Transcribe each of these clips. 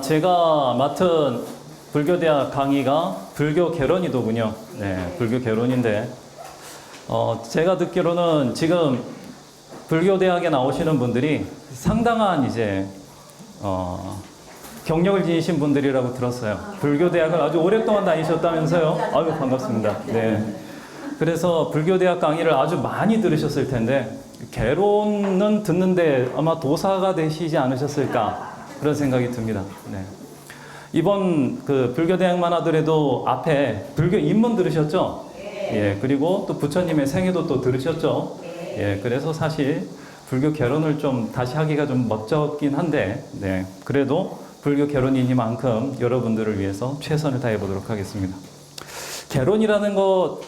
제가 맡은 불교대학 강의가 불교 개론이더군요. 네, 불교 개론인데, 제가 듣기로는 지금 불교대학에 나오시는 분들이 상당한 이제, 경력을 지니신 분들이라고 들었어요. 불교대학을 아주 오랫동안 다니셨다면서요? 아유, 반갑습니다. 네. 그래서 불교대학 강의를 아주 많이 들으셨을 텐데, 개론은 듣는데 아마 도사가 되시지 않으셨을까? 그런 생각이 듭니다. 네. 이번 그 불교대학만 하더라도 앞에 불교 입문 들으셨죠? 예, 그리고 또 부처님의 생애도 또 들으셨죠? 예, 그래서 사실 불교 개론을 좀 다시 하기가 좀 멋쩍긴 한데, 네. 그래도 불교 개론이니만큼 여러분들을 위해서 최선을 다해 보도록 하겠습니다. 개론이라는 것,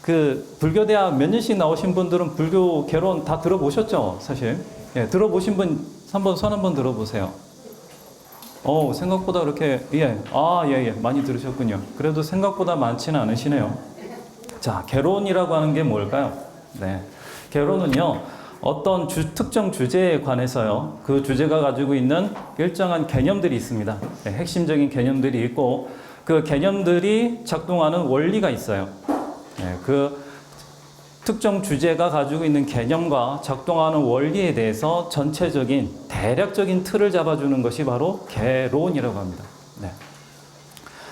그 불교대학 몇 년씩 나오신 분들은 불교 개론 다 들어보셨죠? 사실. 예, 들어보신 분 한번 손 한번 들어보세요. 생각보다 그렇게, 예, 많이 들으셨군요. 그래도 생각보다 많지는 않으시네요. 자, 개론이라고 하는 게 뭘까요? 네. 개론은요, 어떤 특정 주제에 관해서요, 그 주제가 가지고 있는 일정한 개념들이 있습니다. 네, 핵심적인 개념들이 있고, 그 개념들이 작동하는 원리가 있어요. 네, 그 특정 주제가 가지고 있는 개념과 작동하는 원리에 대해서 전체적인 대략적인 틀을 잡아주는 것이 바로 개론이라고 합니다. 네.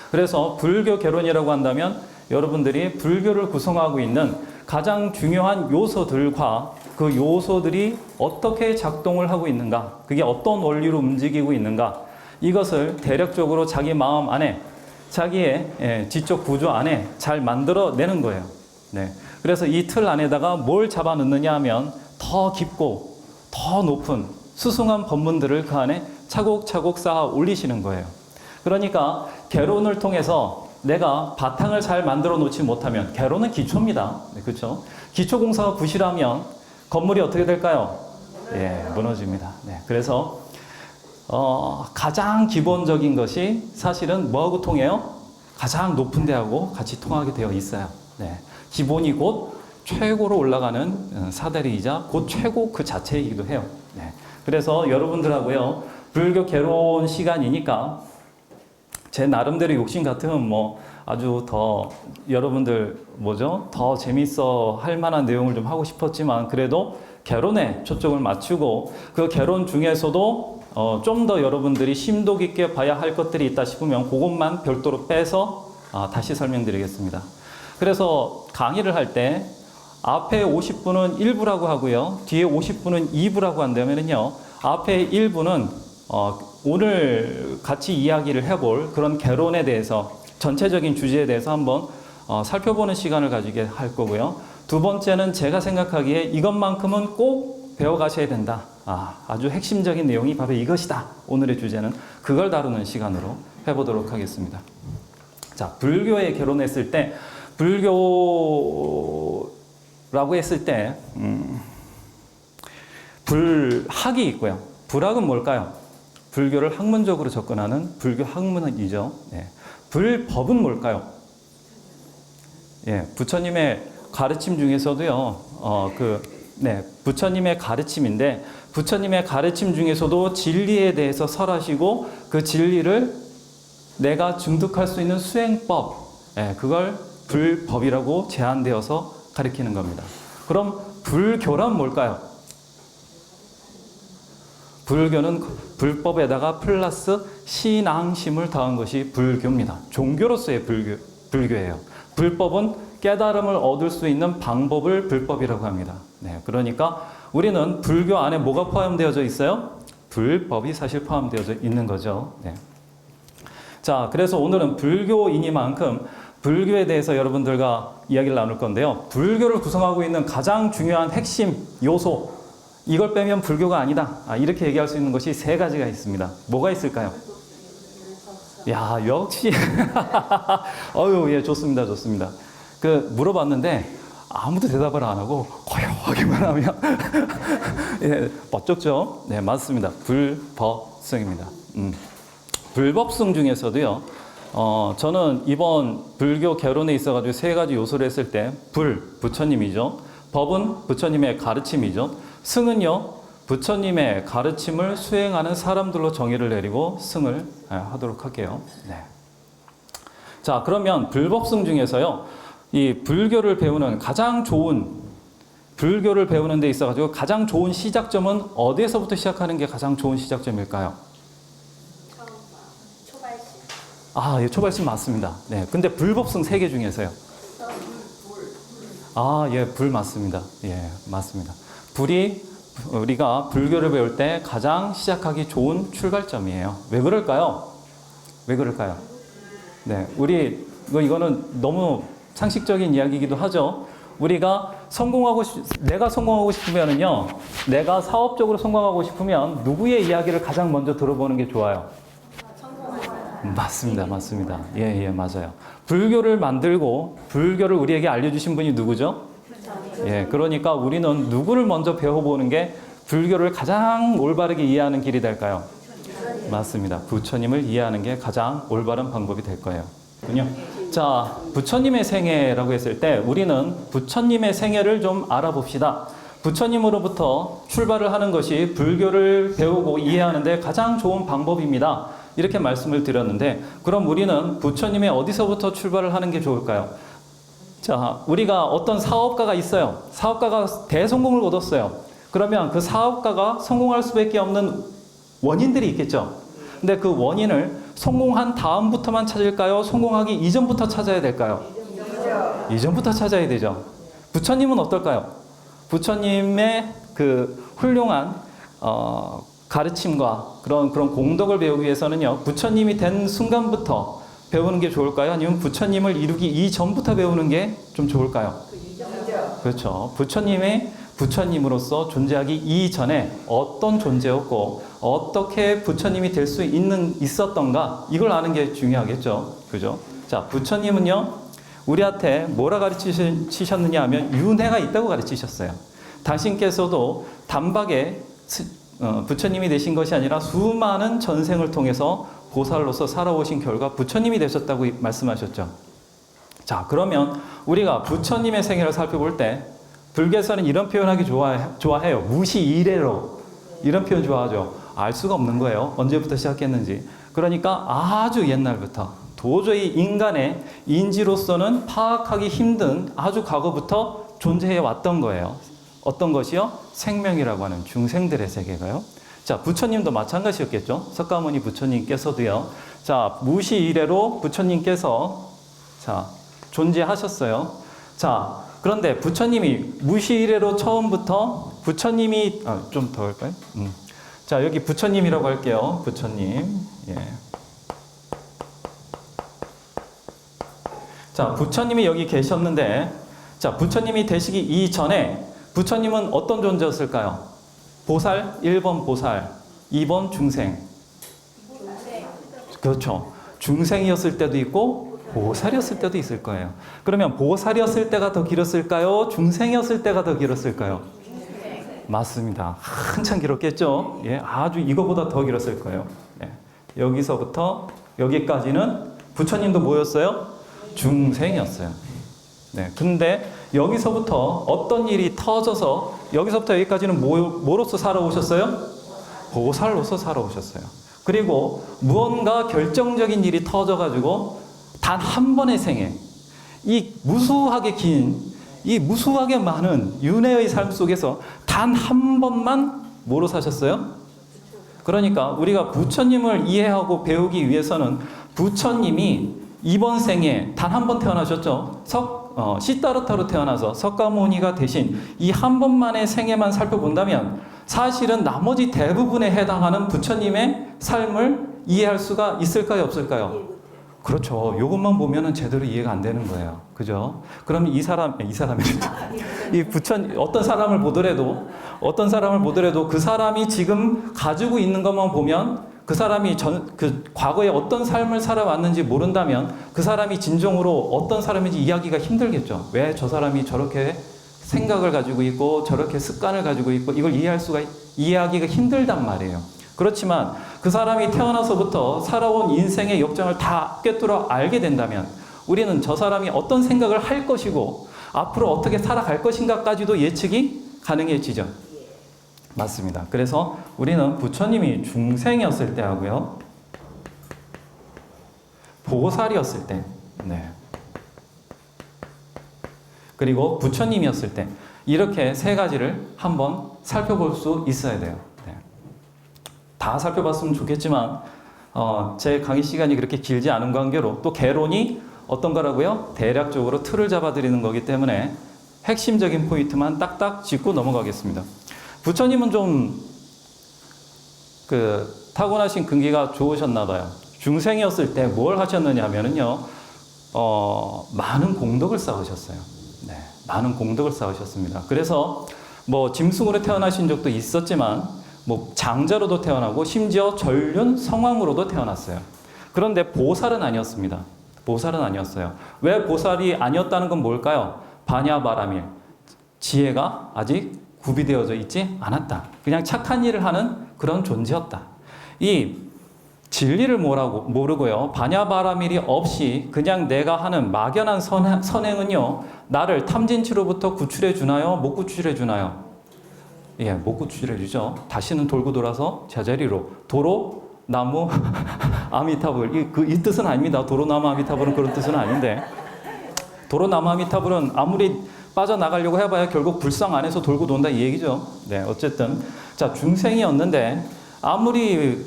그래서 불교 개론이라고 한다면 여러분들이 불교를 구성하고 있는 가장 중요한 요소들과 그 요소들이 어떻게 작동을 하고 있는가, 그게 어떤 원리로 움직이고 있는가, 이것을 대략적으로 자기 마음 안에, 자기의 지적 구조 안에 잘 만들어내는 거예요. 네. 그래서 이 틀 안에다가 뭘 잡아 넣느냐 하면 더 깊고 더 높은 수승한 법문들을 그 안에 차곡차곡 쌓아 올리시는 거예요. 그러니까 개론을 통해서 내가 바탕을 잘 만들어 놓지 못하면, 개론은 기초입니다. 네, 그렇죠? 기초 공사가 부실하면 건물이 어떻게 될까요? 예, 무너집니다. 네, 그래서 가장 기본적인 것이 사실은 뭐하고 통해요? 가장 높은 데하고 같이 통하게 되어 있어요. 네. 기본이 곧 최고로 올라가는 사다리이자 곧 최고 그 자체이기도 해요. 네. 그래서 여러분들하고요, 불교 개론 시간이니까 제 나름대로 욕심 같으면 뭐 아주 더 여러분들 더 재밌어 할 만한 내용을 좀 하고 싶었지만, 그래도 개론에 초점을 맞추고 그 개론 중에서도 좀 더 여러분들이 심도 깊게 봐야 할 것들이 있다 싶으면 그것만 별도로 빼서 다시 설명드리겠습니다. 그래서 강의를 할 때 앞에 50분은 1부라고 하고요, 뒤에 50분은 2부라고 한다면요, 앞에 1부는 오늘 같이 이야기를 해볼 그런 개론에 대해서, 전체적인 주제에 대해서 한번 살펴보는 시간을 가지게 할 거고요. 두 번째는 제가 생각하기에 이것만큼은 꼭 배워가셔야 된다. 아주 핵심적인 내용이 바로 이것이다. 오늘의 주제는 그걸 다루는 시간으로 해보도록 하겠습니다. 자, 불교에 개론했을 때, 불교라고 했을 때 불학이 있고요. 불학은 뭘까요? 불교를 학문적으로 접근하는 불교 학문이죠. 네. 불법은 뭘까요? 예, 부처님의 가르침 중에서도요, 부처님의 가르침인데, 부처님의 가르침 중에서도 진리에 대해서 설하시고 그 진리를 내가 증득할 수 있는 수행법, 그걸 불법이라고 제한되어서 가리키는 겁니다. 그럼 불교란 뭘까요? 불교는 불법에다가 플러스 신앙심을 더한 것이 불교입니다. 종교로서의 불교예요. 불법은 깨달음을 얻을 수 있는 방법을 불법이라고 합니다. 네, 그러니까 우리는 불교 안에 뭐가 포함되어져 있어요? 불법이 사실 포함되어져 있는 거죠. 네. 자, 그래서 오늘은 불교이니만큼 불교에 대해서 여러분들과 이야기를 나눌 건데요. 불교를 구성하고 있는 가장 중요한 핵심 요소, 이걸 빼면 불교가 아니다. 이렇게 얘기할 수 있는 것이 세 가지가 있습니다. 뭐가 있을까요? 야, 역시. 예, 좋습니다. 물어봤는데 아무도 대답을 안 하고 고요하게만 하면 예, 멋쩍죠? 네, 맞습니다. 불법성입니다. 불법성 중에서도요, 저는 이번 불교 개론에 있어가지고 세 가지 요소를 했을 때, 부처님이죠. 법은 부처님의 가르침이죠. 승은요, 부처님의 가르침을 수행하는 사람들로 정의를 내리고 승을 하도록 할게요. 네. 자, 그러면 불법승 중에서요, 이 불교를 배우는 가장 좋은, 불교를 배우는 데 있어가지고 가장 좋은 시작점은 어디에서부터 시작하는 게 가장 좋은 시작점일까요? 초발심. 아, 예, 초발심 맞습니다. 네. 근데 불법승 3개 중에서요. 아, 예, 불 맞습니다. 예, 맞습니다. 불이 우리가 불교를 배울 때 가장 시작하기 좋은 출발점이에요. 왜 그럴까요? 왜 그럴까요? 네, 이거는 너무 상식적인 이야기이기도 하죠. 우리가 내가 성공하고 싶으면은요, 내가 사업적으로 성공하고 싶으면 누구의 이야기를 가장 먼저 들어보는 게 좋아요? 맞습니다. 맞습니다. 예, 예, 맞아요. 불교를 만들고 불교를 우리에게 알려주신 분이 누구죠? 예, 그러니까 우리는 누구를 먼저 배워보는 게 불교를 가장 올바르게 이해하는 길이 될까요? 맞습니다. 부처님을 이해하는 게 가장 올바른 방법이 될 거예요. 자, 부처님의 생애라고 했을 때 우리는 부처님의 생애를 좀 알아봅시다. 부처님으로부터 출발을 하는 것이 불교를 배우고 이해하는 데 가장 좋은 방법입니다. 이렇게 말씀을 드렸는데, 그럼 우리는 부처님의 어디서부터 출발을 하는 게 좋을까요? 자, 우리가 어떤 사업가가 있어요. 사업가가 대성공을 거뒀어요. 그러면 그 사업가가 성공할 수밖에 없는 원인들이 있겠죠. 근데 그 원인을 성공한 다음부터만 찾을까요? 성공하기 이전부터 찾아야 될까요? 이전부터 찾아야 되죠. 부처님은 어떨까요? 부처님의 그 훌륭한 가르침과 그런 공덕을 배우기 위해서는요, 부처님이 된 순간부터 배우는 게 좋을까요? 아니면 부처님을 이루기 이전부터 배우는 게 좀 좋을까요? 그렇죠. 부처님으로서 존재하기 이전에 어떤 존재였고 어떻게 부처님이 될 수 있었던가, 이걸 아는 게 중요하겠죠. 그죠? 자, 부처님은요, 우리한테 뭐라 가르치셨느냐 하면 윤회가 있다고 가르치셨어요. 당신께서도 단박에 부처님이 되신 것이 아니라 수많은 전생을 통해서 보살로서 살아오신 결과 부처님이 되셨다고 말씀하셨죠. 자, 그러면 우리가 부처님의 생애를 살펴볼 때 불교에서는 이런 표현하기 좋아해요. 무시이래로. 이런 표현 좋아하죠. 알 수가 없는 거예요. 언제부터 시작했는지. 그러니까 아주 옛날부터 도저히 인간의 인지로서는 파악하기 힘든 아주 과거부터 존재해 왔던 거예요. 어떤 것이요? 생명이라고 하는 중생들의 세계가요. 자, 부처님도 마찬가지였겠죠. 석가모니 부처님께서도요. 자, 무시이래로 부처님께서 존재하셨어요. 자, 그런데 부처님이 무시이래로 처음부터 부처님이 좀 더 할까요? 자, 여기 부처님이라고 할게요. 부처님. 예. 자, 부처님이 여기 계셨는데, 자, 부처님이 되시기 이전에 부처님은 어떤 존재였을까요? 보살, 1번 보살, 2번 중생. 그렇죠. 중생이었을 때도 있고 보살이었을 때도 있을 거예요. 그러면 보살이었을 때가 더 길었을까요? 중생이었을 때가 더 길었을까요? 맞습니다. 한참 길었겠죠. 예, 아주 이거보다 더 길었을 거예요. 예. 여기서부터 여기까지는 부처님도 뭐였어요? 중생이었어요. 네, 근데 여기서부터 어떤 일이 터져서 여기서부터 여기까지는 뭐로서 살아오셨어요? 보살로서 살아오셨어요. 그리고 무언가 결정적인 일이 터져가지고 단 한 번의 생에 이 무수하게 많은 윤회의 삶 속에서 단 한 번만 뭐로 사셨어요? 그러니까 우리가 부처님을 이해하고 배우기 위해서는 부처님이 이번 생에 단 한 번 태어나셨죠. 시다르타로 태어나서 석가모니가 되신 이 한 번만의 생애만 살펴본다면 사실은 나머지 대부분에 해당하는 부처님의 삶을 이해할 수가 있을까요? 없을까요? 그렇죠. 이것만 보면은 제대로 이해가 안 되는 거예요. 그죠? 그럼 어떤 사람을 보더라도 그 사람이 지금 가지고 있는 것만 보면 그 사람이 과거에 어떤 삶을 살아왔는지 모른다면 그 사람이 진정으로 어떤 사람인지 이해하기가 힘들겠죠. 왜 저 사람이 저렇게 생각을 가지고 있고 저렇게 습관을 가지고 있고 이걸 이해하기가 힘들단 말이에요. 그렇지만 그 사람이 태어나서부터 살아온 인생의 역정을 다 꿰뚫어 알게 된다면 우리는 저 사람이 어떤 생각을 할 것이고 앞으로 어떻게 살아갈 것인가까지도 예측이 가능해지죠. 맞습니다. 그래서 우리는 부처님이 중생이었을 때 하고요, 보살이었을 때, 네. 그리고 부처님이었을 때, 이렇게 세 가지를 한번 살펴볼 수 있어야 돼요. 네. 다 살펴봤으면 좋겠지만 제 강의 시간이 그렇게 길지 않은 관계로 또 개론이 어떤 거라고요? 대략적으로 틀을 잡아드리는 거기 때문에 핵심적인 포인트만 딱딱 짚고 넘어가겠습니다. 부처님은 좀 타고나신 근기가 좋으셨나 봐요. 중생이었을 때 뭘 하셨느냐 하면은요, 많은 공덕을 쌓으셨어요. 네, 많은 공덕을 쌓으셨습니다. 그래서 뭐 짐승으로 태어나신 적도 있었지만 뭐 장자로도 태어나고 심지어 전륜 성왕으로도 태어났어요. 그런데 보살은 아니었습니다. 보살은 아니었어요. 왜 보살이 아니었다는 건 뭘까요? 반야바라밀, 지혜가 아직 구비되어져 있지 않았다. 그냥 착한 일을 하는 그런 존재였다. 이 진리를 모르고요, 반야바라밀이 없이 그냥 내가 하는 막연한 선행은요, 나를 탐진치로부터 구출해 주나요? 못 구출해 주나요? 예, 못 구출해 주죠. 다시는 돌고 돌아서 제자리로 도로 나무 아미타불, 이 뜻은 아닙니다. 도로 나무 아미타불은 그런 뜻은 아닌데, 도로 나무 아미타불은 아무리 빠져나가려고 해봐야 결국 불상 안에서 돌고 돈다 이 얘기죠. 네, 어쨌든 자, 중생이었는데 아무리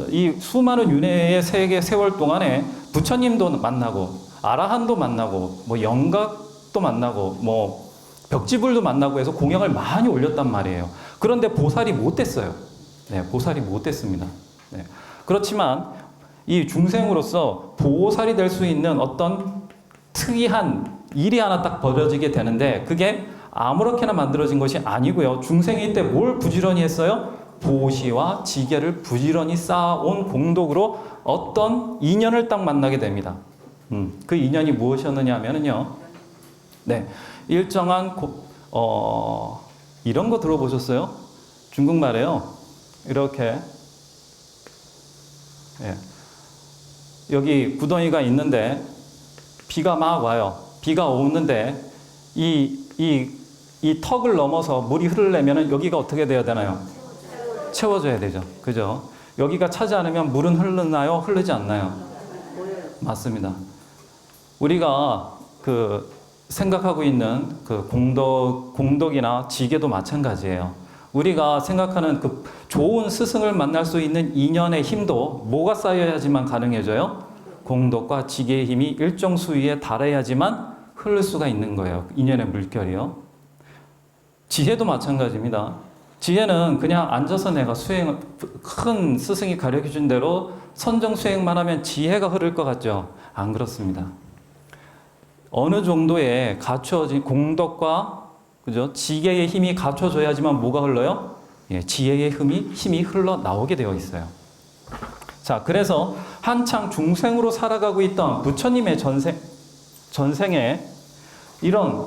이 수많은 윤회의 세월 동안에 부처님도 만나고 아라한도 만나고 뭐 영각도 만나고 뭐 벽지불도 만나고 해서 공양을 많이 올렸단 말이에요. 그런데 보살이 못 됐어요. 네, 보살이 못 됐습니다. 네. 그렇지만 이 중생으로서 보살이 될 수 있는 어떤 특이한 일이 하나 딱 벌어지게 되는데, 그게 아무렇게나 만들어진 것이 아니고요. 중생일 때 뭘 부지런히 했어요? 보시와 지계를 부지런히 쌓아온 공덕으로 어떤 인연을 딱 만나게 됩니다. 그 인연이 무엇이었느냐 하면은요, 네, 일정한 이런 거 들어보셨어요? 중국말에요. 이렇게, 예, 여기 구덩이가 있는데 비가 막 와요. 비가 오는데 이 턱을 넘어서 물이 흐르려면 여기가 어떻게 돼야 되나요? 채워져야 되죠. 그죠? 여기가 차지 않으면 물은 흐르나요? 흐르지 않나요? 맞습니다. 우리가 생각하고 있는 공덕이나 지계도 마찬가지예요. 우리가 생각하는 좋은 스승을 만날 수 있는 인연의 힘도 뭐가 쌓여야지만 가능해져요? 공덕과 지계의 힘이 일정 수위에 달해야지만 흐를 수가 있는 거예요. 인연의 물결이요. 지혜도 마찬가지입니다. 지혜는 그냥 앉아서 내가 큰 스승이 가르쳐준 대로 선정 수행만 하면 지혜가 흐를 것 같죠? 안 그렇습니다. 어느 정도의 갖춰진 공덕과, 그죠? 지혜의 힘이 갖춰져야지만 뭐가 흘러요? 예, 지혜의 힘이 흘러 나오게 되어 있어요. 자, 그래서 한창 중생으로 살아가고 있던 부처님의 전생에 이런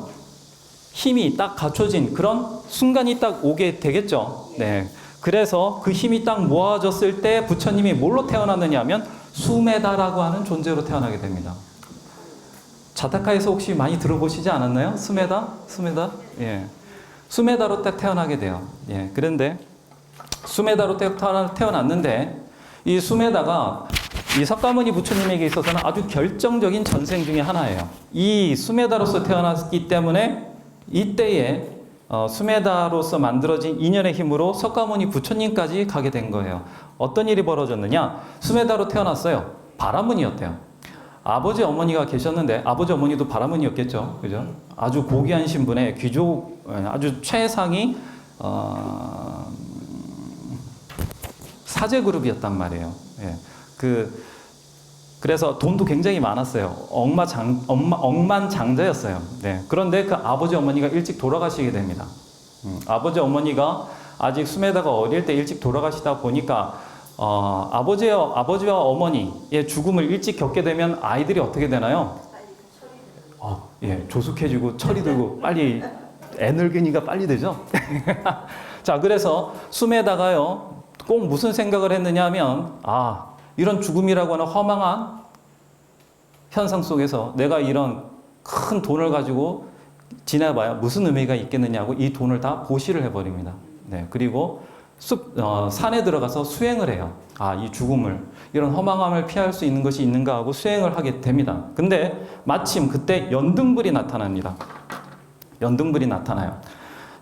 힘이 딱 갖춰진 그런 순간이 딱 오게 되겠죠. 네. 그래서 그 힘이 딱 모아졌을 때 부처님이 뭘로 태어났느냐 하면 수메다라고 하는 존재로 태어나게 됩니다. 자타카에서 혹시 많이 들어보시지 않았나요? 수메다? 예. 수메다로 딱 태어나게 돼요. 예. 그런데 수메다로 태어났는데 이 수메다가 이 석가모니 부처님에게 있어서는 아주 결정적인 전생 중에 하나예요. 이 수메다로서 태어났기 때문에 이때에 수메다로서 만들어진 인연의 힘으로 석가모니 부처님까지 가게 된 거예요. 어떤 일이 벌어졌느냐? 수메다로 태어났어요. 바라문이었대요. 아버지 어머니가 계셨는데 아버지 어머니도 바라문이었겠죠. 그죠? 아주 고귀한 신분의 귀족, 아주 최상위 사제 그룹이었단 말이에요. 예. 그래서 돈도 굉장히 많았어요. 억만장자였어요. 네. 그런데 그 아버지 어머니가 일찍 돌아가시게 됩니다. 아버지 어머니가 아직 수메다가 어릴 때 일찍 돌아가시다 보니까 아버지와 어머니의 죽음을 일찍 겪게 되면 아이들이 어떻게 되나요? 예, 조숙해지고 철이 들고 빨리 애늙은이가 빨리 되죠. 자, 그래서 수메다가요 꼭 무슨 생각을 했느냐 하면 이런 죽음이라고 하는 허망한 현상 속에서 내가 이런 큰 돈을 가지고 지내봐야 무슨 의미가 있겠느냐고 이 돈을 다 보시를 해버립니다. 네, 그리고 산에 들어가서 수행을 해요. 아, 이 죽음을, 이런 허망함을 피할 수 있는 것이 있는가 하고 수행을 하게 됩니다. 근데 마침 그때 연등불이 나타납니다. 연등불이 나타나요.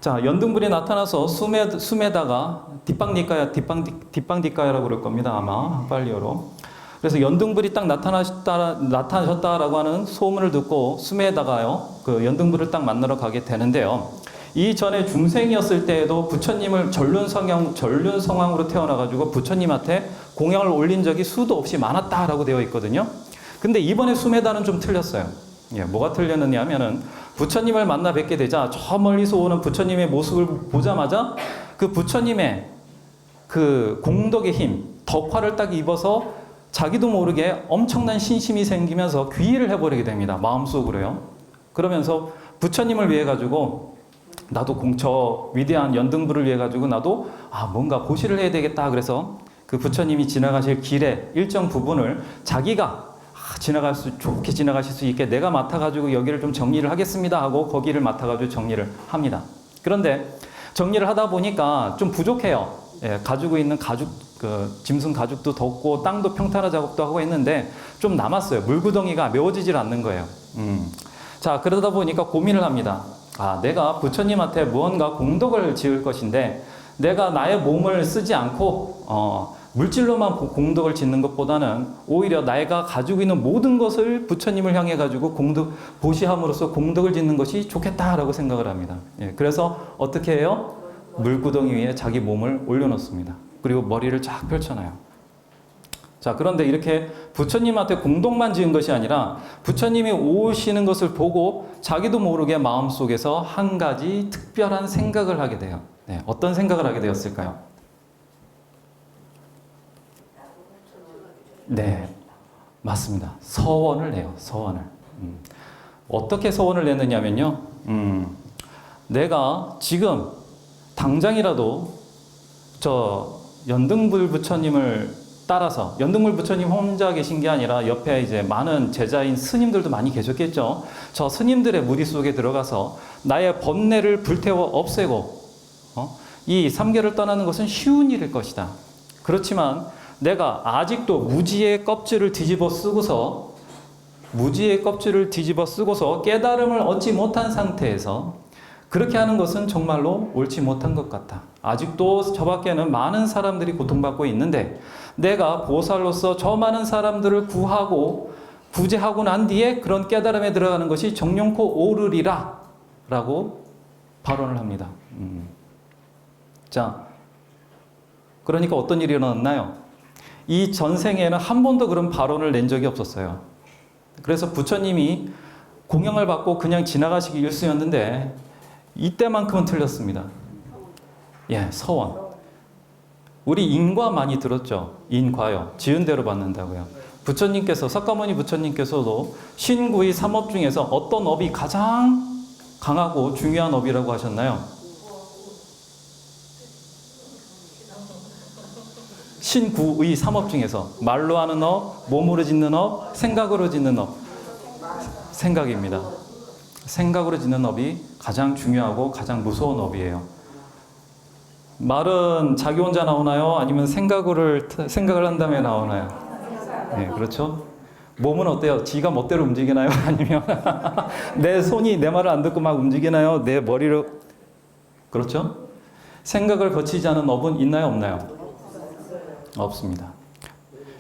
자, 연등불이 나타나서 숨에다가 뒷방뒷가야라고 그럴 겁니다. 아마 한발리어로. 그래서 연등불이 딱 나타나셨다라고 하는 소문을 듣고 숨에다가요, 그 연등불을 딱 만나러 가게 되는데요. 이전에 중생이었을 때에도 부처님을 전륜 성왕으로 태어나가지고 부처님한테 공양을 올린 적이 수도 없이 많았다라고 되어 있거든요. 근데 이번에 수메다는 좀 틀렸어요. 예, 뭐가 틀렸느냐 하면은 부처님을 만나 뵙게 되자 저 멀리서 오는 부처님의 모습을 보자마자 그 부처님의 그 공덕의 힘, 덕화를 딱 입어서 자기도 모르게 엄청난 신심이 생기면서 귀의를 해버리게 됩니다. 마음속으로요. 그러면서 부처님을 위해 가지고 나도 저 위대한 연등불을 위해 가지고 나도 뭔가 보시를 해야 되겠다. 그래서 그 부처님이 지나가실 길의 일정 부분을 자기가 좋게 지나가실 수 있게 내가 맡아가지고 여기를 좀 정리를 하겠습니다 하고 거기를 맡아가지고 정리를 합니다. 그런데 정리를 하다 보니까 좀 부족해요. 예, 가지고 있는 짐승 가죽도 덮고 땅도 평탄화 작업도 하고 했는데 좀 남았어요. 물구덩이가 메워지질 않는 거예요. 자, 그러다 보니까 고민을 합니다. 내가 부처님한테 무언가 공덕을 지을 것인데 내가 나의 몸을 쓰지 않고 물질로만 공덕을 짓는 것보다는 오히려 내가 가지고 있는 모든 것을 부처님을 향해 가지고 보시함으로써 공덕을 짓는 것이 좋겠다라고 생각을 합니다. 예, 그래서 어떻게 해요? 물구덩이 위에 자기 몸을 올려놓습니다. 그리고 머리를 쫙 펼쳐놔요. 자, 그런데 이렇게 부처님한테 공덕만 지은 것이 아니라 부처님이 오시는 것을 보고 자기도 모르게 마음속에서 한 가지 특별한 생각을 하게 돼요. 네, 어떤 생각을 하게 되었을까요? 네, 맞습니다. 서원을 해요. 서원을. 어떻게 서원을 냈느냐면요. 내가 지금 당장이라도 저 연등불 부처님을 따라서, 연등불 부처님 혼자 계신 게 아니라 옆에 이제 많은 제자인 스님들도 많이 계셨겠죠. 저 스님들의 무리 속에 들어가서 나의 번뇌를 불태워 없애고 이 삼계를 떠나는 것은 쉬운 일일 것이다. 그렇지만 내가 아직도 무지의 껍질을 뒤집어 쓰고서 깨달음을 얻지 못한 상태에서 그렇게 하는 것은 정말로 옳지 못한 것 같다. 아직도 저밖에는 많은 사람들이 고통받고 있는데 내가 보살로서 저 많은 사람들을 구제하고 난 뒤에 그런 깨달음에 들어가는 것이 정령코 옳으리라 라고 발언을 합니다. 자, 그러니까 어떤 일이 일어났나요? 이 전생에는 한 번도 그런 발언을 낸 적이 없었어요. 그래서 부처님이 공양을 받고 그냥 지나가시기 일쑤였는데 이때만큼은 틀렸습니다. 예, 서원. 우리 인과 많이 들었죠? 인과요. 지은 대로 받는다고요. 부처님께서, 석가모니 부처님께서도 신구의 삼업 중에서 어떤 업이 가장 강하고 중요한 업이라고 하셨나요? 신구의 삼업 중에서 말로 하는 업, 몸으로 짓는 업, 생각으로 짓는 업. 생각입니다. 생각으로 짓는 업이 가장 중요하고 가장 무서운 업이에요. 말은 자기 혼자 나오나요? 아니면 생각을 한 다음에 나오나요? 네, 그렇죠. 몸은 어때요? 지가 멋대로 움직이나요? 아니면 내 손이 내 말을 안 듣고 막 움직이나요? 내 머리로. 그렇죠? 생각을 거치지 않은 업은 있나요? 없나요? 없습니다.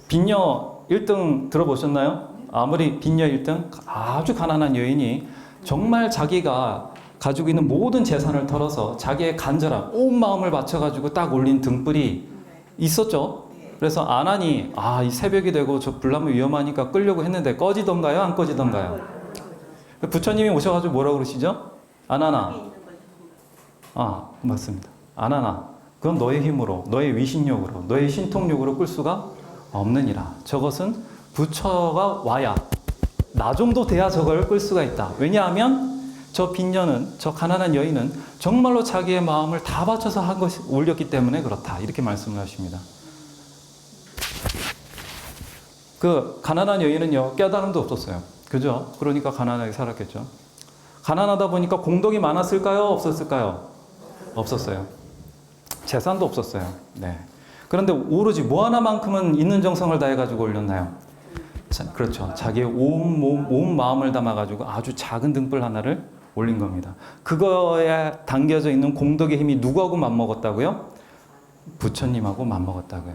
빈녀 1등 들어보셨나요? 아무리 빈녀 1등, 아주 가난한 여인이 정말 자기가 가지고 있는 모든 재산을 털어서 자기의 간절함, 온 마음을 바쳐가지고 딱 올린 등불이 있었죠. 그래서 아난이 이 새벽이 되고 저 불나면 위험하니까 끌려고 했는데 꺼지던가요? 안 꺼지던가요? 부처님이 오셔가지고 뭐라고 그러시죠? 아난아. 맞습니다. 아난아. 그건 너의 힘으로, 너의 위신력으로, 너의 신통력으로 끌 수가 없느니라. 저것은 부처가 와야, 나 정도 돼야 저걸 끌 수가 있다. 왜냐하면 저 빈녀는, 저 가난한 여인은 정말로 자기의 마음을 다 바쳐서 한 것이 올렸기 때문에 그렇다. 이렇게 말씀을 하십니다. 그 가난한 여인은요, 깨달음도 없었어요. 그죠? 그러니까 가난하게 살았겠죠. 가난하다 보니까 공덕이 많았을까요? 없었을까요? 없었어요. 재산도 없었어요. 네. 그런데 오로지 뭐 하나만큼은 있는 정성을 다해가지고 올렸나요? 그렇죠. 자기의 온 마음을 담아가지고 아주 작은 등불 하나를 올린 겁니다. 그거에 담겨져 있는 공덕의 힘이 누구하고 맞먹었다고요? 부처님하고 맞먹었다고요.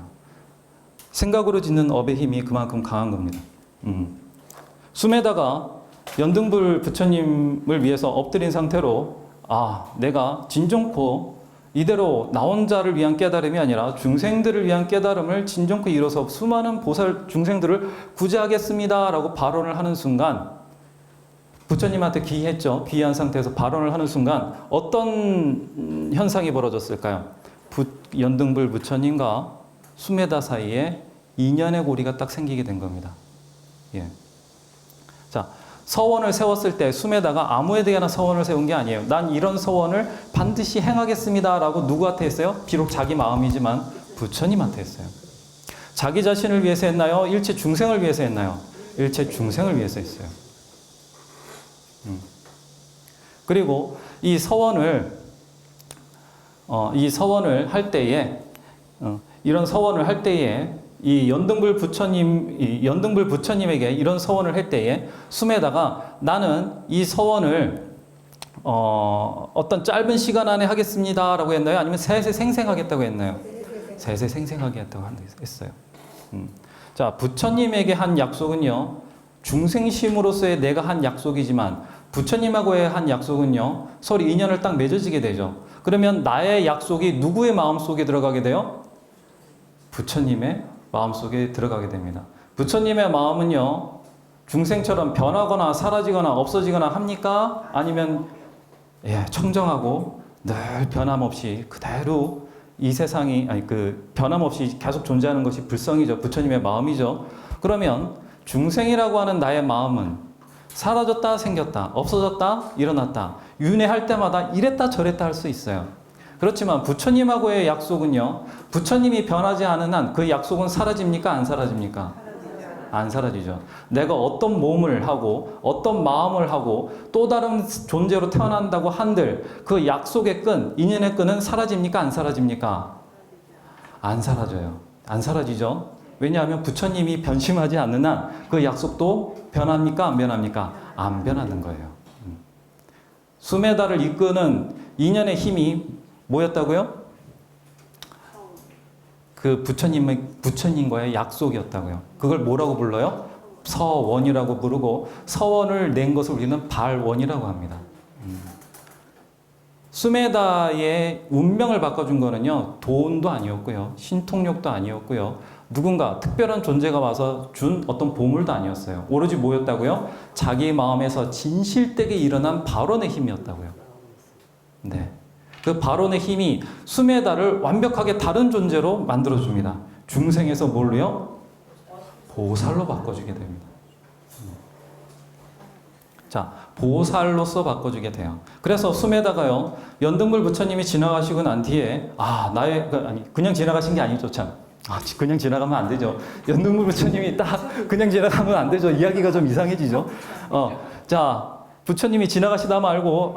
생각으로 짓는 업의 힘이 그만큼 강한 겁니다. 숨에다가 연등불 부처님을 위해서 엎드린 상태로 내가 진정코 이대로 나 혼자를 위한 깨달음이 아니라 중생들을 위한 깨달음을 진정코 이뤄서 수많은 보살 중생들을 구제하겠습니다 라고 발언을 하는 순간, 부처님한테 귀의했죠. 귀의한 상태에서 발언을 하는 순간 어떤 현상이 벌어졌을까요? 연등불 부처님과 수메다 사이에 인연의 고리가 딱 생기게 된 겁니다. 예. 자, 서원을 세웠을 때 수메다가 아무에 대한 서원을 세운 게 아니에요. 난 이런 서원을 반드시 행하겠습니다 라고 누구한테 했어요? 비록 자기 마음이지만 부처님한테 했어요. 자기 자신을 위해서 했나요? 일체 중생을 위해서 했나요? 일체 중생을 위해서 했어요. 그리고 이 서원을 할 때에 이런 서원을 할 때에 이 연등불 부처님에게 이런 서원을 할 때에 숨에다가 나는 이 서원을 어떤 짧은 시간 안에 하겠습니다라고 했나요? 아니면 세세 생생하겠다고 했나요? 세세 생생하게 했다고 했어요. 자, 부처님에게 한 약속은요, 중생심으로서의 내가 한 약속이지만 부처님하고의 한 약속은요, 서로 인연을 딱 맺어지게 되죠. 그러면 나의 약속이 누구의 마음속에 들어가게 돼요? 부처님의 마음속에 들어가게 됩니다. 부처님의 마음은요, 중생처럼 변하거나 사라지거나 없어지거나 합니까? 아니면 청정하고 늘 변함없이 그대로 이 세상이 변함없이 계속 존재하는 것이 불성이죠. 부처님의 마음이죠. 그러면 중생이라고 하는 나의 마음은 사라졌다 생겼다, 없어졌다 일어났다, 윤회할 때마다 이랬다 저랬다 할 수 있어요. 그렇지만 부처님하고의 약속은요, 부처님이 변하지 않은 한 그 약속은 사라집니까? 안 사라집니까? 안 사라지죠. 내가 어떤 몸을 하고 어떤 마음을 하고 또 다른 존재로 태어난다고 한들 그 약속의 끈, 인연의 끈은 사라집니까? 안 사라집니까? 안 사라져요. 안 사라지죠. 왜냐하면 부처님이 변심하지 않는 한 그 약속도 변합니까? 안 변합니까? 안 변하는 거예요. 수메다를 이끄는 인연의 힘이 뭐였다고요? 그 부처님과의 약속이었다고요. 그걸 뭐라고 불러요? 서원이라고 부르고, 서원을 낸 것을 우리는 발원이라고 합니다. 수메다의 운명을 바꿔준 거는요, 돈도 아니었고요, 신통력도 아니었고요, 누군가 특별한 존재가 와서 준 어떤 보물도 아니었어요. 오로지 뭐였다고요? 자기 마음에서 진실되게 일어난 발원의 힘이었다고요. 네. 그 발원의 힘이 수메다를 완벽하게 다른 존재로 만들어줍니다. 중생에서 뭘로요? 보살로 바꿔주게 됩니다. 자, 보살로서 바꿔주게 돼요. 그래서 수메다가요, 연등불 부처님이 지나가시고 난 뒤에, 그냥 지나가신 게 아니죠, 참. 그냥 지나가면 안 되죠. 연등불 부처님이 딱 그냥 지나가면 안 되죠. 이야기가 좀 이상해지죠. 자, 부처님이 지나가시다 말고,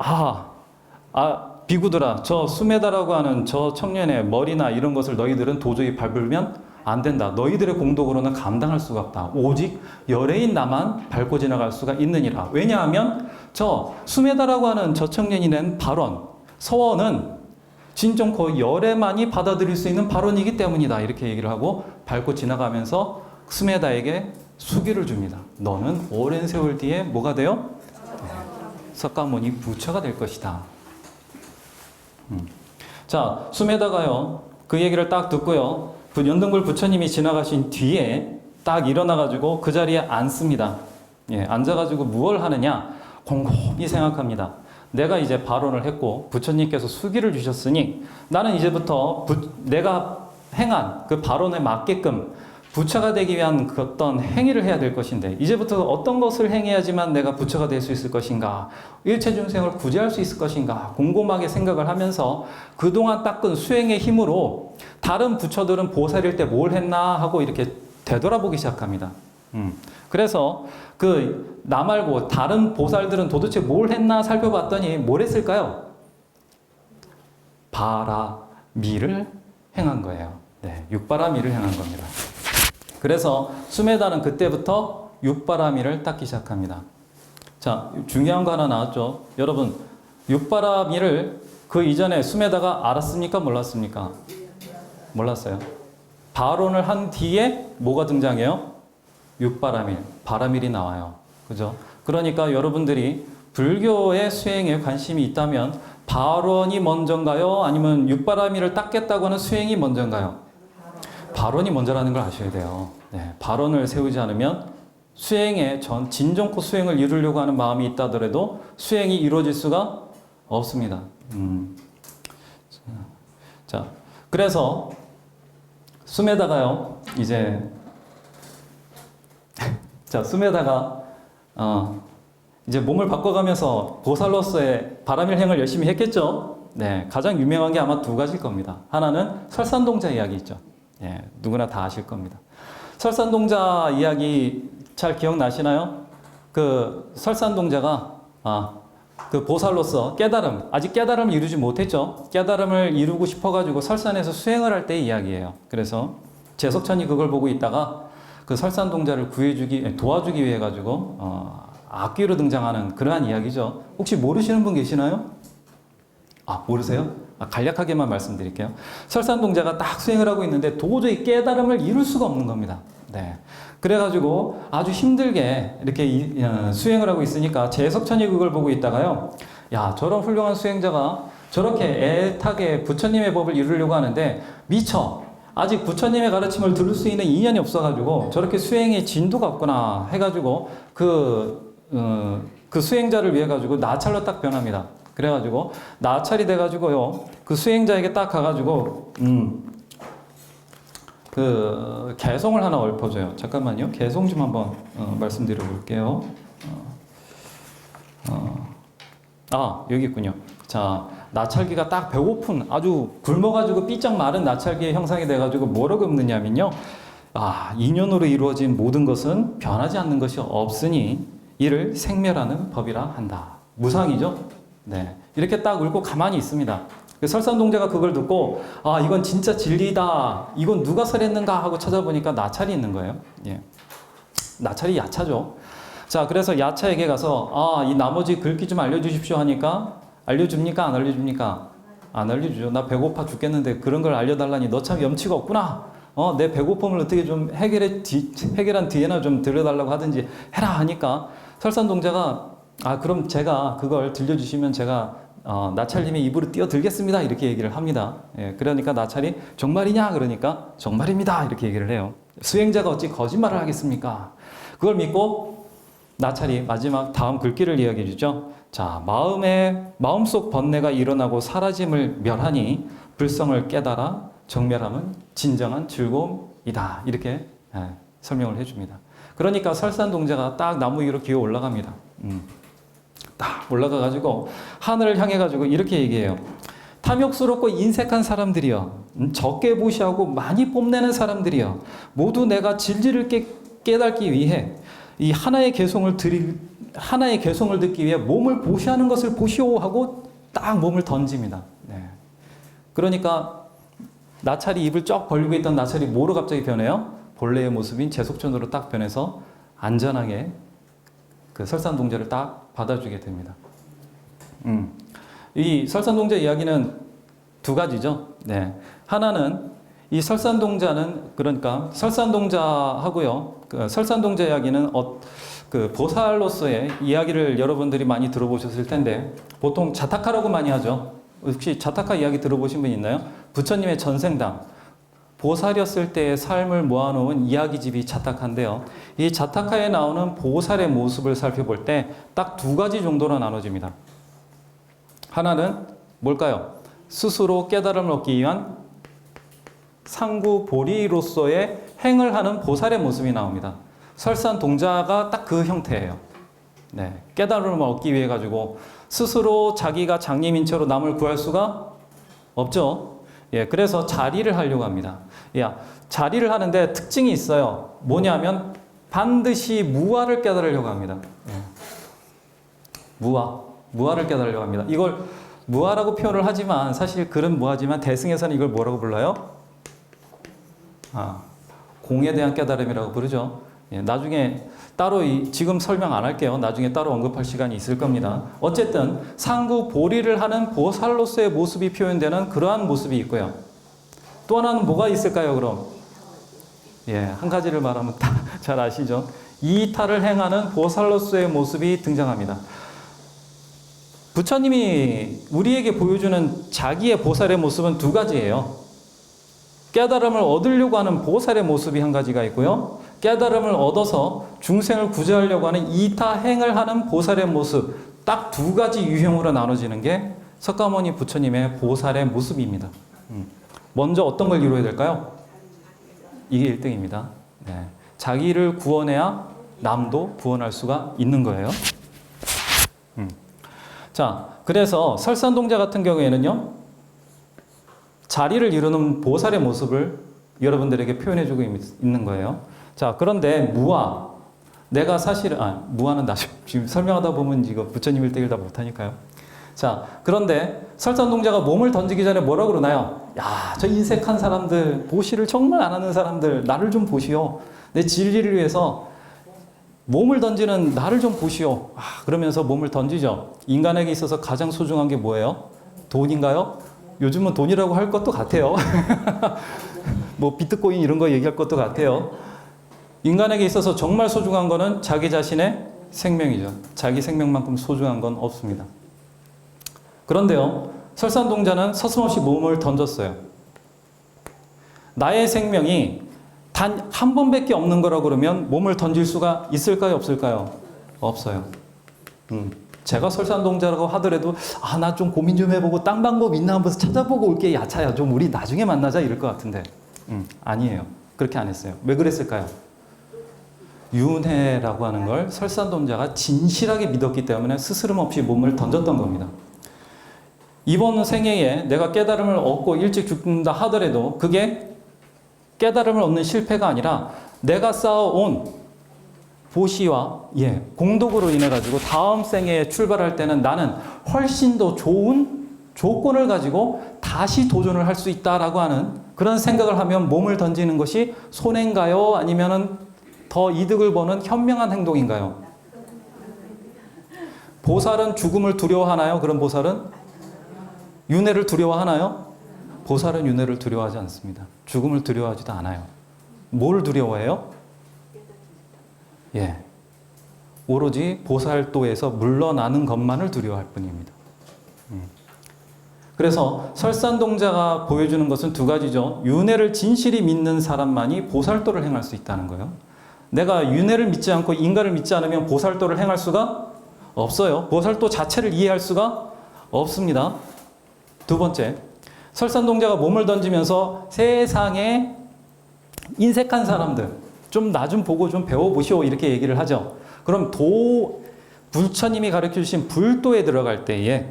비구들아, 저 수메다라고 하는 저 청년의 머리나 이런 것을 너희들은 도저히 밟으면 안 된다. 너희들의 공덕으로는 감당할 수가 없다. 오직 열애인 나만 밟고 지나갈 수가 있느니라. 왜냐하면 저 수메다라고 하는 저 청년이 낸 발언, 서원은 진정코 열애만이 받아들일 수 있는 발언이기 때문이다. 이렇게 얘기를 하고 밟고 지나가면서 수메다에게 수기를 줍니다. 너는 오랜 세월 뒤에 뭐가 돼요? 석가모니 부처가 될 것이다. 자, 수메다가요, 그 얘기를 딱 듣고요, 연등불 부처님이 지나가신 뒤에 딱 일어나가지고 그 자리에 앉습니다. 앉아가지고 무엇을 하느냐? 곰곰이 생각합니다. 내가 이제 발언을 했고 부처님께서 수기를 주셨으니 나는 이제부터 내가 행한 그 발언에 맞게끔 부처가 되기 위한 그 어떤 행위를 해야 될 것인데, 이제부터 어떤 것을 행해야지만 내가 부처가 될 수 있을 것인가, 일체 중생을 구제할 수 있을 것인가 곰곰하게 생각을 하면서 그동안 닦은 수행의 힘으로 다른 부처들은 보살일 때 뭘 했나 하고 이렇게 되돌아보기 시작합니다. 그래서 나 말고 다른 보살들은 도대체 뭘 했나 살펴봤더니 뭘 했을까요? 봐라, 미를 행한 거예요. 네, 육바라미를 행한 겁니다. 그래서 수메다는 그때부터 육바라미를 닦기 시작합니다. 자, 중요한 거 하나 나왔죠. 여러분, 육바라미를 그 이전에 수메다가 알았습니까? 몰랐습니까? 몰랐어요. 발언을 한 뒤에 뭐가 등장해요? 육바라밀, 바라밀이 나와요. 그죠? 그러니까 여러분들이 불교의 수행에 관심이 있다면 발언이 먼저인가요? 아니면 육바라밀을 닦겠다고 하는 수행이 먼저인가요? 발언이 먼저라는 걸 아셔야 돼요. 네, 발언을 세우지 않으면 수행에 진정코 수행을 이루려고 하는 마음이 있다더라도 수행이 이루어질 수가 없습니다. 자, 그래서 수메다가요, 이제 자, 수메다가 이제 몸을 바꿔가면서 보살로서의 바라밀행을 열심히 했겠죠. 네, 가장 유명한 게 아마 두 가지일 겁니다. 하나는 설산동자 이야기 있죠. 예, 누구나 다 아실 겁니다. 설산동자 이야기 잘 기억나시나요? 그 설산동자가 그 보살로서 아직 깨달음을 이루지 못했죠. 깨달음을 이루고 싶어가지고 설산에서 수행을 할 때의 이야기예요. 그래서 제석천이 그걸 보고 있다가 그 설산동자를 도와주기 위해 가지고 악귀로 등장하는 그러한 이야기죠. 혹시 모르시는 분 계시나요? 모르세요? 간략하게만 말씀드릴게요. 설산동자가 딱 수행을 하고 있는데 도저히 깨달음을 이룰 수가 없는 겁니다. 네. 그래가지고 아주 힘들게 이렇게 수행을 하고 있으니까 제석천이 그걸 보고 있다가요. 야, 저런 훌륭한 수행자가 저렇게 애타게 부처님의 법을 이루려고 하는데 미쳐. 아직 부처님의 가르침을 들을 수 있는 인연이 없어가지고 저렇게 수행의 진도가 없구나 해가지고 그 수행자를 위해 가지고 나찰로 딱 변합니다. 그래가지고 나찰이 돼가지고요. 그 수행자에게 딱 가가지고 그 개송을 하나 읊어줘요. 잠깐만요. 개송 좀 한번 말씀드려 볼게요. 여기 있군요. 자, 나찰기가 딱 배고픈 아주 굶어가지고 삐쩍 마른 나찰기의 형상이 돼가지고 뭐라고 읊느냐면요. 인연으로 이루어진 모든 것은 변하지 않는 것이 없으니 이를 생멸하는 법이라 한다. 무상이죠? 네. 이렇게 딱 읊고 가만히 있습니다. 설산동자가 그걸 듣고 이건 진짜 진리다. 이건 누가 설했는가 하고 찾아보니까 나찰이 있는 거예요. 예. 나찰이 야차죠. 자, 그래서 야차에게 가서 이 나머지 글귀 좀 알려주십시오 하니까 알려줍니까? 안 알려줍니까? 안 알려주죠. 나 배고파 죽겠는데 그런 걸 알려달라니 너 참 염치가 없구나. 내 배고픔을 어떻게 좀 해결한 뒤에나 좀 들려달라고 하든지 해라 하니까 설산동자가 그럼 제가 그걸 들려주시면 제가 나찰님의 입으로 뛰어들겠습니다. 이렇게 얘기를 합니다. 예, 그러니까 나찰이 정말이냐? 그러니까 정말입니다. 이렇게 얘기를 해요. 수행자가 어찌 거짓말을 하겠습니까? 그걸 믿고 나찰이 마지막 다음 글귀를 이야기해 주죠. 자, 마음속 번뇌가 일어나고 사라짐을 멸하니 불성을 깨달아 정멸함은 진정한 즐거움이다. 이렇게 설명을 해줍니다. 그러니까 설산동자가 딱 나무 위로 기어 올라갑니다. 딱 올라가가지고 하늘을 향해가지고 이렇게 얘기해요. 탐욕스럽고 인색한 사람들이여, 적게 무시하고 많이 뽐내는 사람들이여, 모두 내가 진리를 깨닫기 위해 이 하나의 개성을 듣기 위해 몸을 보시하는 것을 보시오 하고 딱 몸을 던집니다. 네. 그러니까 나찰이 입을 쫙 벌리고 있던 나찰이 뭐로 갑자기 변해요? 본래의 모습인 제속천으로 딱 변해서 안전하게 그 설산동자를 딱 받아주게 됩니다. 이 설산동자 이야기는 두 가지죠. 네. 하나는 이 설산동자는 그러니까 설산동자하고요. 그 설산동자 이야기는 그 보살로서의 이야기를 여러분들이 많이 들어보셨을 텐데 보통 자타카라고 많이 하죠. 혹시 자타카 이야기 들어보신 분 있나요? 부처님의 전생당 보살이었을 때의 삶을 모아놓은 이야기집이 자타카인데요. 이 자타카에 나오는 보살의 모습을 살펴볼 때 딱 두 가지 정도로 나눠집니다. 하나는 뭘까요? 스스로 깨달음을 얻기 위한 상구보리로서의 행을 하는 보살의 모습이 나옵니다. 설산동자가 딱 그 형태예요. 네, 깨달음을 얻기 위해 가지고 스스로 자기가 장님인 채로 남을 구할 수가 없죠. 예, 그래서 자리를 하려고 합니다. 자리를 하는데 특징이 있어요. 뭐냐면 반드시 무아를 깨달으려고 합니다. 예. 무아를 깨달으려고 합니다. 이걸 무아라고 표현을 하지만 사실 글은 무아지만 대승에서는 이걸 뭐라고 불러요? 공에 대한 깨달음이라고 부르죠. 예, 나중에 따로 지금 설명 안 할게요. 나중에 따로 언급할 시간이 있을 겁니다. 어쨌든 상구 보리를 하는 보살로서의 모습이 표현되는 그러한 모습이 있고요. 또 하나는 뭐가 있을까요, 그럼? 예, 한 가지를 말하면 잘 아시죠? 이타를 행하는 보살로서의 모습이 등장합니다. 부처님이 우리에게 보여주는 자기의 보살의 모습은 두 가지예요. 깨달음을 얻으려고 하는 보살의 모습이 한 가지가 있고요. 깨달음을 얻어서 중생을 구제하려고 하는 이타행을 하는 보살의 모습, 딱 두 가지 유형으로 나눠지는 게 석가모니 부처님의 보살의 모습입니다. 먼저 어떤 걸 이루어야 될까요? 이게 1등입니다. 네. 자기를 구원해야 남도 구원할 수가 있는 거예요. 자, 그래서 설산동자 같은 경우에는요, 자리를 이루는 보살의 모습을 여러분들에게 표현해주고 있는 거예요. 자, 그런데 무아, 내가 사실은, 무아는 지금 설명하다 보면 이거 부처님 일대일 다 못하니까요. 자, 그런데 설산동자가 몸을 던지기 전에 뭐라고 그러나요? 야, 저 인색한 사람들, 보시를 정말 안 하는 사람들, 나를 좀 보시오. 내 진리를 위해서 몸을 던지는 나를 좀 보시오. 그러면서 몸을 던지죠. 인간에게 있어서 가장 소중한 게 뭐예요? 돈인가요? 요즘은 돈이라고 할 것도 같아요. 뭐 비트코인 이런 거 얘기할 것도 같아요. 인간에게 있어서 정말 소중한 거는 자기 자신의 생명이죠. 자기 생명만큼 소중한 건 없습니다. 그런데요, 설산동자는 서슴없이 몸을 던졌어요. 나의 생명이 단 한 번밖에 없는 거라고 그러면 몸을 던질 수가 있을까요, 없을까요? 없어요. 제가 설산동자라고 하더라도 나 좀 고민 좀 해보고 딴 방법 있나 한번 찾아보고 올게. 야차야, 좀 우리 나중에 만나자 이럴 것 같은데 아니에요. 그렇게 안 했어요. 왜 그랬을까요? 윤회라고 하는 걸 설산동자가 진실하게 믿었기 때문에 스스럼 없이 몸을 던졌던 겁니다. 이번 생애에 내가 깨달음을 얻고 일찍 죽는다 하더라도 그게 깨달음을 얻는 실패가 아니라 내가 쌓아온 보시와 공덕으로 인해 가지고 다음 생애에 출발할 때는 나는 훨씬 더 좋은 조건을 가지고 다시 도전을 할 수 있다라고 하는 그런 생각을 하면 몸을 던지는 것이 손해인가요? 아니면은 더 이득을 보는 현명한 행동인가요? 보살은 죽음을 두려워하나요? 그런 보살은? 윤회를 두려워하나요? 보살은 윤회를 두려워하지 않습니다. 죽음을 두려워하지도 않아요. 뭘 두려워해요? 오로지 보살도에서 물러나는 것만을 두려워할 뿐입니다. 그래서 설산동자가 보여주는 것은 두 가지죠. 윤회를 진실히 믿는 사람만이 보살도를 행할 수 있다는 거예요. 내가 윤회를 믿지 않고 인가를 믿지 않으면 보살도를 행할 수가 없어요. 보살도 자체를 이해할 수가 없습니다. 두 번째, 설산동자가 몸을 던지면서 세상에 인색한 사람들, 좀 나 좀 보고 좀 배워보시오 이렇게 얘기를 하죠. 그럼 부처님이 가르쳐주신 불도에 들어갈 때에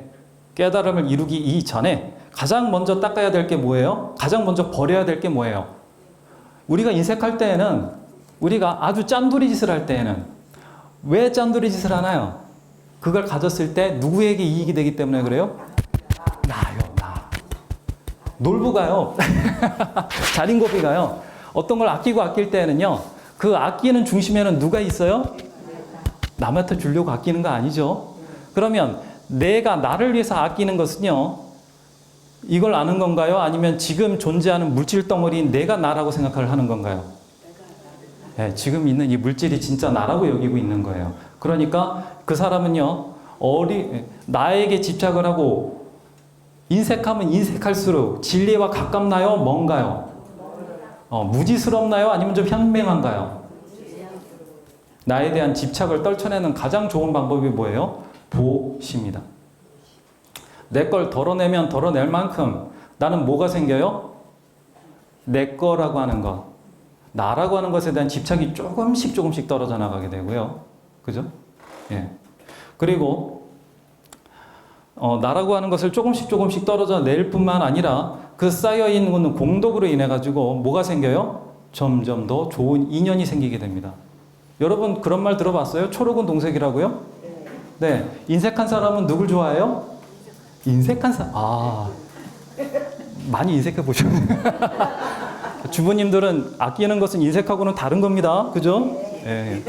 깨달음을 이루기 이전에 가장 먼저 닦아야 될 게 뭐예요? 가장 먼저 버려야 될 게 뭐예요? 우리가 인색할 때에는, 우리가 아주 짠돌이 짓을 할 때에는 왜 짠돌이 짓을 하나요? 그걸 가졌을 때 누구에게 이익이 되기 때문에 그래요? 나요. 놀부가요. 자린고비가요. 어떤 걸 아끼고 아낄 때는요, 그 아끼는 중심에는 누가 있어요? 남한테 주려고 아끼는 거 아니죠. 그러면 내가 나를 위해서 아끼는 것은요, 이걸 아는 건가요? 아니면 지금 존재하는 물질 덩어리인 내가 나라고 생각을 하는 건가요? 지금 있는 이 물질이 진짜 나라고 여기고 있는 거예요. 그러니까 그 사람은요, 나에게 집착을 하고 인색하면 인색할수록 진리와 가깝나요? 먼가요? 무지스럽나요? 아니면 좀 현명한가요? 나에 대한 집착을 떨쳐내는 가장 좋은 방법이 뭐예요? 보시입니다. 내 걸 덜어내면 덜어낼 만큼 나는 뭐가 생겨요? 내 거라고 하는 것, 나라고 하는 것에 대한 집착이 조금씩 떨어져 나가게 되고요. 그죠? 그리고 나라고 하는 것을 조금씩 떨어져 낼 뿐만 아니라 그 쌓여있는 공덕으로 인해 가지고 뭐가 생겨요? 점점 더 좋은 인연이 생기게 됩니다. 여러분 그런 말 들어봤어요? 초록은 동색이라고요? 네. 인색한 사람은 누굴 좋아해요? 인색한 사람. 많이 인색해 보셨네. 주부님들은 아끼는 것은 인색하고는 다른 겁니다. 그죠? 예.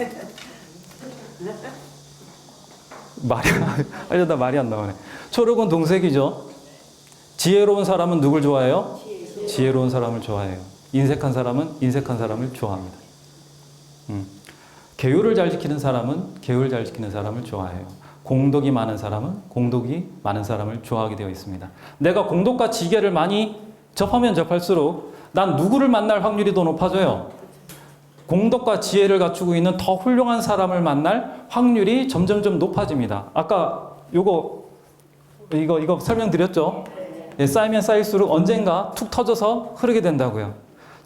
하려다 말이 안 나오네. 초록은 동색이죠. 지혜로운 사람은 누굴 좋아해요? 지혜로운 사람을 좋아해요. 인색한 사람은 인색한 사람을 좋아합니다. 계율을 잘 지키는 사람은 계율을 잘 지키는 사람을 좋아해요. 공덕이 많은 사람은 공덕이 많은 사람을 좋아하게 되어 있습니다. 내가 공덕과 지혜를 많이 접하면 접할수록 난 누구를 만날 확률이 더 높아져요? 공덕과 지혜를 갖추고 있는 더 훌륭한 사람을 만날 확률이 점점점 높아집니다. 아까 이거 설명드렸죠? 예, 쌓이면 쌓일수록 언젠가 툭 터져서 흐르게 된다고요.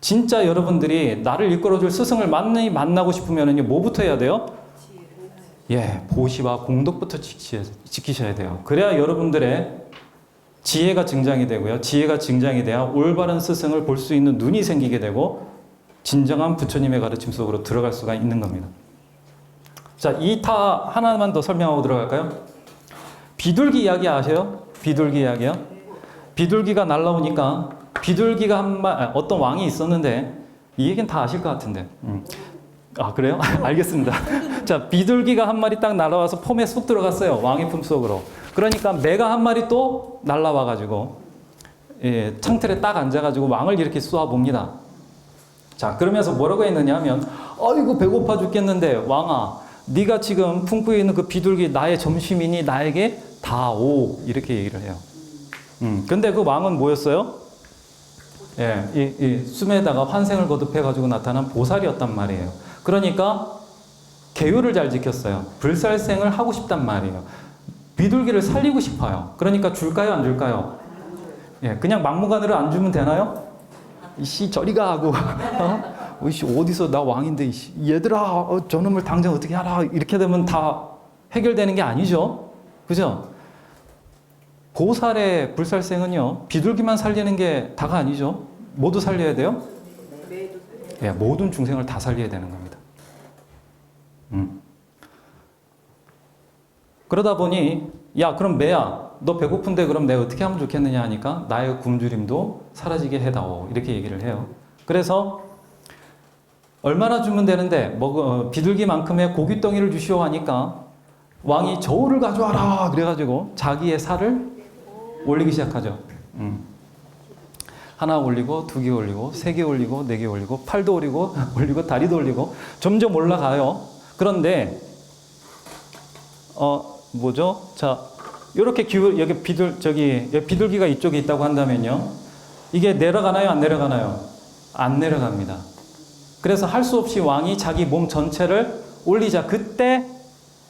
진짜 여러분들이 나를 이끌어줄 스승을 많이 만나고 싶으면 뭐부터 해야 돼요? 예, 보시와 공덕부터 지키셔야 돼요. 그래야 여러분들의 지혜가 증장이 되고요. 지혜가 증장이 돼야 올바른 스승을 볼 수 있는 눈이 생기게 되고 진정한 부처님의 가르침 속으로 들어갈 수가 있는 겁니다. 자, 이 타 하나만 더 설명하고 들어갈까요? 비둘기 이야기 아세요? 비둘기 이야기요? 비둘기가 날라오니까 비둘기가 어떤 왕이 있었는데 이 얘기는 다 아실 것 같은데. 아, 그래요? 알겠습니다. 자, 비둘기가 한 마리 딱 날아와서 폼에 쏙 들어갔어요. 왕의 품 속으로. 그러니까 매가 한 마리 또 날라와가지고 예, 창틀에 딱 앉아가지고 왕을 이렇게 쏘아봅니다. 자, 그러면서 뭐라고 했느냐 하면 아이고 배고파 죽겠는데 왕아, 네가 지금 품고 있는 그 비둘기 나의 점심이니 나에게 다오, 이렇게 얘기를 해요. 근데 그 왕은 뭐였어요? 예, 이 숨에다가 환생을 거듭해가지고 나타난 보살이었단 말이에요. 그러니까 계율을 잘 지켰어요. 불살생을 하고 싶단 말이에요. 비둘기를 살리고 싶어요. 그러니까 줄까요, 안 줄까요? 예, 그냥 막무가내로 안 주면 되나요? 이씨 저리 가 하고 이씨 어디서 나 왕인데 이씨 얘들아 저놈을 당장 어떻게 하라 이렇게 되면 다 해결되는 게 아니죠. 그죠? 보살의 불살생은요 비둘기만 살리는 게 다가 아니죠. 모두 살려야 돼요? 예, 모든 중생을 다 살려야 되는 겁니다. 그러다 보니 야 그럼 매야 너 배고픈데 그럼 내가 어떻게 하면 좋겠느냐 하니까 나의 굶주림도 사라지게 해다오, 이렇게 얘기를 해요. 그래서 얼마나 주면 되는데 비둘기만큼의 고깃덩이를 주시오 하니까 왕이 저울을 가져와라 그래가지고 자기의 살을 올리기 시작하죠. 하나 올리고, 두 개 올리고, 세 개 올리고, 네 개 올리고, 팔도 올리고, 다리도 올리고, 점점 올라가요. 그런데, 자, 요렇게 여기 비둘기가 이쪽에 있다고 한다면요. 이게 내려가나요? 안 내려가나요? 안 내려갑니다. 그래서 할 수 없이 왕이 자기 몸 전체를 올리자 그때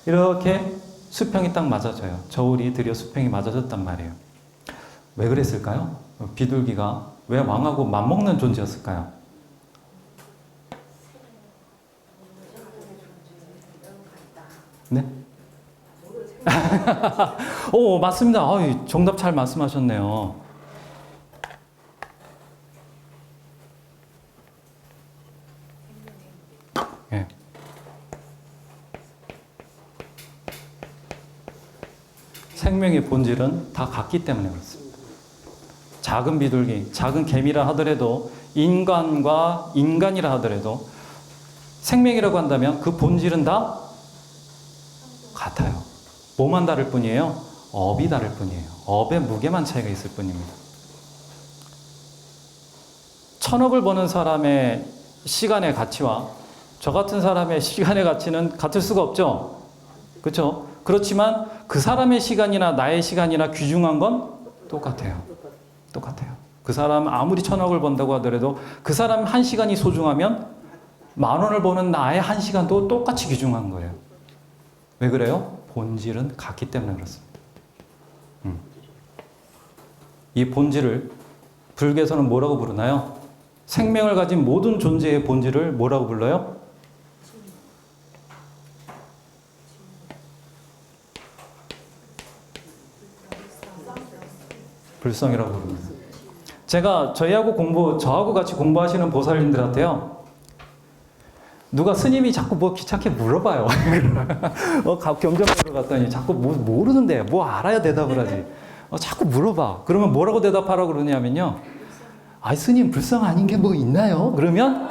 이렇게 수평이 딱 맞아져요. 저울이 드디어 수평이 맞아졌단 말이에요. 왜 그랬을까요? 비둘기가 왜 왕하고 맞먹는 존재였을까요? 네? 오, 맞습니다. 정답 잘 말씀하셨네요. 네. 생명의 본질은 다 같기 때문에 그렇습니다. 작은 비둘기, 작은 개미라 하더라도 인간과 인간이라 하더라도 생명이라고 한다면 그 본질은 다 같아요. 뭐만 다를 뿐이에요? 업이 다를 뿐이에요. 업의 무게만 차이가 있을 뿐입니다. 1000억을 버는 사람의 시간의 가치와 저 같은 사람의 시간의 가치는 같을 수가 없죠. 그렇죠? 그렇지만 그 사람의 시간이나 나의 시간이나 귀중한 건 똑같아요. 똑같아요. 그 사람 아무리 1000억을 번다고 하더라도 그 사람 한 시간이 소중하면 10,000원을 버는 나의 한 시간도 똑같이 귀중한 거예요. 왜 그래요? 본질은 같기 때문에 그렇습니다. 이 본질을 불교에서는 뭐라고 부르나요? 생명을 가진 모든 존재의 본질을 뭐라고 불러요? 불성이라고 부릅니다. 제가 저하고 같이 공부하시는 보살님들한테요. 누가 스님이 자꾸 뭐 귀찮게 물어봐요. 경전으로 갔더니 자꾸 뭐 모르는데 뭐 알아야 대답을 하지. 자꾸 물어봐. 그러면 뭐라고 대답하라고 그러냐면요. 아, 스님 불성 아닌 게 뭐 있나요? 그러면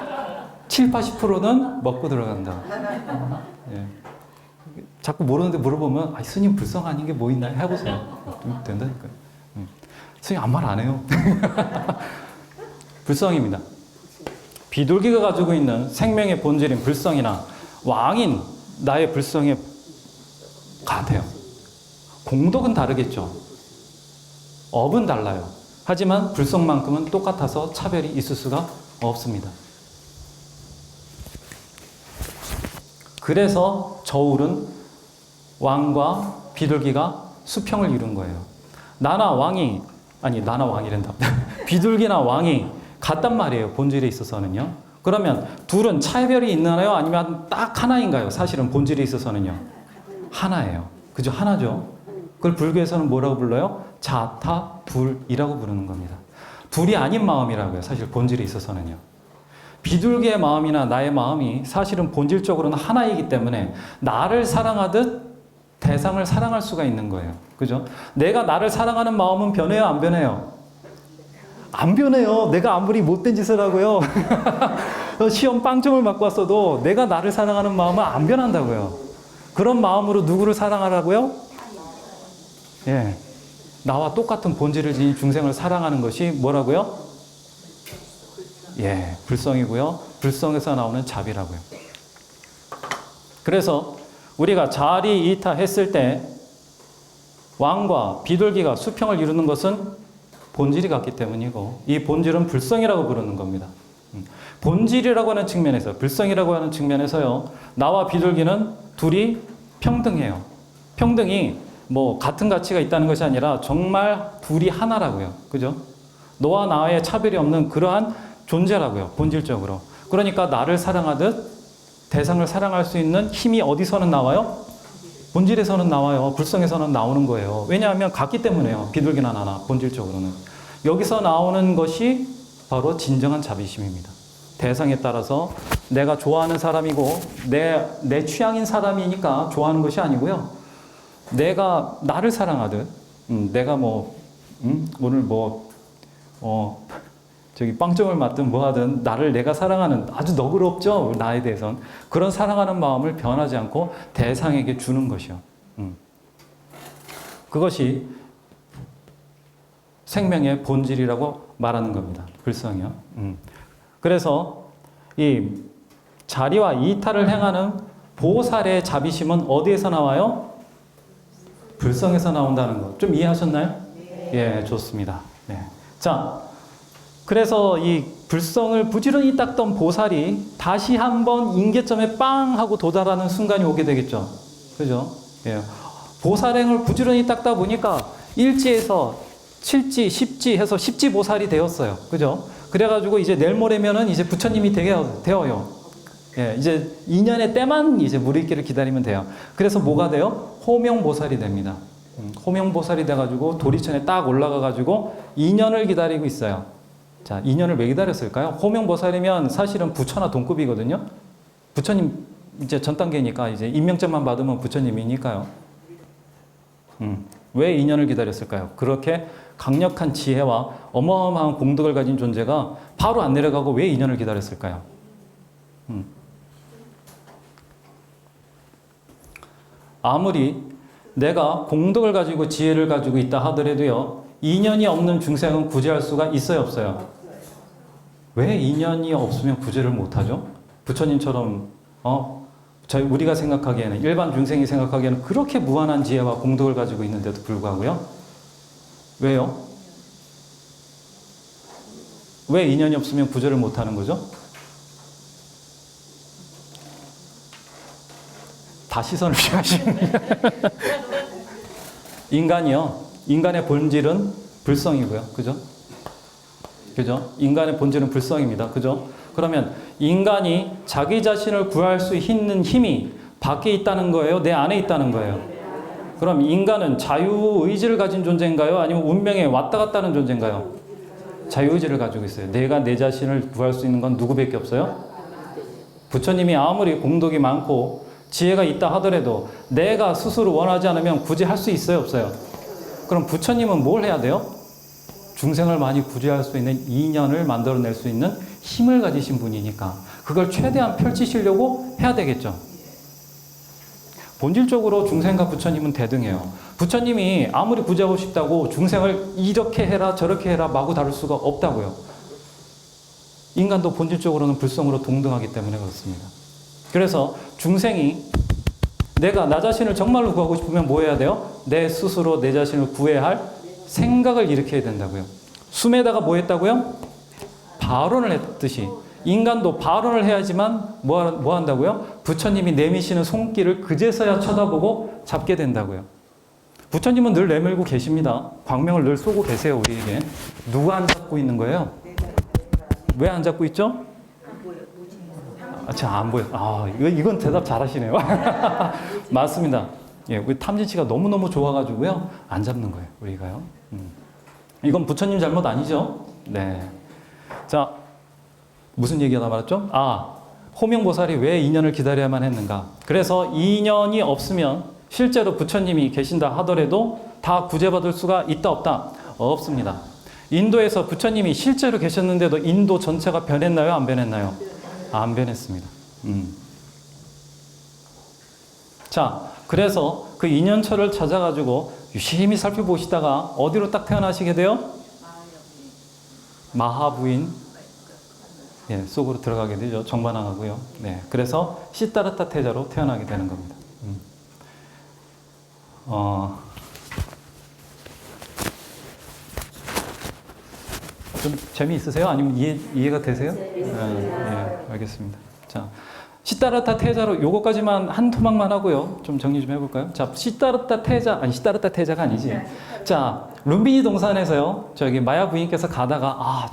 7, 80%는 먹고 들어간다. 예. 자꾸 모르는데 물어보면 아, 스님 불성 아닌 게 뭐 있나요? 해보세요. 된다니까요. 스님 아무 말 안 해요. 불성입니다. 비둘기가 가지고 있는 생명의 본질인 불성이나 왕인 나의 불성에 같아요. 공덕은 다르겠죠. 업은 달라요. 하지만 불성만큼은 똑같아서 차별이 있을 수가 없습니다. 그래서 저울은 왕과 비둘기가 수평을 이룬 거예요. 나나 왕이란다. 비둘기나 왕이 같단 말이에요. 본질에 있어서는요. 그러면 둘은 차별이 있나요? 아니면 딱 하나인가요? 사실은 본질에 있어서는요. 하나예요. 그죠? 하나죠. 그걸 불교에서는 뭐라고 불러요? 자타불이라고 부르는 겁니다. 둘이 아닌 마음이라고요. 사실 본질에 있어서는요. 비둘기의 마음이나 나의 마음이 사실은 본질적으로는 하나이기 때문에 나를 사랑하듯 대상을 사랑할 수가 있는 거예요. 그죠? 내가 나를 사랑하는 마음은 변해요? 안 변해요? 안 변해요. 내가 아무리 못된 짓을 하고요. 시험 빵점을 맞고 왔어도 내가 나를 사랑하는 마음은 안 변한다고요. 그런 마음으로 누구를 사랑하라고요? 예. 나와 똑같은 본질을 지닌 중생을 사랑하는 것이 뭐라고요? 예, 불성이고요. 불성에서 나오는 자비라고요. 그래서 우리가 자리 이타했을 때 왕과 비둘기가 수평을 이루는 것은 본질이 같기 때문이고 이 본질은 불성이라고 부르는 겁니다. 본질이라고 하는 측면에서 불성이라고 하는 측면에서요. 나와 비둘기는 둘이 평등해요. 평등이 뭐 같은 가치가 있다는 것이 아니라 정말 둘이 하나라고요. 그죠? 너와 나의 차별이 없는 그러한 존재라고요. 본질적으로. 그러니까 나를 사랑하듯 대상을 사랑할 수 있는 힘이 어디서는 나와요? 본질에서는 나와요. 불성에서는 나오는 거예요. 왜냐하면 같기 때문에요. 비둘기나 나나 본질적으로는. 여기서 나오는 것이 바로 진정한 자비심입니다. 대상에 따라서 내가 좋아하는 사람이고 내 취향인 사람이니까 좋아하는 것이 아니고요. 내가 나를 사랑하듯 내가 오늘 저기 빵점을 맞든 뭐 하든 나를 내가 사랑하는 아주 너그럽죠. 나에 대해선. 그런 사랑하는 마음을 변하지 않고 대상에게 주는 것이요. 그것이 생명의 본질이라고 말하는 겁니다. 불성이요. 그래서 이 자리와 이타를 행하는 보살의 자비심은 어디에서 나와요? 불성에서 나온다는 거. 좀 이해하셨나요? 네. 예, 좋습니다. 네. 자, 그래서 이 불성을 부지런히 닦던 보살이 다시 한번 임계점에 빵 하고 도달하는 순간이 오게 되겠죠. 그죠? 예. 보살행을 부지런히 닦다 보니까 1지에서 7지, 10지 해서 10지 보살이 되었어요. 그죠? 그래가지고 이제 내일 모레면은 이제 부처님이 되어요. 예, 이제 2년의 때만 이제 무리기를 기다리면 돼요. 그래서 뭐가 돼요? 호명보살이 됩니다. 호명보살이 돼가지고 도리천에 딱 올라가가지고 2년을 기다리고 있어요. 자, 2년을 왜 기다렸을까요? 호명보살이면 사실은 부처나 동급이거든요. 부처님 이제 전 단계니까 이제 임명장만 받으면 부처님이니까요. 왜 2년을 기다렸을까요? 그렇게 강력한 지혜와 어마어마한 공덕을 가진 존재가 바로 안 내려가고 왜 2년을 기다렸을까요? 아무리 내가 공덕을 가지고 지혜를 가지고 있다 하더라도요. 2년이 없는 중생은 구제할 수가 있어요, 없어요? 왜 2년이 없으면 구제를 못하죠? 부처님처럼 우리가 생각하기에는 일반 중생이 생각하기에는 그렇게 무한한 지혜와 공덕을 가지고 있는데도 불구하고요. 왜요? 왜 2년이 없으면 구제를 못하는 거죠? 다 시선을 피하시는 인간의 본질은 불성이고요. 그죠? 그죠? 인간의 본질은 불성입니다. 그죠? 그러면 인간이 자기 자신을 구할 수 있는 힘이 밖에 있다는 거예요? 내 안에 있다는 거예요? 그럼 인간은 자유의지를 가진 존재인가요? 아니면 운명에 왔다 갔다 하는 존재인가요? 자유의지를 가지고 있어요. 내가 내 자신을 구할 수 있는 건 누구밖에 없어요? 부처님이 아무리 공덕이 많고 지혜가 있다 하더라도 내가 스스로 원하지 않으면 굳이 할 수 있어요? 없어요? 그럼 부처님은 뭘 해야 돼요? 중생을 많이 구제할 수 있는 인연을 만들어낼 수 있는 힘을 가지신 분이니까 그걸 최대한 펼치시려고 해야 되겠죠. 본질적으로 중생과 부처님은 대등해요. 부처님이 아무리 구제하고 싶다고 중생을 이렇게 해라 저렇게 해라 마구 다룰 수가 없다고요. 인간도 본질적으로는 불성으로 동등하기 때문에 그렇습니다. 그래서 중생이 내가 나 자신을 정말로 구하고 싶으면 뭐 해야 돼요? 내 스스로 내 자신을 구해야 할 생각을 일으켜야 된다고요. 숨에다가 뭐 했다고요? 발언을 했듯이 인간도 발언을 해야지만 뭐 한다고요? 부처님이 내미시는 손길을 그제서야 쳐다보고 잡게 된다고요. 부처님은 늘 내밀고 계십니다. 광명을 늘 쏘고 계세요, 우리에게. 누가 안 잡고 있는 거예요? 왜 안 잡고 있죠? 안 보여. 이건 대답 잘하시네요. 맞습니다. 예, 우리 탐진 씨가 너무너무 좋아가지고요. 안 잡는 거예요, 우리가요. 이건 부처님 잘못 아니죠? 네. 자, 무슨 얘기가 나왔죠? 호명보살이 왜 인연을 기다려야만 했는가? 그래서 인연이 없으면 실제로 부처님이 계신다 하더라도 다 구제받을 수가 있다 없다? 없습니다. 인도에서 부처님이 실제로 계셨는데도 인도 전체가 변했나요? 안 변했나요? 안 변했습니다. 자, 그래서 그 인연처를 찾아가지고 유심히 살펴보시다가 어디로 딱 태어나시게 돼요? 마하부인 속으로 들어가게 되죠. 정반항하고요. 네, 그래서 시다르타 태자로 태어나게 되는 겁니다. 좀 재미있으세요? 아니면 이해가 되세요? 네, 알겠습니다. 자, 시다르타 태자로 요거까지만 한 토막만 하고요. 좀 정리 좀 해볼까요? 자, 시다르타 태자가 아니지. 자, 룸비니 동산에서요. 저기 마야 부인께서 가다가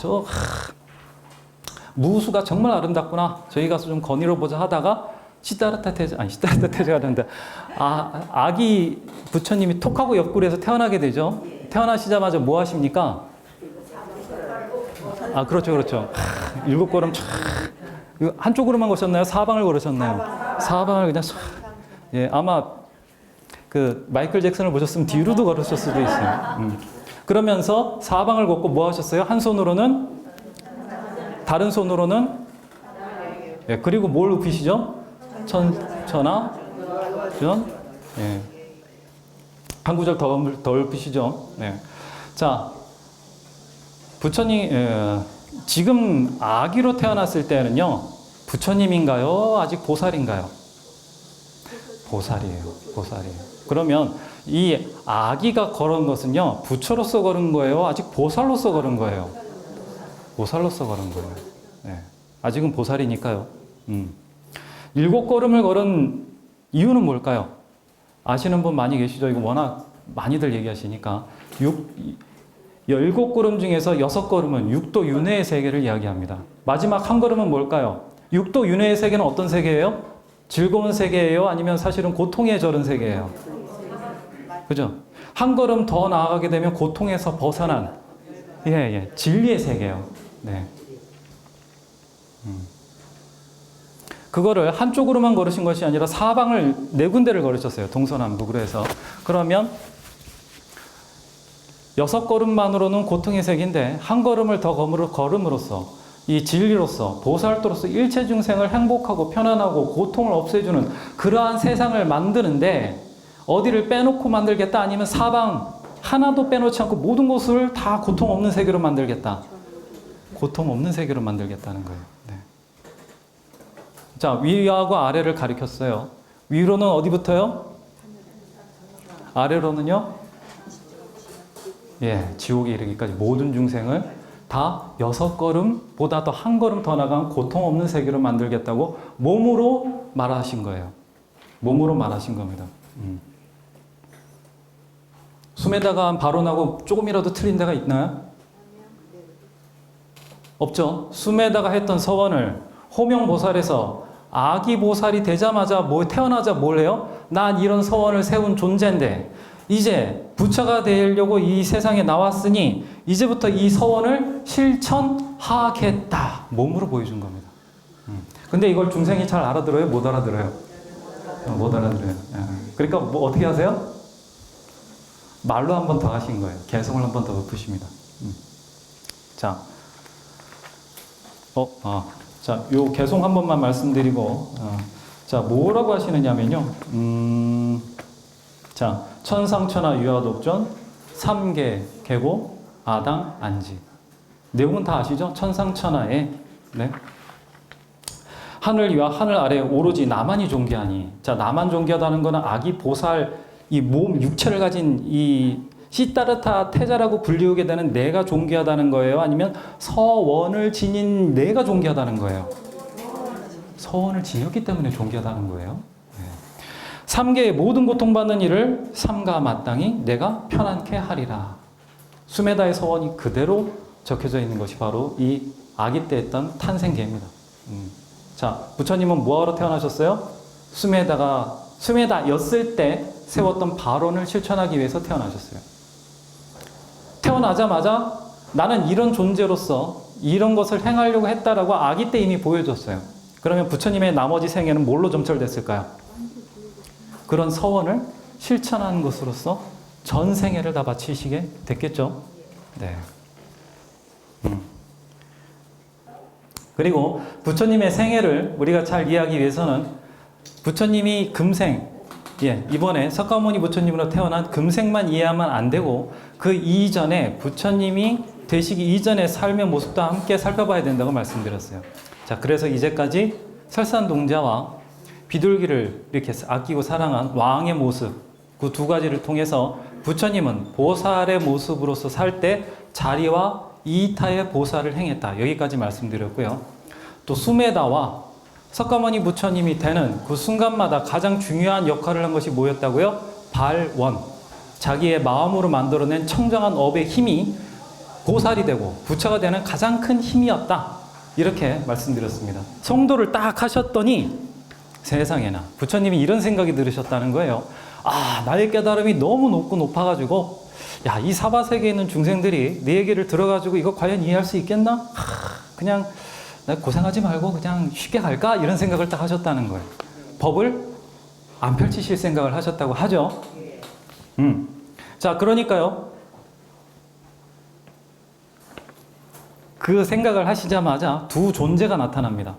무수가 정말 아름답구나. 저희 가서 좀 거닐어 보자 하다가 시다르타 태자가 되는데 아기 부처님이 톡하고 옆구리에서 태어나게 되죠. 태어나시자마자 뭐 하십니까? 그렇죠. 7걸음 한쪽으로만 걸으셨나요? 사방을 걸으셨나요? 사방을 그냥 예, 아마 그 마이클 잭슨을 보셨으면 뒤로도 걸으셨을 수도 있어요. 그러면서 사방을 걷고 뭐 하셨어요? 한 손으로는 다른 손으로는 그리고 뭘 눕히시죠? 천하 전 한 구절 더 눕히시죠. 자, 부처님 지금 아기로 태어났을 때는요 부처님인가요? 아직 보살인가요? 보살이에요. 그러면 이 아기가 걸은 것은요 부처로서 걸은 거예요? 아직 보살로서 걸은 거예요? 보살로서 걸은 거예요. 아직은 보살이니까요. 7걸음을 걸은 이유는 뭘까요? 아시는 분 많이 계시죠? 이거 워낙 많이들 얘기하시니까 17걸음 중에서 6걸음은 육도 윤회의 세계를 이야기합니다. 마지막 한 걸음은 뭘까요? 육도 윤회의 세계는 어떤 세계예요? 즐거운 세계예요? 아니면 사실은 고통에 절은 세계예요? 그죠? 한 걸음 더 나아가게 되면 고통에서 벗어난 진리의 세계예요. 네. 그거를 한쪽으로만 걸으신 것이 아니라 사방을 4군데를 걸으셨어요. 동서남북으로 해서. 그러면 6걸음만으로는 고통의 세계인데 한 걸음을 더 걸음으로써 이 진리로서 보살도로서 일체 중생을 행복하고 편안하고 고통을 없애주는 그러한 세상을 만드는데 어디를 빼놓고 만들겠다 아니면 사방 하나도 빼놓지 않고 모든 곳을 다 고통 없는 세계로 만들겠다. 고통 없는 세계로 만들겠다는 거예요. 네. 자, 위하고 아래를 가리켰어요. 위로는 어디부터요? 아래로는요? 지옥에 이르기까지 모든 중생을 다 6걸음보다 더 한 걸음 더 나간 고통 없는 세계로 만들겠다고 몸으로 말하신 거예요. 몸으로 말하신 겁니다. 숨에다가 발언하고 조금이라도 틀린 데가 있나요? 없죠. 숨에다가 했던 서원을 호명보살에서 아기 보살이 되자마자 태어나자 뭘 해요? 난 이런 서원을 세운 존재인데 이제 부처가 되려고 이 세상에 나왔으니 이제부터 이 서원을 실천하겠다. 몸으로 보여준 겁니다. 근데 이걸 중생이 잘 알아들어요? 못 알아들어요? 못 알아들어요. 그러니까 뭐 어떻게 하세요? 말로 한 번 더 하신 거예요. 개성을 한 번 더 읊으십니다. 자, 자, 요 개성 한 번만 말씀드리고, 자, 뭐라고 하시느냐면요. 자, 천상천하 유아독존, 삼계, 계고, 아당, 안지. 내용은 다 아시죠? 천상천하에, 네. 하늘 위와 하늘 아래 오로지 나만이 존귀하니. 자, 나만 존귀하다는 거는 아기 보살, 이 몸, 육체를 가진 이 시타르타 태자라고 불리우게 되는 내가 존귀하다는 거예요? 아니면 서원을 지닌 내가 존귀하다는 거예요? 서원을 지녔기 때문에 존귀하다는 거예요. 네. 삼계의 모든 고통받는 일을 삼가 마땅히 내가 편안케 하리라. 수메다의 서원이 그대로 적혀져 있는 것이 바로 이 아기 때 했던 탄생계입니다. 자, 부처님은 뭐하러 태어나셨어요? 수메다였을 때 세웠던 발언을 실천하기 위해서 태어나셨어요. 태어나자마자 나는 이런 존재로서 이런 것을 행하려고 했다라고 아기 때 이미 보여줬어요. 그러면 부처님의 나머지 생애는 뭘로 점철됐을까요? 그런 서원을 실천하는 것으로서 전 생애를 다 바치시게 됐겠죠. 네. 그리고 부처님의 생애를 우리가 잘 이해하기 위해서는 부처님이 금생, 이번에 석가모니 부처님으로 태어난 금생만 이해하면 안 되고 그 이전에 부처님이 되시기 이전의 삶의 모습도 함께 살펴봐야 된다고 말씀드렸어요. 자, 그래서 이제까지 설산동자와 비둘기를 이렇게 아끼고 사랑한 왕의 모습, 그 두 가지를 통해서 부처님은 보살의 모습으로서 살 때 자리와 이타의 보살을 행했다. 여기까지 말씀드렸고요. 또 수메다와 석가모니 부처님이 되는 그 순간마다 가장 중요한 역할을 한 것이 뭐였다고요? 발원. 자기의 마음으로 만들어낸 청정한 업의 힘이 보살이 되고 부처가 되는 가장 큰 힘이었다. 이렇게 말씀드렸습니다. 성도를 딱 하셨더니 세상에나 부처님이 이런 생각이 들으셨다는 거예요. 아, 나의 깨달음이 너무 높고 높아가지고 야, 이 사바세계에 있는 중생들이 네 얘기를 들어가지고 이거 과연 이해할 수 있겠나? 그냥 고생하지 말고 그냥 쉽게 갈까? 이런 생각을 딱 하셨다는 거예요. 법을 안 펼치실 생각을 하셨다고 하죠. 자, 그러니까요. 그 생각을 하시자마자 두 존재가 나타납니다.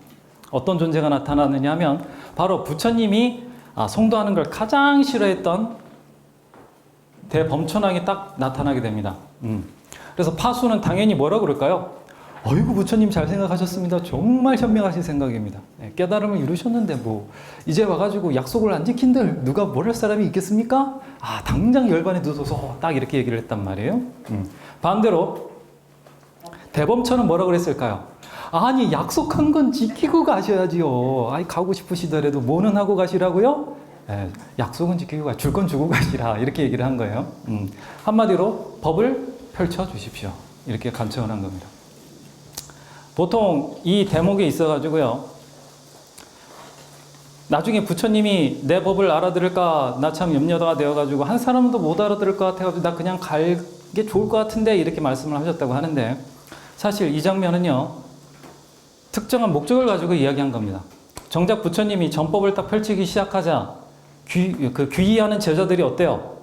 어떤 존재가 나타나느냐 하면 바로 부처님이 성도하는 걸 가장 싫어했던 대범천왕이 딱 나타나게 됩니다. 그래서 파수는 당연히 뭐라 그럴까요? 어이구, 부처님 잘 생각하셨습니다. 정말 현명하신 생각입니다. 깨달음을 이루셨는데 뭐 이제 와가지고 약속을 안 지킨들 누가 뭘 할 사람이 있겠습니까? 당장 열반에 들어서 딱 이렇게 얘기를 했단 말이에요. 반대로 대범천은 뭐라 그랬을까요? 아니, 약속한 건 지키고 가셔야지요. 가고 싶으시더라도 뭐는 하고 가시라고요? 약속은 지키고 줄 건 주고 가시라. 이렇게 얘기를 한 거예요. 한마디로 법을 펼쳐 주십시오. 이렇게 간청을 한 겁니다. 보통 이 대목에 있어가지고요. 나중에 부처님이 내 법을 알아들을까 나 참 염려가 되어가지고 한 사람도 못 알아들을 것 같아가지고 나 그냥 갈 게 좋을 것 같은데 이렇게 말씀을 하셨다고 하는데 사실 이 장면은요. 특정한 목적을 가지고 이야기한 겁니다. 정작 부처님이 전법을 딱 펼치기 시작하자 귀의하는 제자들이 어때요?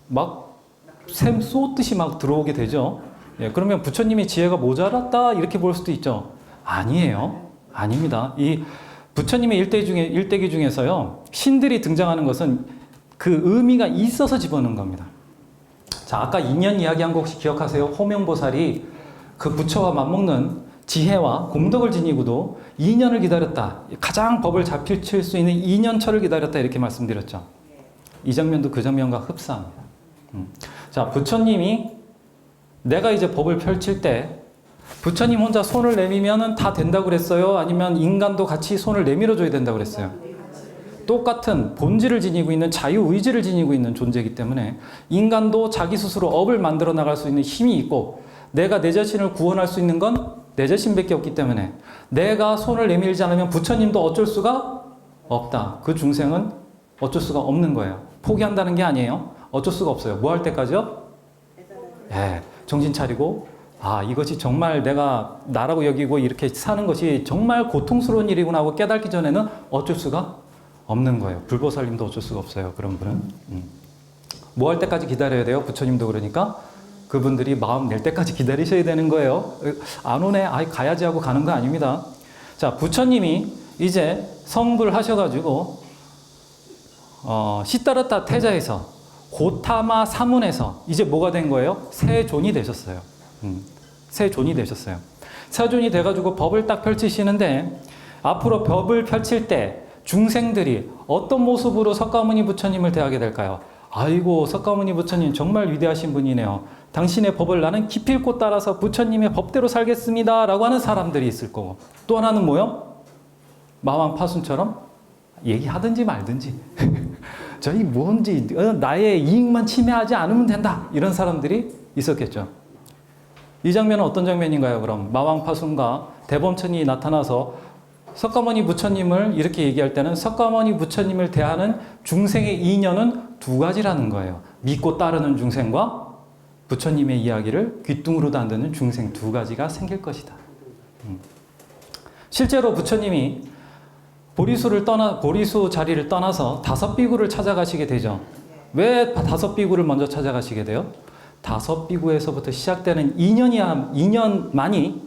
막 샘 쏟듯이 막 들어오게 되죠. 그러면 부처님의 지혜가 모자랐다 이렇게 볼 수도 있죠. 아니에요. 아닙니다. 이 부처님의 일대기 중에서요. 신들이 등장하는 것은 그 의미가 있어서 집어넣은 겁니다. 자, 아까 인연 이야기한 거 혹시 기억하세요? 호명보살이 그 부처와 맞먹는 지혜와 공덕을 지니고도 2년을 기다렸다. 가장 법을 잘 펼칠 수 있는 2년철을 기다렸다. 이렇게 말씀드렸죠. 이 장면도 그 장면과 흡사합니다. 자, 부처님이 내가 이제 법을 펼칠 때 부처님 혼자 손을 내밀면 다 된다고 그랬어요? 아니면 인간도 같이 손을 내밀어 줘야 된다고 그랬어요? 똑같은 본질을 지니고 있는 자유의지를 지니고 있는 존재이기 때문에 인간도 자기 스스로 업을 만들어 나갈 수 있는 힘이 있고 내가 내 자신을 구원할 수 있는 건 내 자신밖에 없기 때문에 내가 손을 내밀지 않으면 부처님도 어쩔 수가 없다. 그 중생은 어쩔 수가 없는 거예요. 포기한다는 게 아니에요. 어쩔 수가 없어요. 뭐 할 때까지요? 정신 차리고 이것이 정말 내가 나라고 여기고 이렇게 사는 것이 정말 고통스러운 일이구나 하고 깨닫기 전에는 어쩔 수가 없는 거예요. 불보살님도 어쩔 수가 없어요. 그런 분은. 뭐 할 때까지 기다려야 돼요? 부처님도 그러니까 그분들이 마음 낼 때까지 기다리셔야 되는 거예요. 안 오네, 아이 가야지 하고 가는 거 아닙니다. 자, 부처님이 이제 성불 하셔가지고 시타르타 태자에서 고타마 사문에서 이제 뭐가 된 거예요? 세존이 되셨어요. 세존이 되셨어요. 세존이 돼가지고 법을 딱 펼치시는데 앞으로 법을 펼칠 때 중생들이 어떤 모습으로 석가모니 부처님을 대하게 될까요? 아이고, 석가모니 부처님 정말 위대하신 분이네요. 당신의 법을 나는 기필코 따라서 부처님의 법대로 살겠습니다 라고 하는 사람들이 있을 거고, 또 하나는 뭐요? 마왕파순처럼 얘기하든지 말든지 저희 뭔지 나의 이익만 침해하지 않으면 된다, 이런 사람들이 있었겠죠. 이 장면은 어떤 장면인가요? 그럼 마왕파순과 대범천이 나타나서 석가모니 부처님을 이렇게 얘기할 때는 석가모니 부처님을 대하는 중생의 인연은 두 가지라는 거예요. 믿고 따르는 중생과 부처님의 이야기를 귀뚱으로도 안 듣는 중생, 두 가지가 생길 것이다. 실제로 부처님이 보리수 자리를 떠나서 다섯 비구를 찾아가시게 되죠. 왜 다섯 비구를 먼저 찾아가시게 돼요? 다섯 비구에서부터 시작되는 인연만이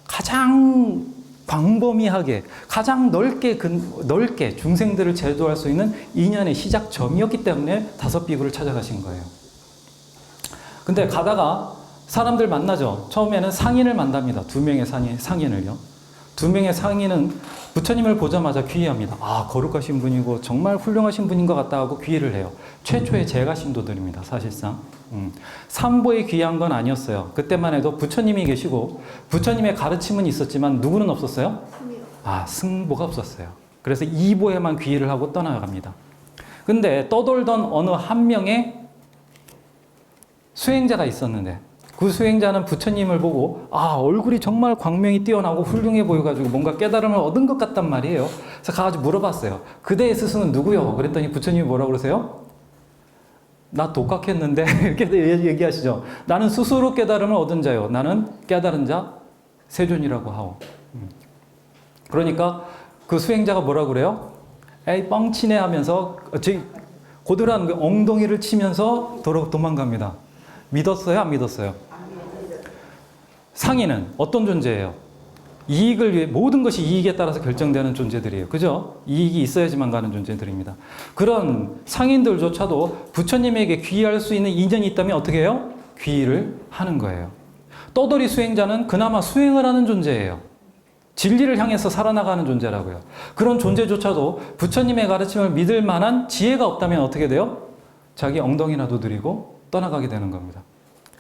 가장 광범위하게, 가장 넓게 중생들을 제도할 수 있는 인연의 시작점이었기 때문에 다섯 비구를 찾아가신 거예요. 근데 가다가 사람들 만나죠. 처음에는 상인을 만납니다. 두 명의 상인을요. 두 명의 상인은 부처님을 보자마자 귀의합니다. 아, 거룩하신 분이고 정말 훌륭하신 분인 것 같다 하고 귀의를 해요. 최초의 제가 신도들입니다. 사실상. 삼보에 귀의한 건 아니었어요. 그때만 해도 부처님이 계시고 부처님의 가르침은 있었지만 누구는 없었어요? 승보가 없었어요. 그래서 이보에만 귀의를 하고 떠나갑니다. 근데 떠돌던 어느 한 명의 수행자가 있었는데 그 수행자는 부처님을 보고 얼굴이 정말 광명이 뛰어나고 훌륭해 보여가지고 뭔가 깨달음을 얻은 것 같단 말이에요. 그래서 가가지고 물어봤어요. 그대의 스승은 누구요? 그랬더니 부처님이 뭐라고 그러세요? 나 독학했는데 이렇게 얘기하시죠. 나는 스스로 깨달음을 얻은 자요. 나는 깨달은 자 세존이라고 하오. 그러니까 그 수행자가 뭐라고 그래요? 에이 뻥치네 하면서 고들한 엉덩이를 치면서 도망갑니다. 믿었어요? 안 믿었어요? 상인은 어떤 존재예요? 이익을 위해, 모든 것이 이익에 따라서 결정되는 존재들이에요. 그죠? 이익이 있어야지만 가는 존재들입니다. 그런 상인들조차도 부처님에게 귀의할 수 있는 인연이 있다면 어떻게 해요? 귀의를 하는 거예요. 떠돌이 수행자는 그나마 수행을 하는 존재예요. 진리를 향해서 살아나가는 존재라고요. 그런 존재조차도 부처님의 가르침을 믿을 만한 지혜가 없다면 어떻게 돼요? 자기 엉덩이나 두드리고 떠나가게 되는 겁니다.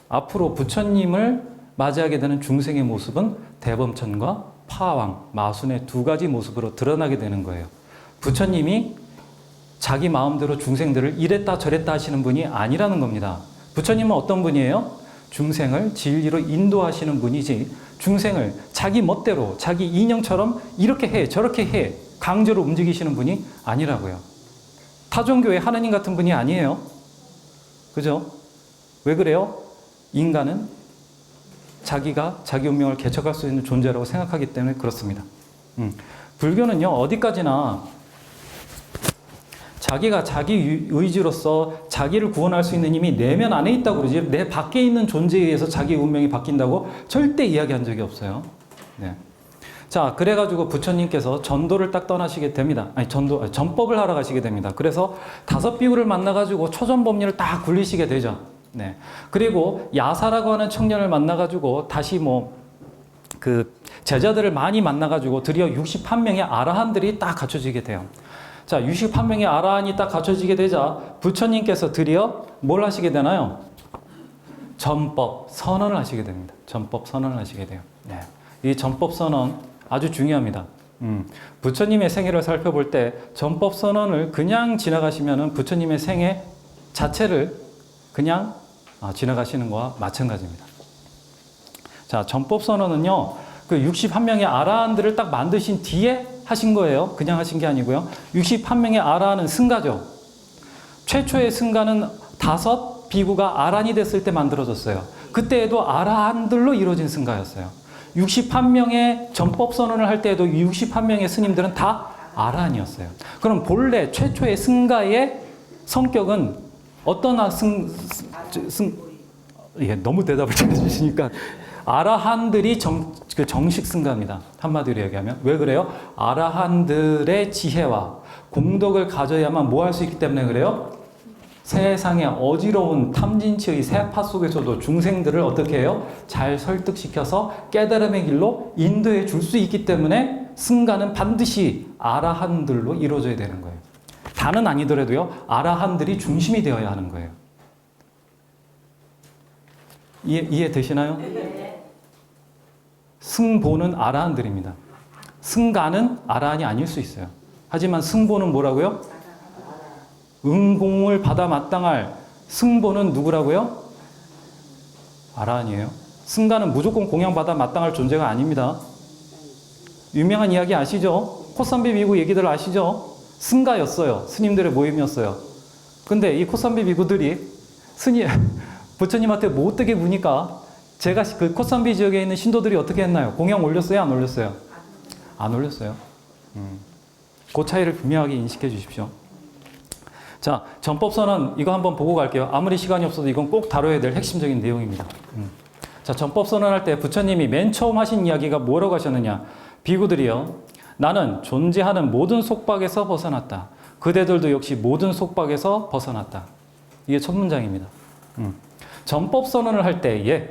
앞으로 부처님을 맞이하게 되는 중생의 모습은 대범천과 파왕, 마순의 두 가지 모습으로 드러나게 되는 거예요. 부처님이 자기 마음대로 중생들을 이랬다 저랬다 하시는 분이 아니라는 겁니다. 부처님은 어떤 분이에요? 중생을 진리로 인도하시는 분이지, 중생을 자기 멋대로 자기 인형처럼 이렇게 해 저렇게 해 강제로 움직이시는 분이 아니라고요. 타종교의 하느님 같은 분이 아니에요. 그죠? 왜 그래요? 인간은 자기가 자기 운명을 개척할 수 있는 존재라고 생각하기 때문에 그렇습니다. 불교는요, 어디까지나 자기가 자기 의지로서 자기를 구원할 수 있는 힘이 내면 안에 있다고 그러지, 내 밖에 있는 존재에 의해서 자기 운명이 바뀐다고 절대 이야기한 적이 없어요. 네. 자, 그래가지고 부처님께서 전도를 딱 떠나시게 됩니다. 전법을 하러 가시게 됩니다. 그래서 다섯 비구를 만나가지고 초전법리를 딱 굴리시게 되죠. 네. 그리고 야사라고 하는 청년을 만나가지고 다시 제자들을 많이 만나가지고 드디어 61명의 아라한들이 딱 갖춰지게 돼요. 자, 61명의 아라한이 딱 갖춰지게 되자 부처님께서 드디어 뭘 하시게 되나요? 전법 선언을 하시게 됩니다. 전법 선언을 하시게 돼요. 네. 이 전법 선언 아주 중요합니다. 부처님의 생애를 살펴볼 때 전법 선언을 그냥 지나가시면은 부처님의 생애 자체를 그냥 지나가시는 거와 마찬가지입니다. 자, 전법 선언은요, 그 61명의 아라한들을 딱 만드신 뒤에 하신 거예요. 그냥 하신 게 아니고요. 61명의 아라한은 승가죠. 최초의 승가는 5 비구가 아란이 됐을 때 만들어졌어요. 그때에도 아라한들로 이루어진 승가였어요. 61명의 전법 선언을 할 때에도 61명의 스님들은 다 아라한이었어요. 그럼 본래 최초의 승가의 성격은 어떤 예, 너무 대답을 잘해주시니까 아라한들이 정식 승가입니다. 한마디로 얘기하면. 왜 그래요? 아라한들의 지혜와 공덕을 가져야만 뭐 할 수 있기 때문에 그래요? 세상의 어지러운 탐진치의 세파 속에서도 중생들을 어떻게 해요? 잘 설득시켜서 깨달음의 길로 인도해 줄 수 있기 때문에 승가는 반드시 아라한들로 이루어져야 되는 거예요. 다는 아니더라도요, 아라한들이 중심이 되어야 하는 거예요. 이해되시나요? 네. 승보는 아라한들입니다. 승가는 아라한이 아닐 수 있어요. 하지만 승보는 뭐라고요? 응공을 받아 마땅할 승보는 누구라고요? 아라한이에요. 승가는 무조건 공양받아 마땅할 존재가 아닙니다. 유명한 이야기 아시죠? 코산비 비구 얘기들 아시죠? 승가였어요. 스님들의 모임이었어요. 근데 이 코산비 비구들이 부처님한테 못되게 구니까 제가 그 코산비 지역에 있는 신도들이 어떻게 했나요? 공양 올렸어요? 안 올렸어요? 안 올렸어요. 그 차이를 분명하게 인식해 주십시오. 자, 전법선언 이거 한번 보고 갈게요. 아무리 시간이 없어도 이건 꼭 다뤄야 될 핵심적인 내용입니다. 자, 전법선언할 때 부처님이 맨 처음 하신 이야기가 뭐라고 하셨느냐? 비구들이요. 나는 존재하는 모든 속박에서 벗어났다. 그대들도 역시 모든 속박에서 벗어났다. 이게 첫 문장입니다. 전법선언을 할 때에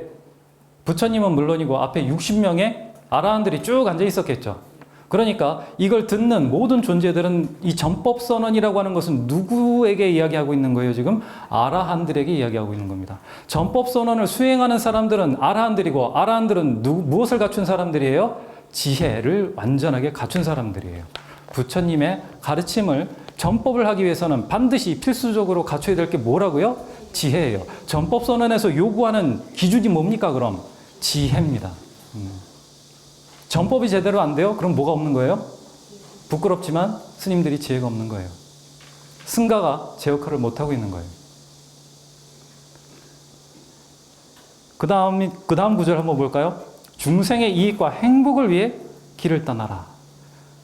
부처님은 물론이고 앞에 60명의 아라한들이 쭉 앉아 있었겠죠. 그러니까 이걸 듣는 모든 존재들은 이 전법선언이라고 하는 것은 누구에게 이야기하고 있는 거예요? 지금 아라한들에게 이야기하고 있는 겁니다. 전법선언을 수행하는 사람들은 아라한들이고 아라한들은 무엇을 갖춘 사람들이에요? 지혜를 완전하게 갖춘 사람들이에요. 부처님의 가르침을 전법을 하기 위해서는 반드시 필수적으로 갖춰야 될 게 뭐라고요? 지혜예요. 전법선언에서 요구하는 기준이 뭡니까 그럼? 지혜입니다. 전법이 제대로 안 돼요? 그럼 뭐가 없는 거예요? 부끄럽지만 스님들이 지혜가 없는 거예요. 승가가 제 역할을 못하고 있는 거예요. 그 다음 구절 한번 볼까요? 중생의 이익과 행복을 위해 길을 떠나라.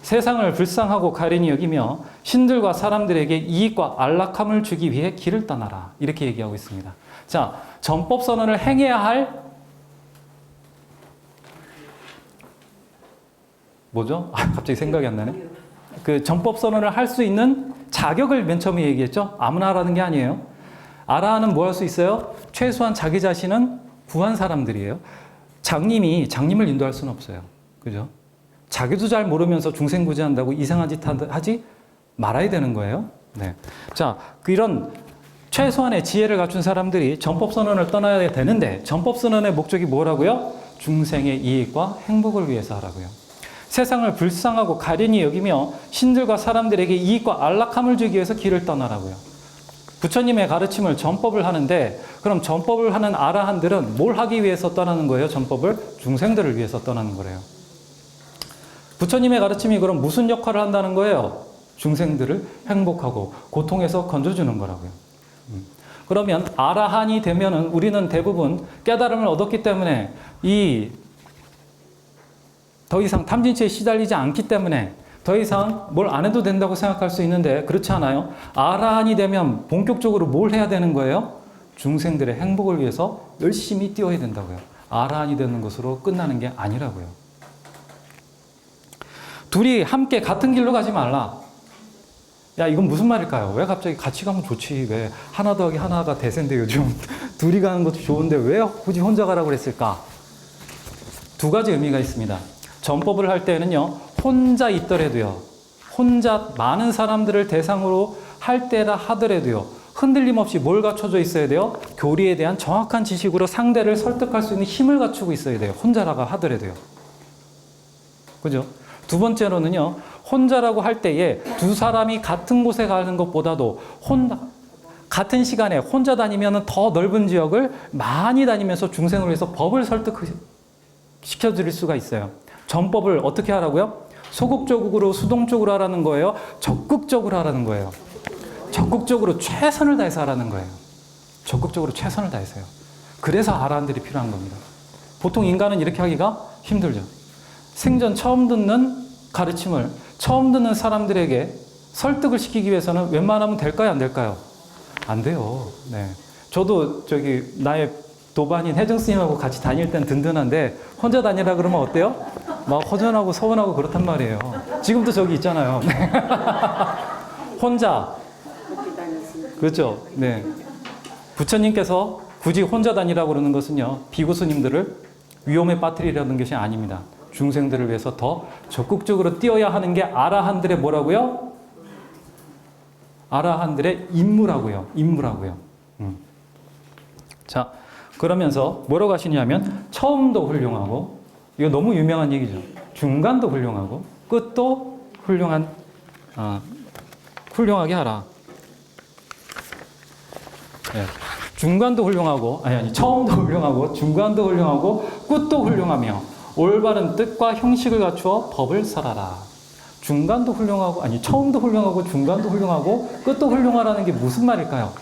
세상을 불쌍하고 가련히 여기며 신들과 사람들에게 이익과 안락함을 주기 위해 길을 떠나라. 이렇게 얘기하고 있습니다. 자, 전법선언을 행해야 할 뭐죠? 갑자기 생각이 안 나네. 그 전법선언을 할 수 있는 자격을 맨 처음에 얘기했죠? 아무나 하라는 게 아니에요. 아라한은 뭐 할 수 있어요? 최소한 자기 자신은 구한 사람들이에요. 장님을 인도할 수는 없어요. 그죠? 자기도 잘 모르면서 중생구제한다고 이상한 짓 하지 말아야 되는 거예요. 네. 자, 이런 최소한의 지혜를 갖춘 사람들이 전법선언을 떠나야 되는데 전법선언의 목적이 뭐라고요? 중생의 이익과 행복을 위해서 하라고요. 세상을 불쌍하고 가련히 여기며 신들과 사람들에게 이익과 안락함을 주기 위해서 길을 떠나라고요. 부처님의 가르침을 전법을 하는데 그럼 전법을 하는 아라한들은 뭘 하기 위해서 떠나는 거예요? 전법을? 중생들을 위해서 떠나는 거래요. 부처님의 가르침이 그럼 무슨 역할을 한다는 거예요? 중생들을 행복하고 고통에서 건져주는 거라고요. 그러면 아라한이 되면은 우리는 대부분 깨달음을 얻었기 때문에 더 이상 탐진치에 시달리지 않기 때문에 더 이상 뭘 안 해도 된다고 생각할 수 있는데 그렇지 않아요? 아라한이 되면 본격적으로 뭘 해야 되는 거예요? 중생들의 행복을 위해서 열심히 뛰어야 된다고요. 아라한이 되는 것으로 끝나는 게 아니라고요. 둘이 함께 같은 길로 가지 말라. 야, 이건 무슨 말일까요? 왜 갑자기 같이 가면 좋지? 왜 하나 더하기 하나가 대세인데 요즘 둘이 가는 것도 좋은데 왜 굳이 혼자 가라고 그랬을까? 두 가지 의미가 있습니다. 전법을 할 때는요, 혼자 있더라도요, 혼자 많은 사람들을 대상으로 할 때라 하더라도요, 흔들림 없이 뭘 갖춰져 있어야 돼요? 교리에 대한 정확한 지식으로 상대를 설득할 수 있는 힘을 갖추고 있어야 돼요. 혼자라고 하더라도요. 그죠? 두 번째로는요, 혼자라고 할 때에 두 사람이 같은 곳에 가는 것보다도 같은 시간에 혼자 다니면 더 넓은 지역을 많이 다니면서 중생을 위해서 법을 설득시켜드릴 수가 있어요. 전법을 어떻게 하라고요? 소극적으로, 수동적으로 하라는 거예요? 적극적으로 하라는 거예요? 적극적으로 최선을 다해서 하라는 거예요. 적극적으로 최선을 다해서요. 그래서 아라한들이 필요한 겁니다. 보통 인간은 이렇게 하기가 힘들죠. 생전 처음 듣는 가르침을 처음 듣는 사람들에게 설득을 시키기 위해서는 웬만하면 될까요? 안 될까요? 안 돼요. 네. 저도 저기 나의 도반인 혜정 스님하고 같이 다닐 땐 든든한데 혼자 다니라 그러면 어때요? 막 허전하고 서운하고 그렇단 말이에요. 지금도 저기 있잖아요. 혼자. 그렇죠. 네. 부처님께서 굳이 혼자 다니라고 그러는 것은요, 비구스님들을 위험에 빠뜨리려는 것이 아닙니다. 중생들을 위해서 더 적극적으로 뛰어야 하는 게 아라한들의 뭐라고요? 아라한들의 임무라고요. 임무라고요. 자, 그러면서 뭐라고 하시냐면 처음도 훌륭하고, 이거 너무 유명한 얘기죠. 중간도 훌륭하고 끝도 훌륭하게 하라. 네. 중간도 훌륭하고, 처음도 훌륭하고, 중간도 훌륭하고, 끝도 훌륭하며, 올바른 뜻과 형식을 갖추어 법을 설하라. 중간도 훌륭하고, 처음도 훌륭하고, 중간도 훌륭하고, 끝도 훌륭하라는 게 무슨 말일까요?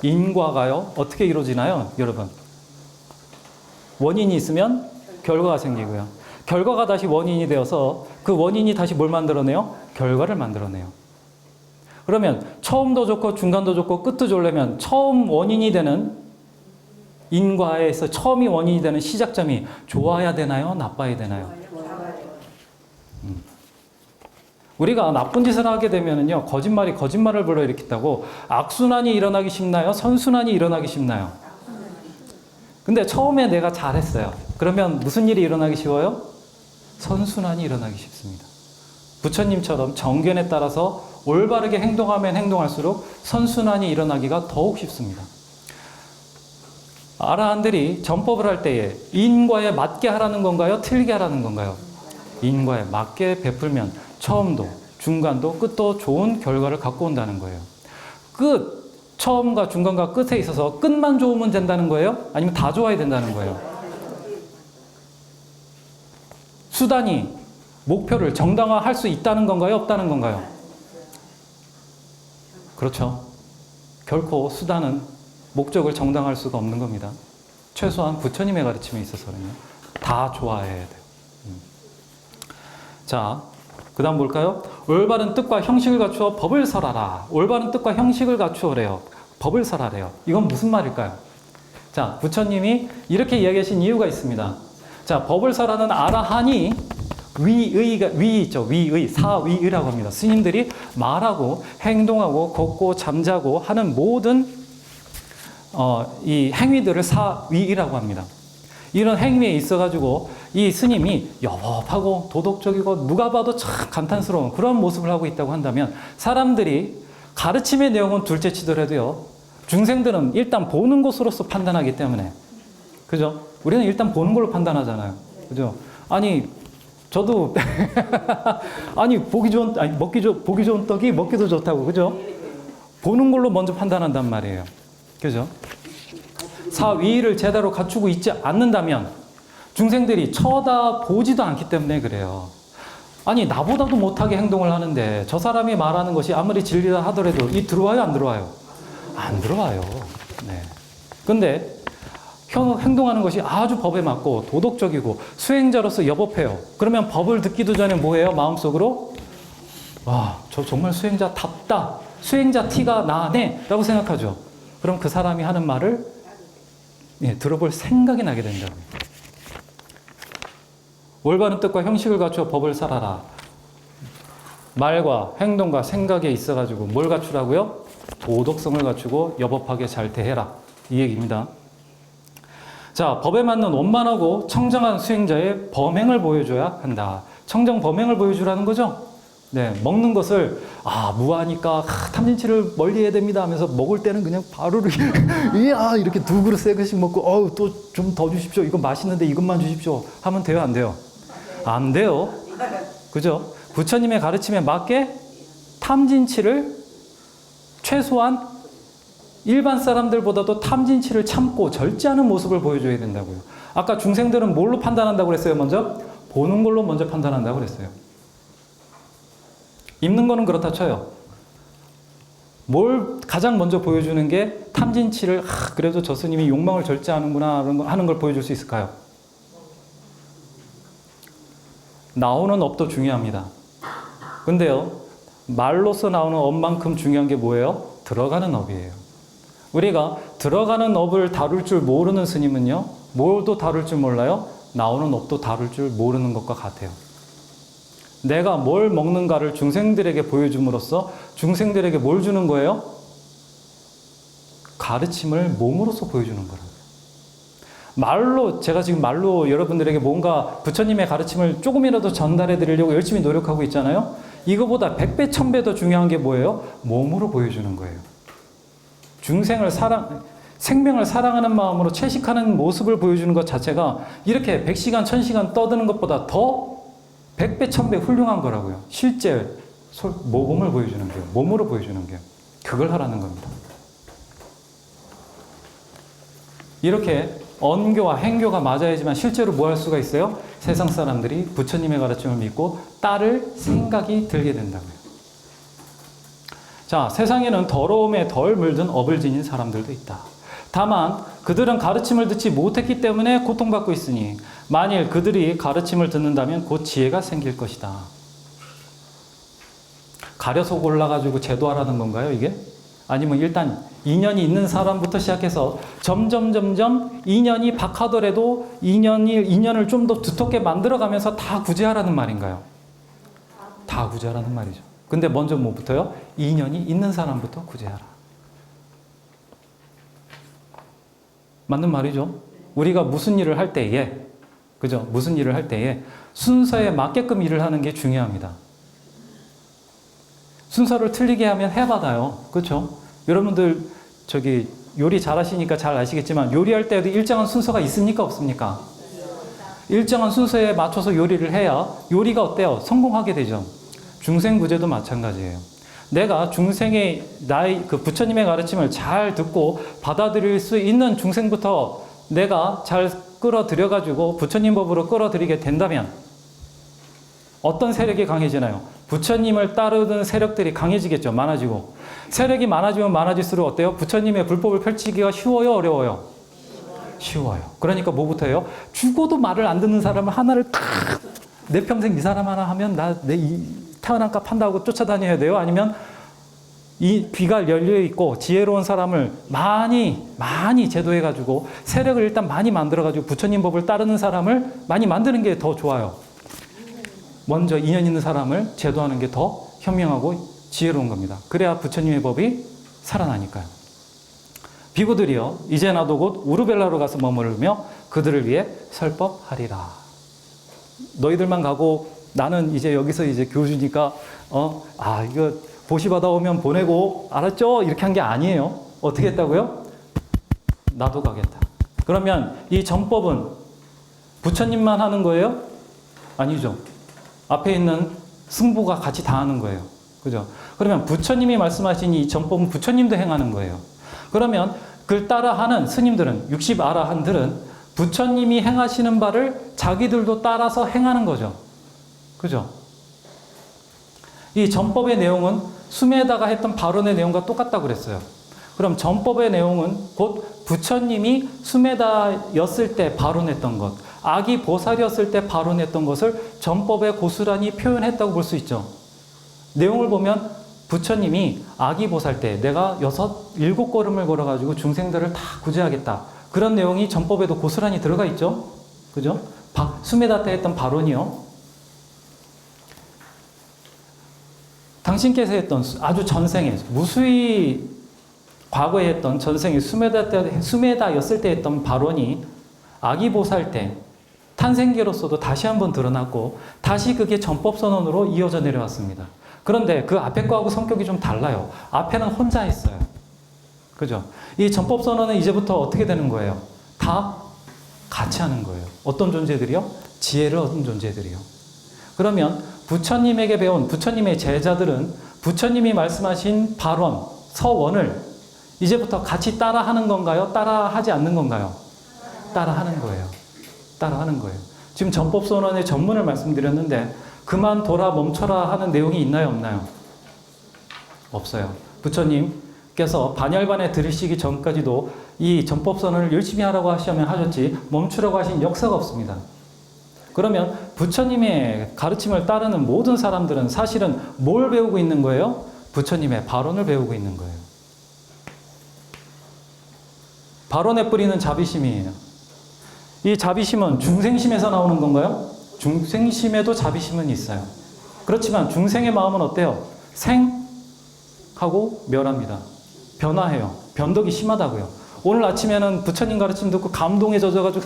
인과가요, 어떻게 이루어지나요, 여러분? 원인이 있으면 결과가 생기고요. 결과가 다시 원인이 되어서 그 원인이 다시 뭘 만들어내요? 결과를 만들어내요. 그러면 처음도 좋고 중간도 좋고 끝도 좋으려면 처음 원인이 되는 인과에서 처음이 원인이 되는 시작점이 좋아야 되나요? 나빠야 되나요? 우리가 나쁜 짓을 하게 되면은요, 거짓말이 거짓말을 불러일으킨다고 악순환이 일어나기 쉽나요? 선순환이 일어나기 쉽나요? 근데 처음에 내가 잘했어요. 그러면 무슨 일이 일어나기 쉬워요? 선순환이 일어나기 쉽습니다. 부처님처럼 정견에 따라서 올바르게 행동하면 행동할수록 선순환이 일어나기가 더욱 쉽습니다. 아라한들이 전법을 할 때에 인과에 맞게 하라는 건가요? 틀리게 하라는 건가요? 인과에 맞게 베풀면 처음도 중간도 끝도 좋은 결과를 갖고 온다는 거예요. 처음과 중간과 끝에 있어서 끝만 좋으면 된다는 거예요? 아니면 다 좋아야 된다는 거예요? 수단이 목표를 정당화할 수 있다는 건가요? 없다는 건가요? 그렇죠. 결코 수단은 목적을 정당화할 수가 없는 겁니다. 최소한 부처님의 가르침에 있어서는요. 다 좋아해야 돼요. 자, 그 다음 볼까요? 올바른 뜻과 형식을 갖추어 법을 설하라. 올바른 뜻과 형식을 갖추어래요. 법을 설하래요. 이건 무슨 말일까요? 자, 부처님이 이렇게 이야기하신 이유가 있습니다. 자, 법을 설하는 아라한이 위 있죠. 위의, 사위의라고 합니다. 스님들이 말하고 행동하고 걷고 잠자고 하는 모든 이 행위들을 사위의라고 합니다. 이런 행위에 있어가지고 이 스님이 여법하고 도덕적이고 누가 봐도 참 감탄스러운 그런 모습을 하고 있다고 한다면 사람들이 가르침의 내용은 둘째 치더라도요, 중생들은 일단 보는 것으로서 판단하기 때문에, 그죠? 우리는 일단 보는 걸로 판단하잖아요. 그죠? 저도 보기 좋은 떡이 먹기도 좋다고, 그죠? 보는 걸로 먼저 판단한단 말이에요. 그죠? 사위를 제대로 갖추고 있지 않는다면 중생들이 쳐다보지도 않기 때문에 그래요. 나보다도 못하게 행동을 하는데 저 사람이 말하는 것이 아무리 진리다 하더라도 이 들어와요, 안 들어와요? 안 들어와요. 네. 근데 행동하는 것이 아주 법에 맞고 도덕적이고 수행자로서 여법해요. 그러면 법을 듣기도 전에 뭐예요? 마음속으로 와, 저 정말 수행자답다. 수행자 티가 나네 라고 생각하죠. 그럼 그 사람이 하는 말을 들어볼 생각이 나게 된다고요. 올바른 뜻과 형식을 갖추어 법을 설하라. 말과 행동과 생각에 있어가지고 뭘 갖추라고요? 도덕성을 갖추고 여법하게 잘 대해라. 이 얘기입니다. 자, 법에 맞는 원만하고 청정한 수행자의 범행을 보여줘야 한다. 청정 범행을 보여주라는 거죠. 네, 먹는 것을 무하니까 탐진치를 멀리해야 됩니다 하면서 먹을 때는 그냥 바로 이렇게 두 그릇 세 그릇씩 먹고 또 좀 더 주십시오. 이거 맛있는데 이것만 주십시오. 하면 돼요, 안 돼요? 안 돼요. 그죠? 부처님의 가르침에 맞게 탐진치를 최소한 일반 사람들보다도 탐진치를 참고 절제하는 모습을 보여줘야 된다고요. 아까 중생들은 뭘로 판단한다고 그랬어요, 먼저? 보는 걸로 먼저 판단한다고 그랬어요. 입는 거는 그렇다 쳐요. 뭘 가장 먼저 보여주는 게 탐진치를 그래도 저 스님이 욕망을 절제하는구나 하는 걸 보여줄 수 있을까요? 나오는 업도 중요합니다. 근데요, 말로서 나오는 업만큼 중요한 게 뭐예요? 들어가는 업이에요. 우리가 들어가는 업을 다룰 줄 모르는 스님은요, 뭘도 다룰 줄 몰라요? 나오는 업도 다룰 줄 모르는 것과 같아요. 내가 뭘 먹는가를 중생들에게 보여줌으로써 중생들에게 뭘 주는 거예요? 가르침을 몸으로써 보여주는 거라고요. 말로, 제가 지금 말로 여러분들에게 뭔가 부처님의 가르침을 조금이라도 전달해 드리려고 열심히 노력하고 있잖아요. 이거보다 100배, 1000배 더 중요한 게 뭐예요? 몸으로 보여주는 거예요. 중생을 생명을 사랑하는 마음으로 채식하는 모습을 보여주는 것 자체가 이렇게 100시간, 1000시간 떠드는 것보다 더 100배, 1000배 훌륭한 거라고요. 실제 모범을 보여주는 게, 몸으로 보여주는 게. 그걸 하라는 겁니다. 이렇게 언교와 행교가 맞아야지만 실제로 뭐 할 수가 있어요? 세상 사람들이 부처님의 가르침을 믿고 따를 생각이 들게 된다고요. 자, 세상에는 더러움에 덜 물든 업을 지닌 사람들도 있다. 다만 그들은 가르침을 듣지 못했기 때문에 고통받고 있으니 만일 그들이 가르침을 듣는다면 곧 지혜가 생길 것이다. 가려서 골라가지고 제도하라는 건가요, 이게? 아니면 일단 인연이 있는 사람부터 시작해서 점점 인연이 박하더라도 인연을 좀 더 두텁게 만들어가면서 다 구제하라는 말인가요? 다 구제하라는 말이죠. 근데 먼저 뭐부터요? 인연이 있는 사람부터 구제하라. 맞는 말이죠. 우리가 무슨 일을 할 때에, 그죠? 무슨 일을 할 때에 순서에 맞게끔 일을 하는 게 중요합니다. 순서를 틀리게 하면 해받아요. 그렇죠? 여러분들 저기 요리 잘하시니까 잘 아시겠지만 요리할 때도 일정한 순서가 있습니까? 없습니까? 일정한 순서에 맞춰서 요리를 해야 요리가 어때요? 성공하게 되죠. 중생구제도 마찬가지예요. 내가 중생의 그 부처님의 가르침을 잘 듣고 받아들일 수 있는 중생부터 내가 잘 끌어들여가지고 부처님 법으로 끌어들이게 된다면 어떤 세력이 강해지나요? 부처님을 따르는 세력들이 강해지겠죠. 많아지고. 세력이 많아지면 많아질수록 어때요? 부처님의 불법을 펼치기가 쉬워요? 어려워요? 쉬워요. 그러니까 뭐부터예요? 죽어도 말을 안 듣는 사람을 하나를 내 평생 이 사람 하나 하면 내 태어난 값 한다고 쫓아다녀야 돼요? 아니면 이 귀가 열려있고 지혜로운 사람을 많이 제도해가지고 세력을 일단 많이 만들어가지고 부처님 법을 따르는 사람을 많이 만드는 게 더 좋아요. 먼저 인연 있는 사람을 제도하는 게 더 현명하고 지혜로운 겁니다. 그래야 부처님의 법이 살아나니까요. 비구들이여 이제 나도 곧 우르벨라로 가서 머무르며 그들을 위해 설법하리라. 너희들만 가고 나는 이제 여기서 이제 교주니까 이거 보시 받아오면 보내고 알았죠? 이렇게 한 게 아니에요. 어떻게 했다고요? 나도 가겠다. 그러면 이 전법은 부처님만 하는 거예요? 아니죠. 앞에 있는 승부가 같이 다 하는 거예요. 그죠? 그러면 부처님이 말씀하신 이 전법은 부처님도 행하는 거예요. 그러면 그걸 따라하는 스님들은, 60아라한들은 부처님이 행하시는 바를 자기들도 따라서 행하는 거죠. 그죠? 이 전법의 내용은 수메다가 했던 발언의 내용과 똑같다고 그랬어요. 그럼 전법의 내용은 곧 부처님이 수메다였을 때 발언했던 것, 아기 보살이었을 때 발언했던 것을 전법에 고스란히 표현했다고 볼 수 있죠. 내용을 보면 부처님이 아기 보살 때 내가 7걸음을 걸어가지고 중생들을 다 구제하겠다. 그런 내용이 전법에도 고스란히 들어가 있죠. 그죠? 수메다 때 했던 발언이요. 당신께서 했던 아주 전생에 무수히 과거에 했던 전생에 수메다였을 때 했던 발언이 아기 보살 때 탄생계로서도 다시 한번 드러났고 다시 그게 전법 선언으로 이어져 내려왔습니다. 그런데 그 앞에 거하고 성격이 좀 달라요. 앞에는 혼자 했어요. 그죠? 이 전법 선언은 이제부터 어떻게 되는 거예요? 다 같이 하는 거예요. 어떤 존재들이요? 지혜를 얻은 존재들이요. 그러면 부처님에게 배운 부처님의 제자들은 부처님이 말씀하신 발언, 서원을 이제부터 같이 따라하는 건가요? 따라하지 않는 건가요? 따라하는 거예요. 따라하는 거예요. 지금 전법선언의 전문을 말씀드렸는데 그만둬라 멈춰라 하는 내용이 있나요? 없나요? 없어요. 부처님께서 반열반에 들으시기 전까지도 이 전법선언을 열심히 하라고 하시면 하셨지 멈추라고 하신 역사가 없습니다. 그러면 부처님의 가르침을 따르는 모든 사람들은 사실은 뭘 배우고 있는 거예요? 부처님의 발언을 배우고 있는 거예요. 발언의 뿌리는 자비심이에요. 이 자비심은 중생심에서 나오는 건가요? 중생심에도 자비심은 있어요. 그렇지만 중생의 마음은 어때요? 생하고 멸합니다. 변화해요. 변덕이 심하다고요. 오늘 아침에는 부처님 가르침 듣고 감동에 젖어가지고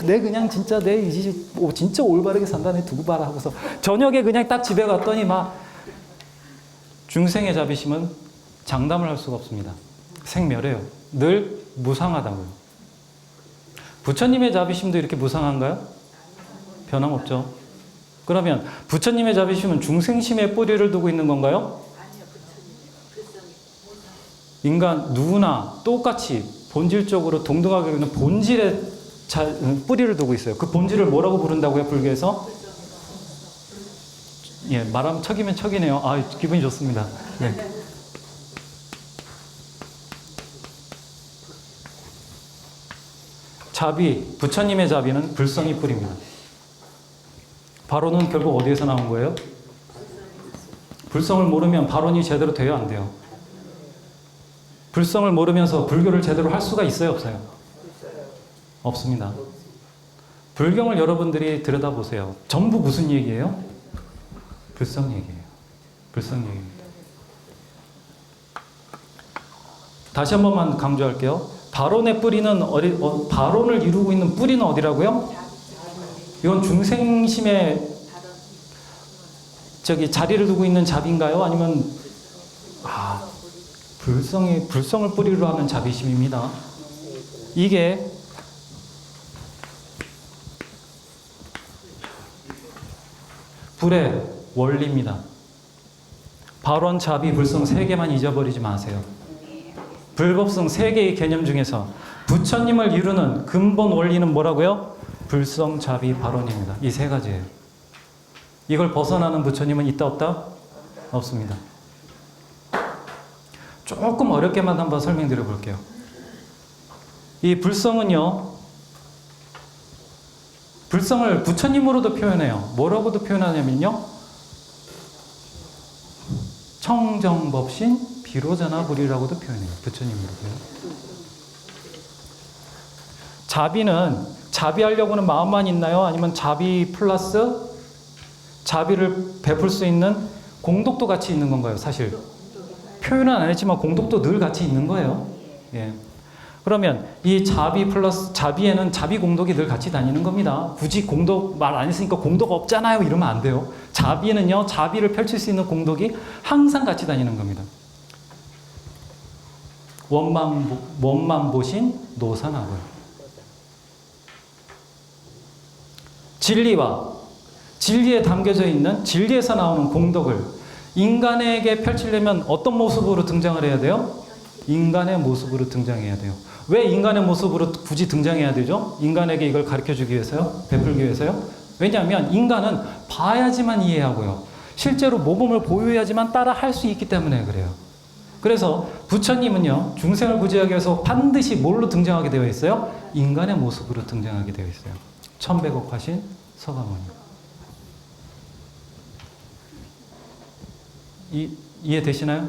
내 그냥 진짜 내 이제 진짜 올바르게 산다 내 두고 봐라 하고서 저녁에 그냥 딱 집에 갔더니 막 중생의 자비심은 장담을 할 수가 없습니다. 생멸해요. 늘 무상하다고요. 부처님의 자비심도 이렇게 무상한가요? 변함없죠. 그러면 부처님의 자비심은 중생심에 뿌리를 두고 있는 건가요? 인간 누구나 똑같이 본질적으로 동등하게 있는 본질에 뿌리를 두고 있어요. 그 본질을 뭐라고 부른다고요? 불교에서? 예, 말하면 척이면 척이네요. 아, 기분이 좋습니다. 네. 자비, 부처님의 자비는 불성이 뿌립니다. 발언은 결국 어디에서 나온 거예요? 불성을 모르면 발언이 제대로 돼요, 안 돼요? 불성을 모르면서 불교를 제대로 할 수가 있어요, 없어요? 없습니다. 불경을 여러분들이 들여다보세요. 전부 무슨 얘기예요? 불성 얘기예요. 불성 얘기입니다. 다시 한 번만 강조할게요. 발언의 뿌리는 발언을 이루고 있는 뿌리는 어디라고요? 이건 중생심의 자리를 두고 있는 자비인가요? 아니면 불성을 뿌리로 하는 자비심입니다. 이게 불의 원리입니다. 발언, 자비, 불성 세 개만 잊어버리지 마세요. 불법성 세 개의 개념 중에서 부처님을 이루는 근본 원리는 뭐라고요? 불성, 자비, 발언입니다. 이 세 가지예요. 이걸 벗어나는 부처님은 있다 없다? 없습니다. 조금 어렵게만 한번 설명드려 볼게요. 이 불성은요, 불성을 부처님으로도 표현해요. 뭐라고도 표현하냐면요, 청정법신 비로자나불이라고도 표현해요. 부처님으로도요. 자비는 자비하려고는 마음만 있나요? 아니면 자비 플러스 자비를 베풀 수 있는 공덕도 같이 있는 건가요? 사실 표현은 안 했지만 공덕도 늘 같이 있는 거예요. 예. 그러면 이 자비 플러스 자비에는 자비 공덕이 늘 같이 다니는 겁니다. 굳이 공덕 말 안 했으니까 공덕 없잖아요 이러면 안 돼요. 자비는요, 자비를 펼칠 수 있는 공덕이 항상 같이 다니는 겁니다. 원만 보신 노사나불. 진리와 진리에 담겨져 있는 진리에서 나오는 공덕을 인간에게 펼치려면 어떤 모습으로 등장을 해야 돼요? 인간의 모습으로 등장해야 돼요. 왜 인간의 모습으로 굳이 등장해야 되죠? 인간에게 이걸 가르쳐주기 위해서요? 베풀기 위해서요? 왜냐하면 인간은 봐야지만 이해하고요. 실제로 모범을 보여야지만 따라 할 수 있기 때문에 그래요. 그래서 부처님은요, 중생을 구제하기 위해서 반드시 뭘로 등장하게 되어 있어요? 인간의 모습으로 등장하게 되어 있어요. 천백億화신 서가모니. 이해되시나요?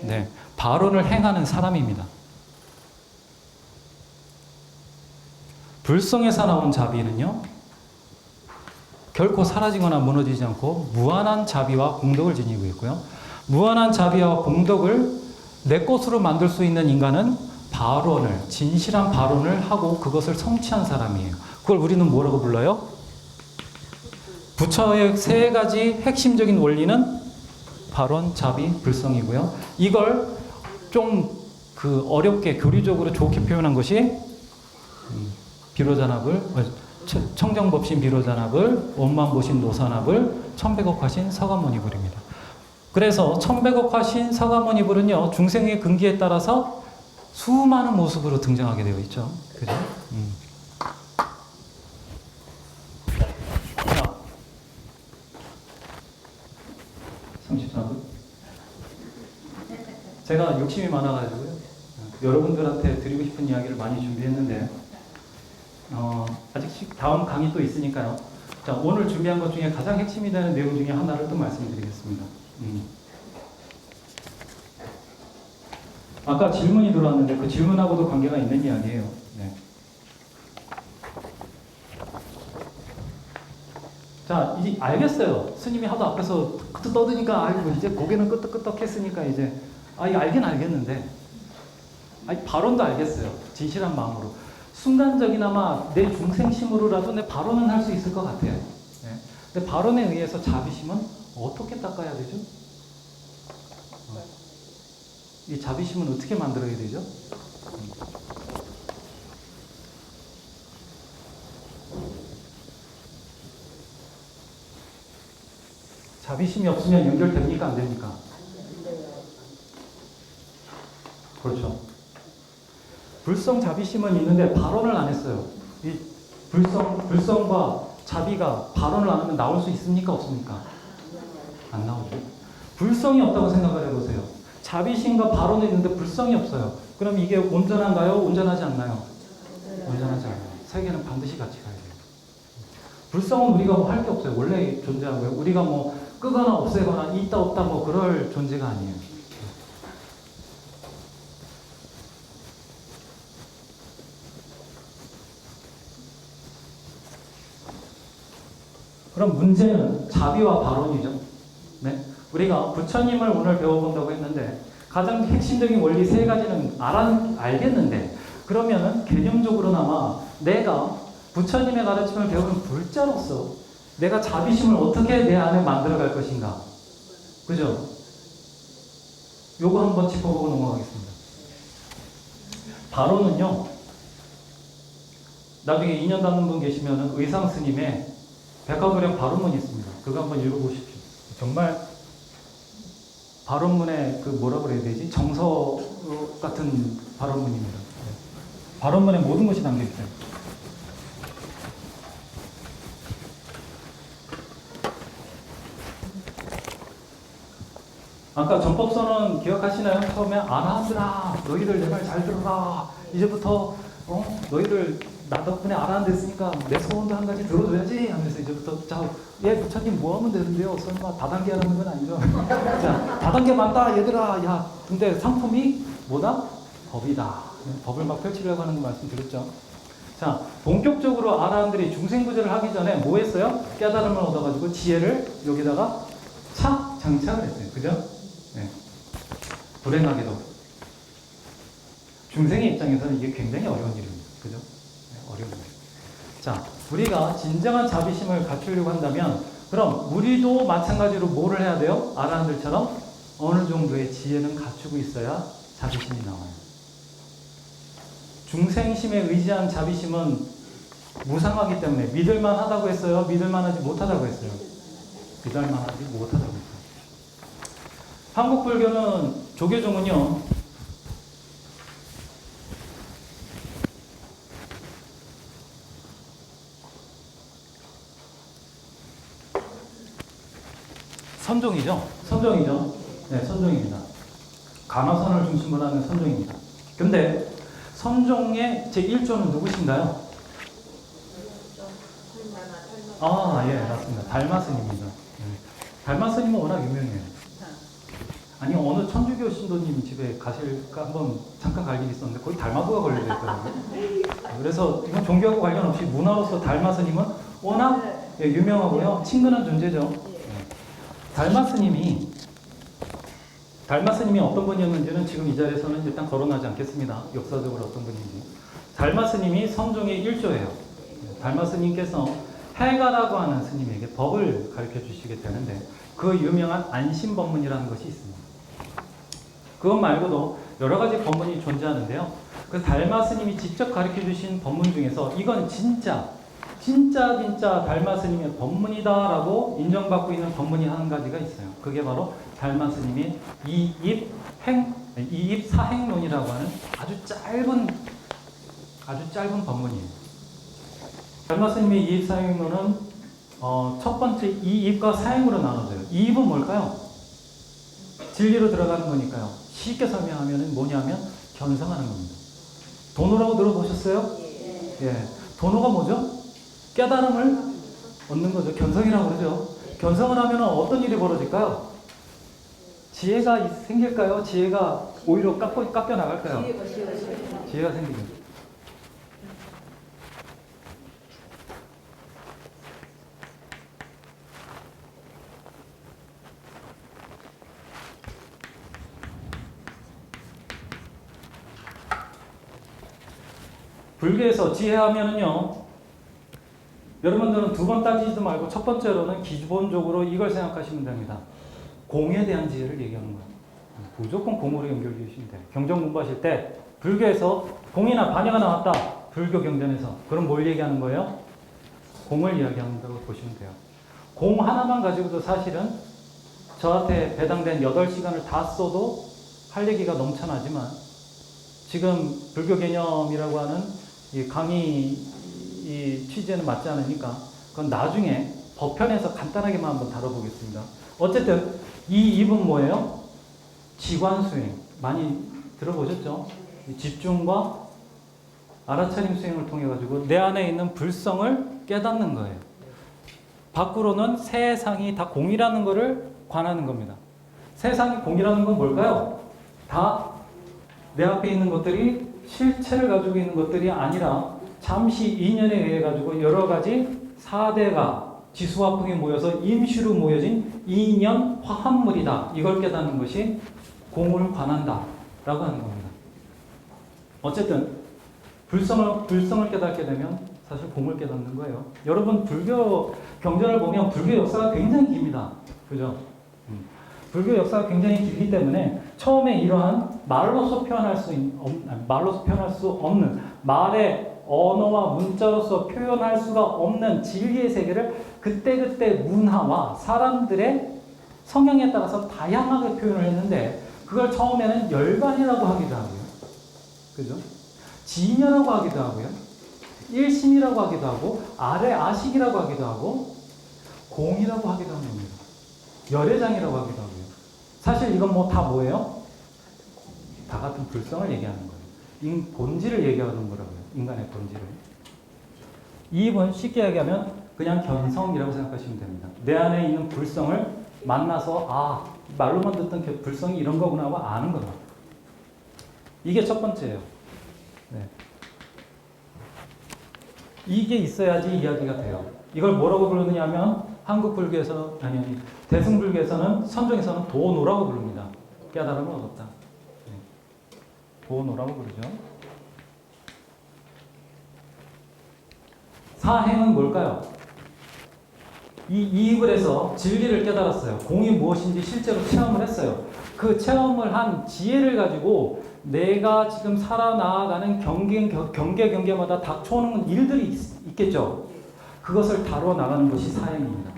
네. 발언을 행하는 사람입니다. 불성에서 나온 자비는요, 결코 사라지거나 무너지지 않고 무한한 자비와 공덕을 지니고 있고요. 무한한 자비와 공덕을 내 것으로 만들 수 있는 인간은 발언을, 진실한 발언을 하고 그것을 성취한 사람이에요. 그걸 우리는 뭐라고 불러요? 부처의 세 가지 핵심적인 원리는 발언, 자비, 불성이고요. 이걸 좀 어렵게 교리적으로 좋게 표현한 것이 비로자나불, 청정법신 비로자나불, 원만보신 노사나불, 천백億화신 서가모니불입니다. 그래서 천백億화신 서가모니불은요, 중생의 근기에 따라서 수많은 모습으로 등장하게 되어 있죠. 그죠? 자, 34분. 제가 욕심이 많아가지고요, 여러분들한테 드리고 싶은 이야기를 많이 준비했는데, 아직 다음 강의 또 있으니까요. 자, 오늘 준비한 것 중에 가장 핵심이 되는 내용 중에 하나를 또 말씀드리겠습니다. 아까 질문이 들어왔는데 그 질문하고도 관계가 있는 이야기예요. 네. 자, 이제 알겠어요. 스님이 하도 앞에서 떠드니까 아이고 이제 고개는 끄덕끄덕했으니까 이제 이거 알긴 알겠는데 발언도 알겠어요. 진실한 마음으로. 순간적이나마 내 중생심으로라도 내 발언은 할 수 있을 것 같아요. 네. 근데 발언에 의해서 자비심은 어떻게 닦아야 되죠? 이 자비심은 어떻게 만들어야 되죠? 자비심이 없으면 연결됩니까? 안 됩니까? 그렇죠. 불성 자비심은 있는데 발언을 안 했어요. 이 불성과 자비가 발언을 안 하면 나올 수 있습니까? 없습니까? 안 나오죠. 불성이 없다고 생각을 해보세요. 자비심과 발언이 있는데 불성이 없어요. 그럼 이게 온전한가요? 온전하지 않나요? 온전하지 않아요. 세 개는 반드시 같이 가야 돼요. 불성은 우리가 뭐 할 게 없어요. 원래 존재한 거예요. 우리가 뭐 끄거나 없애거나 있다 없다 뭐 그럴 존재가 아니에요. 그럼 문제는 자비와 발언이죠. 네? 우리가 부처님을 오늘 배워본다고 했는데 가장 핵심적인 원리 세 가지는 알겠는데 그러면은 개념적으로나마 내가 부처님의 가르침을 배우는 불자로서 내가 자비심을 어떻게 내 안에 만들어갈 것인가. 그죠? 요거 한번 짚어보고 넘어가겠습니다. 발언은요. 나중에 인연 닿는 분 계시면은 의상 스님의 백화도령 발언문이 있습니다. 그거 한번 읽어보십시오. 정말 발언문의 그 뭐라 그래야 되지? 정서 같은 발언문입니다. 발언문에 모든 것이 담겨 있어요. 아까 전법선언 기억하시나요? 처음에 아라한들아 너희들 내 말 잘 들어라. 이제부터 너희들 나 덕분에 아라한댔으니까 내 소원도 한 가지 들어줘야지 하면서 이제부터 자, 부처님 뭐 하면 되는데요? 설마 다단계 하는 건 아니죠? 자, 다단계 맞다 얘들아. 야, 근데 상품이 뭐다? 법이다. 법을 막 펼치려고 하는 거 말씀드렸죠. 자, 본격적으로 아라한들이 중생구제를 하기 전에 뭐 했어요? 깨달음을 얻어가지고 지혜를 여기다가 착 장착을 했어요. 그죠? 네. 불행하게도 중생의 입장에서는 이게 굉장히 어려운 일입니다. 그죠? 네, 어려운 일. 자, 우리가 진정한 자비심을 갖추려고 한다면 그럼 우리도 마찬가지로 뭐를 해야 돼요? 아라한들처럼 어느 정도의 지혜는 갖추고 있어야 자비심이 나와요. 중생심에 의지한 자비심은 무상하기 때문에 믿을만 하다고 했어요? 믿을만 하지 못하다고 했어요? 믿을만 하지 못하다고 했어요. 한국 불교는 조계종은요, 선종이죠? 선종이죠? 네, 선종입니다. 간화선을 중심으로 하는 선종입니다. 근데 선종의 제1조는 누구신가요? 예, 맞습니다. 달마스님입니다. 달마스님은 워낙 유명해요. 아니, 어느 천주교 신도님 집에 가실까 한번 잠깐 갈 일이 있었는데 거기 달마도가 걸려있더라고요. 그래서 이건 종교하고 관련 없이 문화로서 달마스님은 워낙 유명하고요. 친근한 존재죠. 달마스님이 어떤 분이었는지는 지금 이 자리에서는 일단 거론하지 않겠습니다. 역사적으로 어떤 분인지. 달마스님이 선종의 1조예요. 달마스님께서 해가라고 하는 스님에게 법을 가르쳐 주시게 되는데 그 유명한 안심법문이라는 것이 있습니다. 그것 말고도 여러 가지 법문이 존재하는데요. 그 달마 스님이 직접 가르쳐 주신 법문 중에서 이건 진짜 달마 스님의 법문이다라고 인정받고 있는 법문이 한 가지가 있어요. 그게 바로 달마 스님의 이입사행론이라고 하는 아주 짧은 법문이에요. 달마 스님의 이입사행론은 첫 번째 이입과 사행으로 나눠져요. 이입은 뭘까요? 진리로 들어가는 거니까요. 쉽게 설명하면 뭐냐면 견성하는 겁니다. 도노라고 들어보셨어요? 예. 도노가 뭐죠? 깨달음을 얻는 거죠. 견성이라고 그러죠. 견성을 하면 어떤 일이 벌어질까요? 지혜가 생길까요? 지혜가 오히려 깎여 나갈까요? 지혜가 생기죠. 불교에서 지혜하면은요, 여러분들은 두 번 따지지도 말고 첫 번째로는 기본적으로 이걸 생각하시면 됩니다. 공에 대한 지혜를 얘기하는 거예요. 무조건 공으로 연결해 주시면 돼요. 경전 공부하실 때 불교에서 공이나 반야가 나왔다. 불교 경전에서. 그럼 뭘 얘기하는 거예요? 공을 이야기한다고 보시면 돼요. 공 하나만 가지고도 사실은 저한테 배당된 8시간을 다 써도 할 얘기가 넘쳐나지만 지금 불교 개념이라고 하는 이 강의 이 취지에는 맞지 않으니까 그건 나중에 법편에서 간단하게만 한번 다뤄보겠습니다. 어쨌든 이 입은 뭐예요? 지관수행. 많이 들어보셨죠? 집중과 알아차림 수행을 통해 가지고 내 안에 있는 불성을 깨닫는 거예요. 밖으로는 세상이 다 공이라는 것을 관하는 겁니다. 세상이 공이라는 건 뭘까요? 다 내 앞에 있는 것들이 실체를 가지고 있는 것들이 아니라 잠시 인연에 의해 가지고 여러 가지 사대가 지수화풍이 모여서 임시로 모여진 인연 화합물이다. 이걸 깨닫는 것이 공을 관한다 라고 하는 겁니다. 어쨌든 불성을 깨닫게 되면 사실 공을 깨닫는 거예요. 여러분 불교 경전을 보면 불교 역사가 굉장히 깁니다. 그죠? 불교 역사가 굉장히 길기 때문에 처음에 이러한 말로서 표현할 수 없는 말의 언어와 문자로서 표현할 수가 없는 진리의 세계를 그때그때 문화와 사람들의 성향에 따라서 다양하게 표현을 했는데 그걸 처음에는 열반이라고 하기도 하고요. 그죠? 진여라고 하기도 하고요. 일심이라고 하기도 하고 아래 아식이라고 하기도 하고 공이라고 하기도 하는 겁니다. 열애장이라고 하기도 하고요. 사실 이건 뭐 다 뭐예요? 다 같은 불성을 얘기하는 거예요. 본질을 얘기하는 거라고요. 인간의 본질을. 이 입은 쉽게 얘기하면 그냥 견성이라고 생각하시면 됩니다. 내 안에 있는 불성을 만나서 말로만 듣던 불성이 이런 거구나 하고 아는 거다. 이게 첫 번째예요. 네. 이게 있어야지 이야기가 돼요. 이걸 뭐라고 부르느냐 하면 한국 불교에서는 아니 대승불교에서는 선종에서는 도노라고 부릅니다. 깨달음을 얻었다. 네. 도노라고 부르죠. 사행은 뭘까요? 이 이익을 해서 진리를 깨달았어요. 공이 무엇인지 실제로 체험을 했어요. 그 체험을 한 지혜를 가지고 내가 지금 살아나가는 경계마다 닥쳐오는 일들이 있겠죠. 그것을 다루어 나가는 것이 사행입니다.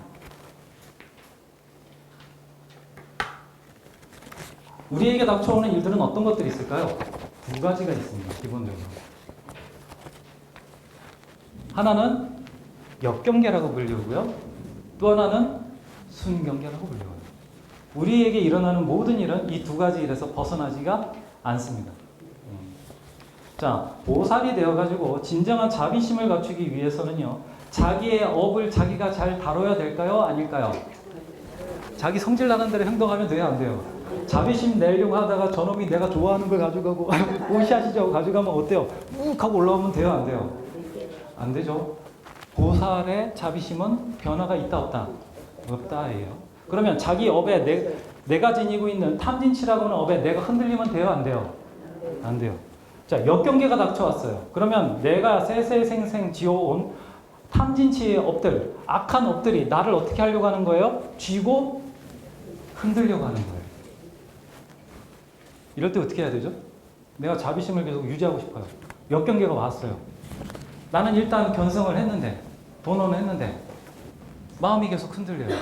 우리에게 닥쳐오는 일들은 어떤 것들이 있을까요? 두 가지가 있습니다. 기본적으로. 하나는 역경계라고 불리고요. 또 하나는 순경계라고 불려요. 우리에게 일어나는 모든 일은 이 두 가지 일에서 벗어나지가 않습니다. 자, 보살이 되어가지고 진정한 자비심을 갖추기 위해서는요, 자기의 업을 자기가 잘 다뤄야 될까요? 아닐까요? 자기 성질 나는 대로 행동하면 돼요? 안 돼요? 자비심 내려고 하다가 저놈이 내가 좋아하는 걸 가져가고 보시하시죠 가져가면 어때요? 욱 하고 올라오면 돼요? 안 돼요? 안 되죠. 보살의 자비심은 변화가 있다 없다? 없다예요. 그러면 자기 업에 내가 지니고 있는 탐진치라고 하는 업에 내가 흔들리면 돼요? 안 돼요? 안 돼요. 자, 역경계가 닥쳐왔어요. 그러면 내가 세세생생 지어온 탐진치의 업들, 악한 업들이 나를 어떻게 하려고 하는 거예요? 쥐고 흔들려고 하는 거예요. 이럴 때 어떻게 해야 되죠? 내가 자비심을 계속 유지하고 싶어요. 역경계가 왔어요. 나는 일단 견성을 했는데, 도노는 했는데, 마음이 계속 흔들려요.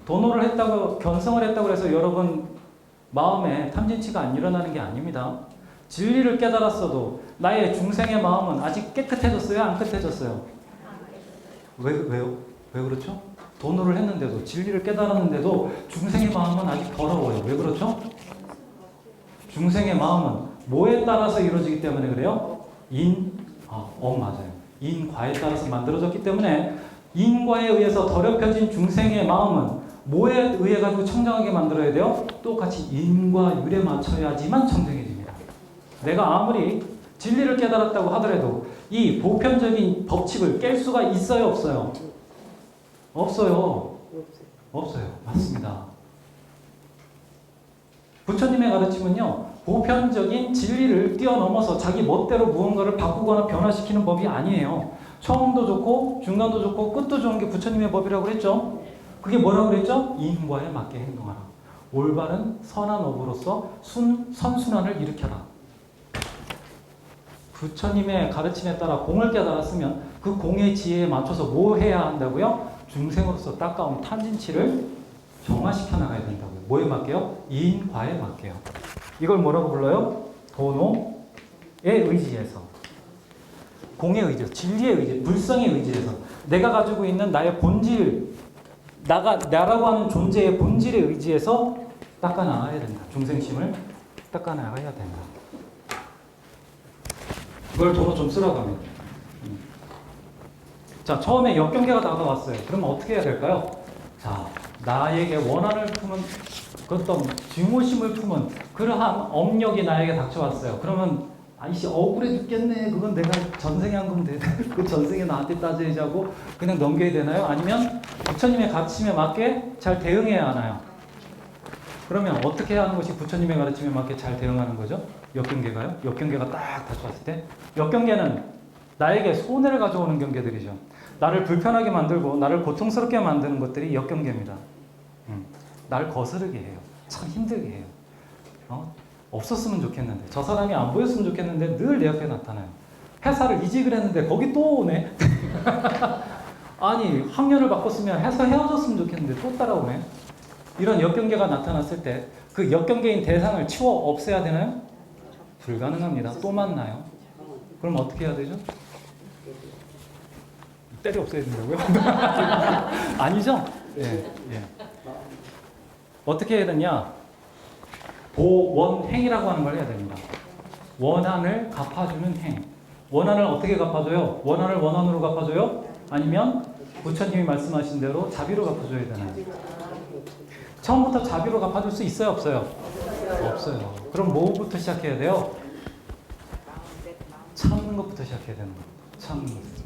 도노를 했다고, 견성을 했다고 해서 여러분 마음에 탐진치가 안 일어나는 게 아닙니다. 진리를 깨달았어도 나의 중생의 마음은 아직 깨끗해졌어요? 안 깨끗해졌어요? 왜요? 왜 그렇죠? 도노를 했는데도, 진리를 깨달았는데도 중생의 마음은 아직 더러워요. 왜 그렇죠? 중생의 마음은 뭐에 따라서 이루어지기 때문에 그래요? 맞아요. 인과에 따라서 만들어졌기 때문에 인과에 의해서 더럽혀진 중생의 마음은 뭐에 의해 가지고 청정하게 만들어야 돼요? 똑같이 인과 율에 맞춰야지만 청정해집니다. 내가 아무리 진리를 깨달았다고 하더라도 이 보편적인 법칙을 깰 수가 있어요, 없어요? 없어요. 없어요. 맞습니다. 부처님의 가르침은요, 보편적인 진리를 뛰어넘어서 자기 멋대로 무언가를 바꾸거나 변화시키는 법이 아니에요. 처음도 좋고 중간도 좋고 끝도 좋은 게 부처님의 법이라고 그랬죠. 그게 뭐라고 그랬죠? 인과에 맞게 행동하라. 올바른 선한 업으로서 선순환을 일으켜라. 부처님의 가르침에 따라 공을 깨달았으면 그 공의 지혜에 맞춰서 뭐 해야 한다고요? 중생으로서 따가운 탐진치를 정화시켜 나가야 된다고요. 뭐에 맞게요? 인과에 맞게요. 이걸 뭐라고 불러요? 도노의 의지에서, 공의 의지에서, 진리의 의지, 불성의 의지에서, 내가 가지고 있는 나의 본질, 나라고 하는 존재의 본질의 의지에서 닦아나가야 된다. 중생심을 닦아나가야 된다. 그걸 도로 좀 쓰라고 합니다. 자, 처음에 역경계가 다가왔어요. 그러면 어떻게 해야 될까요? 자, 나에게 원한을 품은 어떤 증오심을 품은 그러한 업력이 나에게 닥쳐왔어요. 그러면 아이씨 억울해 죽겠네. 그건 내가 전생에 한 건데 그 전생에 나한테 따져야지 하고 그냥 넘겨야 되나요? 아니면 부처님의 가르침에 맞게 잘 대응해야 하나요? 그러면 어떻게 하는 것이 부처님의 가르침에 맞게 잘 대응하는 거죠? 역경계가요? 역경계가 딱 닥쳐왔을 때 역경계는 나에게 손해를 가져오는 경계들이죠. 나를 불편하게 만들고 나를 고통스럽게 만드는 것들이 역경계입니다. 나를 거스르게 해요. 참 힘들게 해요. 없었으면 좋겠는데, 저 사람이 안 보였으면 좋겠는데 늘 내 옆에 나타나요. 회사를 이직을 했는데 거기 또 오네. 아니 학년을 바꿨으면 회사 헤어졌으면 좋겠는데 또 따라오네. 이런 역경계가 나타났을 때 그 역경계인 대상을 치워 없애야 되나요? 불가능합니다. 또 만나요. 그럼 어떻게 해야 되죠? 때려 없애야 된다고요? 아니죠? 예, 예. 어떻게 해야 되냐? 보원행이라고 하는 걸 해야 됩니다. 원한을 갚아주는 행. 원한을 어떻게 갚아줘요? 원한을 원한으로 갚아줘요? 아니면 부처님이 말씀하신 대로 자비로 갚아줘야 되나요? 처음부터 자비로 갚아줄 수 있어요? 없어요? 없어요. 그럼 뭐부터 시작해야 돼요? 참는 것부터 시작해야 되는 거예요. 참는 것.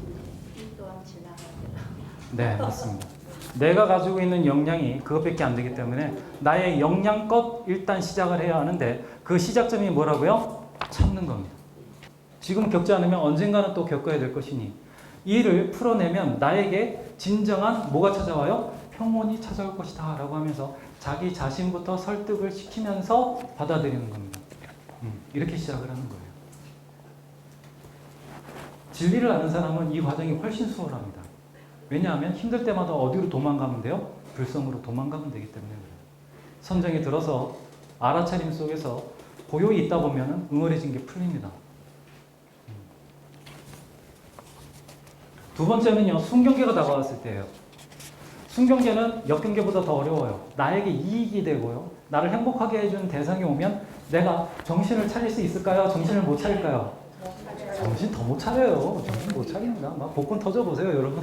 네, 맞습니다. 내가 가지고 있는 역량이 그것밖에 안 되기 때문에 나의 역량껏 일단 시작을 해야 하는데 그 시작점이 뭐라고요? 참는 겁니다. 지금 겪지 않으면 언젠가는 또 겪어야 될 것이니 이를 풀어내면 나에게 진정한 뭐가 찾아와요? 평온이 찾아올 것이다 라고 하면서 자기 자신부터 설득을 시키면서 받아들이는 겁니다. 이렇게 시작을 하는 거예요. 진리를 아는 사람은 이 과정이 훨씬 수월합니다. 왜냐하면 힘들 때마다 어디로 도망가면 돼요? 불성으로 도망가면 되기 때문에 그래요. 선정이 들어서 알아차림 속에서 고요히 있다 보면 응어리진 게 풀립니다. 두 번째는요, 순경계가 다가왔을 때예요. 순경계는 역경계보다 더 어려워요. 나에게 이익이 되고요. 나를 행복하게 해주는 대상이 오면 내가 정신을 차릴 수 있을까요? 정신을 못 차릴까요? 정신 더 못 차려요. 정신 못 차립니다. 막 복권 터져보세요, 여러분.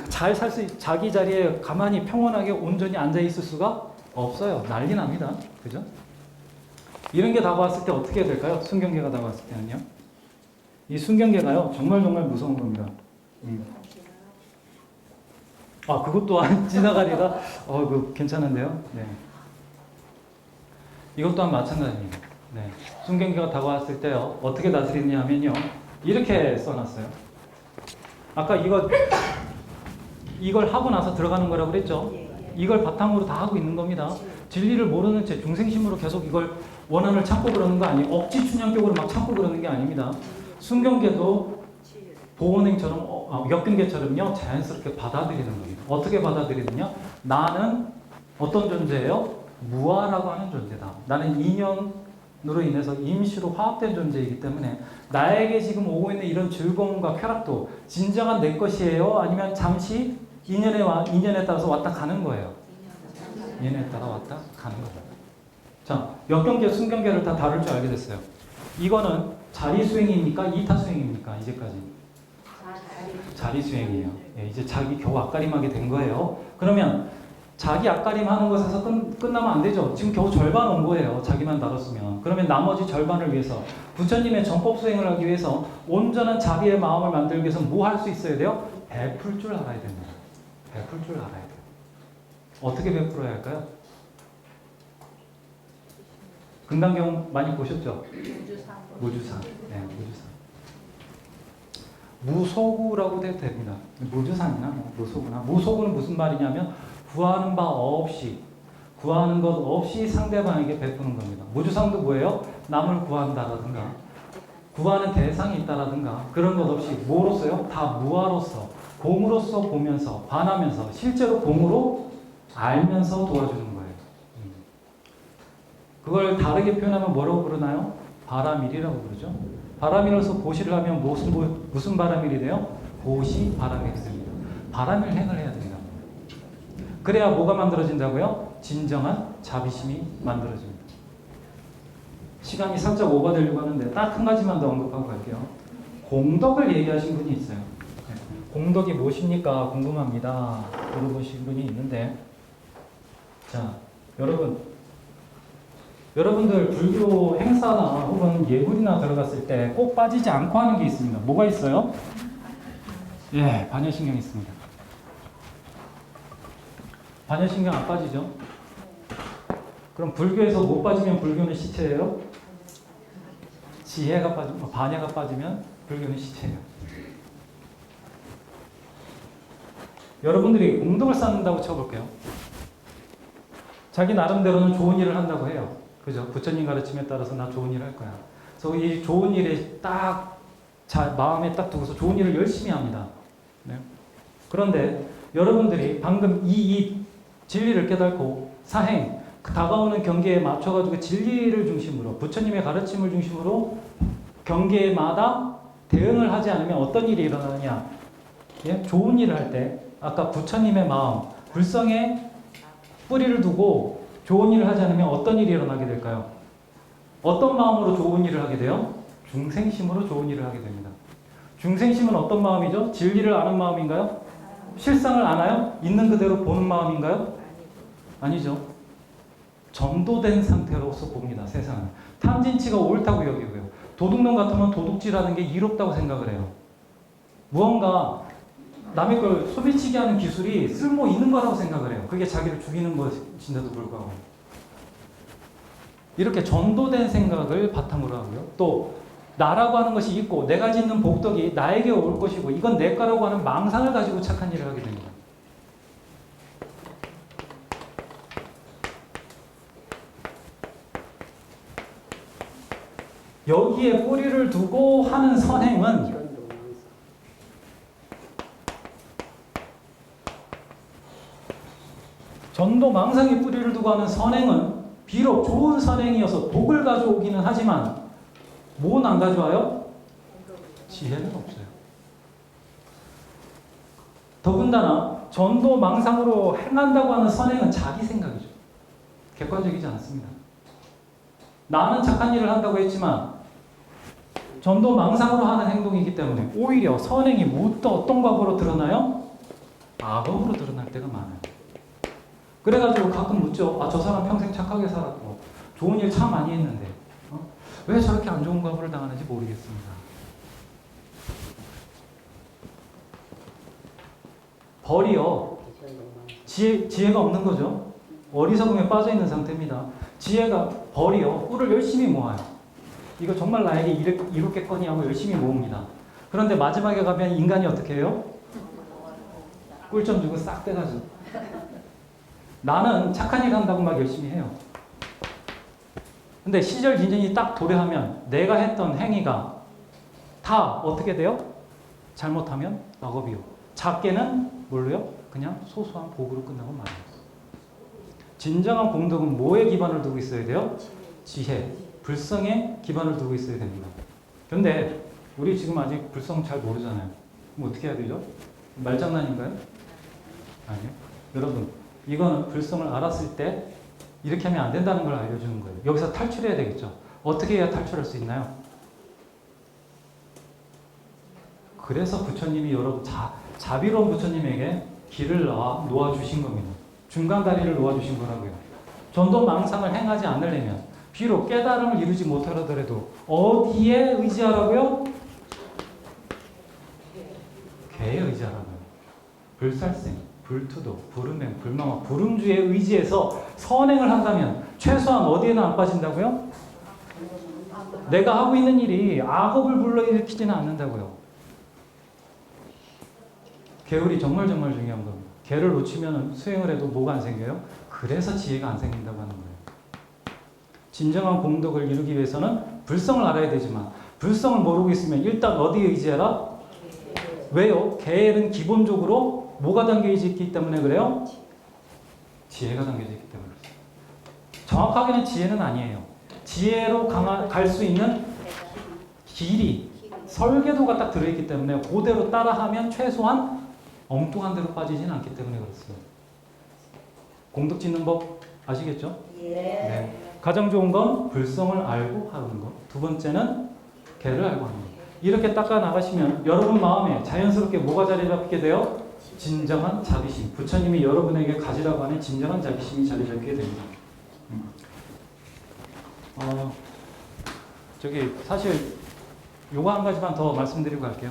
잘 살 수, 자기 자리에 가만히 평온하게 온전히 앉아있을 수가 없어요. 난리 납니다. 그죠? 이런 게 다가왔을 때 어떻게 해야 될까요? 순경계가 다가왔을 때는요. 이 순경계가요, 정말 무서운 겁니다. 아, 그것 또한 지나가리가, 그 괜찮은데요? 네. 이것 또한 마찬가지입니다. 네. 순경계가 다가왔을 때요, 어떻게 다스리느냐 하면요, 이렇게 써놨어요. 아까 이걸 하고 나서 들어가는 거라고 그랬죠? 이걸 바탕으로 다 하고 있는 겁니다. 진리를 모르는 채 중생심으로 계속 이걸 원한을 참고 그러는 거 아니에요. 억지 춘향격으로 막 참고 그러는 게 아닙니다. 순경계도 보원행처럼, 역경계처럼요, 자연스럽게 받아들이는 겁니다. 어떻게 받아들이느냐? 나는 어떤 존재예요? 무아라고 하는 존재다. 나는 인연으로 인해서 임시로 화합된 존재이기 때문에 나에게 지금 오고 있는 이런 즐거움과 쾌락도 진정한 내 것이에요? 아니면 잠시 인연에 따라서 왔다 가는 거예요? 인연에 따라 왔다 가는 거예요. 자, 역경계, 순경계를 다 다룰 줄 알게 됐어요. 이거는 자리 수행입니까? 이타 수행입니까? 이제까지. 자리 수행이에요. 예, 이제 자기 겨우 앞가림하게 된 거예요. 그러면 자기 앞가림하는 것에서 끝나면 안 되죠. 지금 겨우 절반 온 거예요. 자기만 다뤘으면. 그러면 나머지 절반을 위해서 부처님의 전법 수행을 하기 위해서 온전한 자비의 마음을 만들기 위해서 뭐 할 수 있어야 돼요? 베풀 줄 알아야 됩니다. 베풀 줄 알아야 돼요. 어떻게 베풀어야 할까요? 금강경 많이 보셨죠? 무주상. 네, 무주상. 무소구라고 해도 됩니다. 무주상이나 무소구나. 무소구는 무슨 말이냐면 구하는 바 없이, 구하는 것 없이 상대방에게 베푸는 겁니다. 무주상도 뭐예요? 남을 구한다라든가 구하는 대상이 있다라든가 그런 것 없이 뭐로써요? 다 무아로서, 공으로서 보면서, 반하면서, 실제로 공으로 알면서 도와주는 거예요. 그걸 다르게 표현하면 뭐라고 부르나요? 바라밀이라고 부르죠. 바라밀로서 보시를 하면 무슨 바라밀이 돼요? 보시 바라밀이 됩니다. 바라밀 행을 해야 됩니다. 그래야 뭐가 만들어진다고요? 진정한 자비심이 만들어집니다. 시간이 살짝 오버되려고 하는데 딱 한 가지만 더 언급하고 갈게요. 공덕을 얘기하신 분이 있어요. 공덕이 무엇입니까? 궁금합니다. 물어보신 분이 있는데, 자, 여러분들 불교 행사나 혹은 예불이나 들어갔을 때 꼭 빠지지 않고 하는 게 있습니다. 뭐가 있어요? 예, 반야신경 있습니다. 반야신경 안 빠지죠? 그럼 불교에서 못 빠지면 불교는 시체예요? 지혜가 빠지면, 반야가 빠지면 불교는 시체예요. 여러분들이 공덕을 쌓는다고 쳐볼게요. 자기 나름대로는 좋은 일을 한다고 해요. 그죠? 부처님 가르침에 따라서 나 좋은 일을 할 거야. 그래서 이 좋은 일에 딱 마음에 딱 두고서 좋은 일을 열심히 합니다. 네? 그런데 여러분들이 방금 이 진리를 깨닫고 사행, 그 다가오는 경계에 맞춰가지고 진리를 중심으로 부처님의 가르침을 중심으로 경계마다 대응을 하지 않으면 어떤 일이 일어나느냐? 예? 좋은 일을 할 때 아까 부처님의 마음, 불성에 뿌리를 두고 좋은 일을 하지 않으면 어떤 일이 일어나게 될까요? 어떤 마음으로 좋은 일을 하게 돼요? 중생심으로 좋은 일을 하게 됩니다. 중생심은 어떤 마음이죠? 진리를 아는 마음인가요? 실상을 아나요? 있는 그대로 보는 마음인가요? 아니죠. 전도된 상태로서 봅니다. 세상은. 탐진치가 옳다고 여기고요. 도둑놈 같으면 도둑질하는 게 이롭다고 생각을 해요. 무언가 남의 걸 소비치게 하는 기술이 쓸모 있는 거라고 생각을 해요. 그게 자기를 죽이는 것인데도 불구하고. 이렇게 전도된 생각을 바탕으로 하고요. 또 나라고 하는 것이 있고 내가 짓는 복덕이 나에게 올 것이고 이건 내 거라고 하는 망상을 가지고 착한 일을 하게 됩니다. 여기에 뿌리를 두고 하는 선행은 전도 망상에 뿌리를 두고 하는 선행은 비록 좋은 선행이어서 복을 가져오기는 하지만 뭐는 안 가져와요? 지혜는 없어요. 더군다나 전도 망상으로 행한다고 하는 선행은 자기 생각이죠. 객관적이지 않습니다. 나는 착한 일을 한다고 했지만 전도 망상으로 하는 행동이기 때문에 오히려 선행이 어떤 과거로 드러나요? 악업으로 드러날 때가 많아요. 그래가지고 가끔 묻죠. 아, 저 사람 평생 착하게 살았고 좋은 일 참 많이 했는데 왜 저렇게 안 좋은 과거를 당하는지 모르겠습니다. 벌이요. 지혜가 없는 거죠. 어리석음에 빠져있는 상태입니다. 지혜가 벌이요. 꿀을 열심히 모아요. 이거 정말 나에게 이롭겠거니 하고 열심히 모읍니다. 그런데 마지막에 가면 인간이 어떻게 해요? 꿀 좀 주고 싹 떼가지고. 나는 착한 일 한다고 막 열심히 해요. 근데 시절 진전이 딱 도래하면 내가 했던 행위가 다 어떻게 돼요? 잘못하면 악업이요. 작게는 뭘로요? 그냥 소소한 복으로 끝나고 말아요. 진정한 공덕은 뭐에 기반을 두고 있어야 돼요? 지혜, 불성에 기반을 두고 있어야 됩니다. 근데 우리 지금 아직 불성 잘 모르잖아요. 그럼 어떻게 해야 되죠? 말장난인가요? 아니요. 여러분, 이거는 불성을 알았을 때 이렇게 하면 안 된다는 걸 알려주는 거예요. 여기서 탈출해야 되겠죠. 어떻게 해야 탈출할 수 있나요? 그래서 부처님이 여러분 자비로운 부처님에게 길을 놓아주신 겁니다. 중간 다리를 놓아주신 거라고요. 전도 망상을 행하지 않으려면 비록 깨달음을 이루지 못하더라도 어디에 의지하라고요? 개에 의지하라고요. 불살생, 불투도, 불음행, 불망화, 불음주의 의지에서 선행을 한다면 최소한 어디에는 안 빠진다고요? 내가 하고 있는 일이 악업을 불러일으키지는 않는다고요. 계율이 정말 중요한 겁니다. 개를 놓치면 수행을 해도 뭐가 안 생겨요? 그래서 지혜가 안 생긴다고 하는 거예요. 진정한 공덕을 이루기 위해서는 불성을 알아야 되지만 불성을 모르고 있으면 일단 어디에 의지해라? 왜요? 계는 기본적으로 뭐가 담겨져 있기 때문에 그래요? 지혜가 담겨져 있기 때문에 그렇습니다. 정확하게는 지혜는 아니에요. 지혜로 갈 수 있는 길이, 설계도가 딱 들어있기 때문에 그대로 따라하면 최소한 엉뚱한 데로 빠지지는 않기 때문에 그렇습니다. 공덕 짓는 법 아시겠죠? 네. 가장 좋은 건 불성을 알고 하는 것. 두 번째는 개를 알고 하는 것. 이렇게 닦아 나가시면 여러분 마음에 자연스럽게 뭐가 자리 잡게 돼요? 진정한 자비심. 부처님이 여러분에게 가지라고 하는 진정한 자비심이 자리 잡게 됩니다. 사실 요거 한 가지만 더 말씀드리고 갈게요.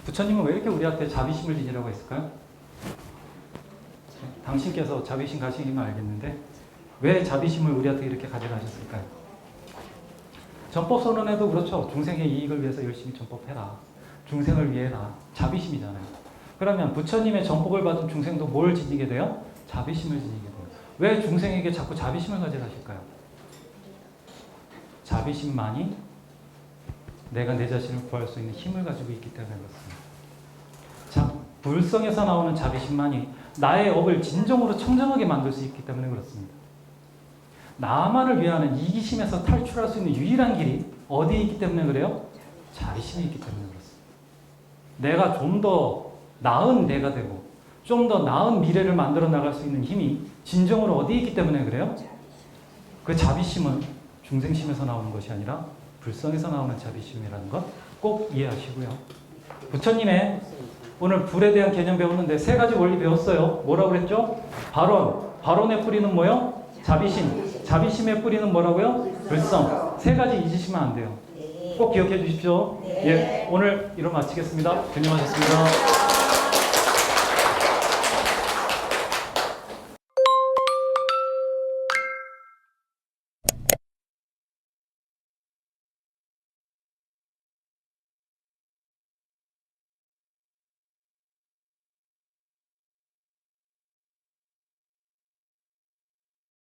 부처님은 왜 이렇게 우리한테 자비심을 지니라고 했을까요? 당신께서 자비심 가시기만 알겠는데 왜 자비심을 우리한테 이렇게 가지라 하셨을까요? 전법선언에도 그렇죠. 중생의 이익을 위해서 열심히 전법해라. 중생을 위해라. 자비심이잖아요. 그러면 부처님의 전법을 받은 중생도 뭘 지니게 돼요? 자비심을 지니게 돼요. 왜 중생에게 자꾸 자비심을 가지라 하실까요? 자비심만이 내가 내 자신을 구할 수 있는 힘을 가지고 있기 때문에 그렇습니다. 불성에서 나오는 자비심만이 나의 업을 진정으로 청정하게 만들 수 있기 때문에 그렇습니다. 나만을 위하는 이기심에서 탈출할 수 있는 유일한 길이 어디에 있기 때문에 그래요? 자비심이 있기 때문에 그렇습니다. 내가 좀 더 나은 내가 되고 좀 더 나은 미래를 만들어 나갈 수 있는 힘이 진정으로 어디에 있기 때문에 그래요? 그 자비심은 중생심에서 나오는 것이 아니라 불성에서 나오는 자비심이라는 것 꼭 이해하시고요. 부처님의 오늘 불에 대한 개념 배웠는데 세 가지 원리 배웠어요. 뭐라고 그랬죠? 발언의 뿌리는 뭐요? 자비심. 자비심의 뿌리는 뭐라고요? 불성. 세 가지 잊으시면 안 돼요. 꼭 기억해 주십시오. 예, 오늘 이로 마치겠습니다. 고생하셨습니다.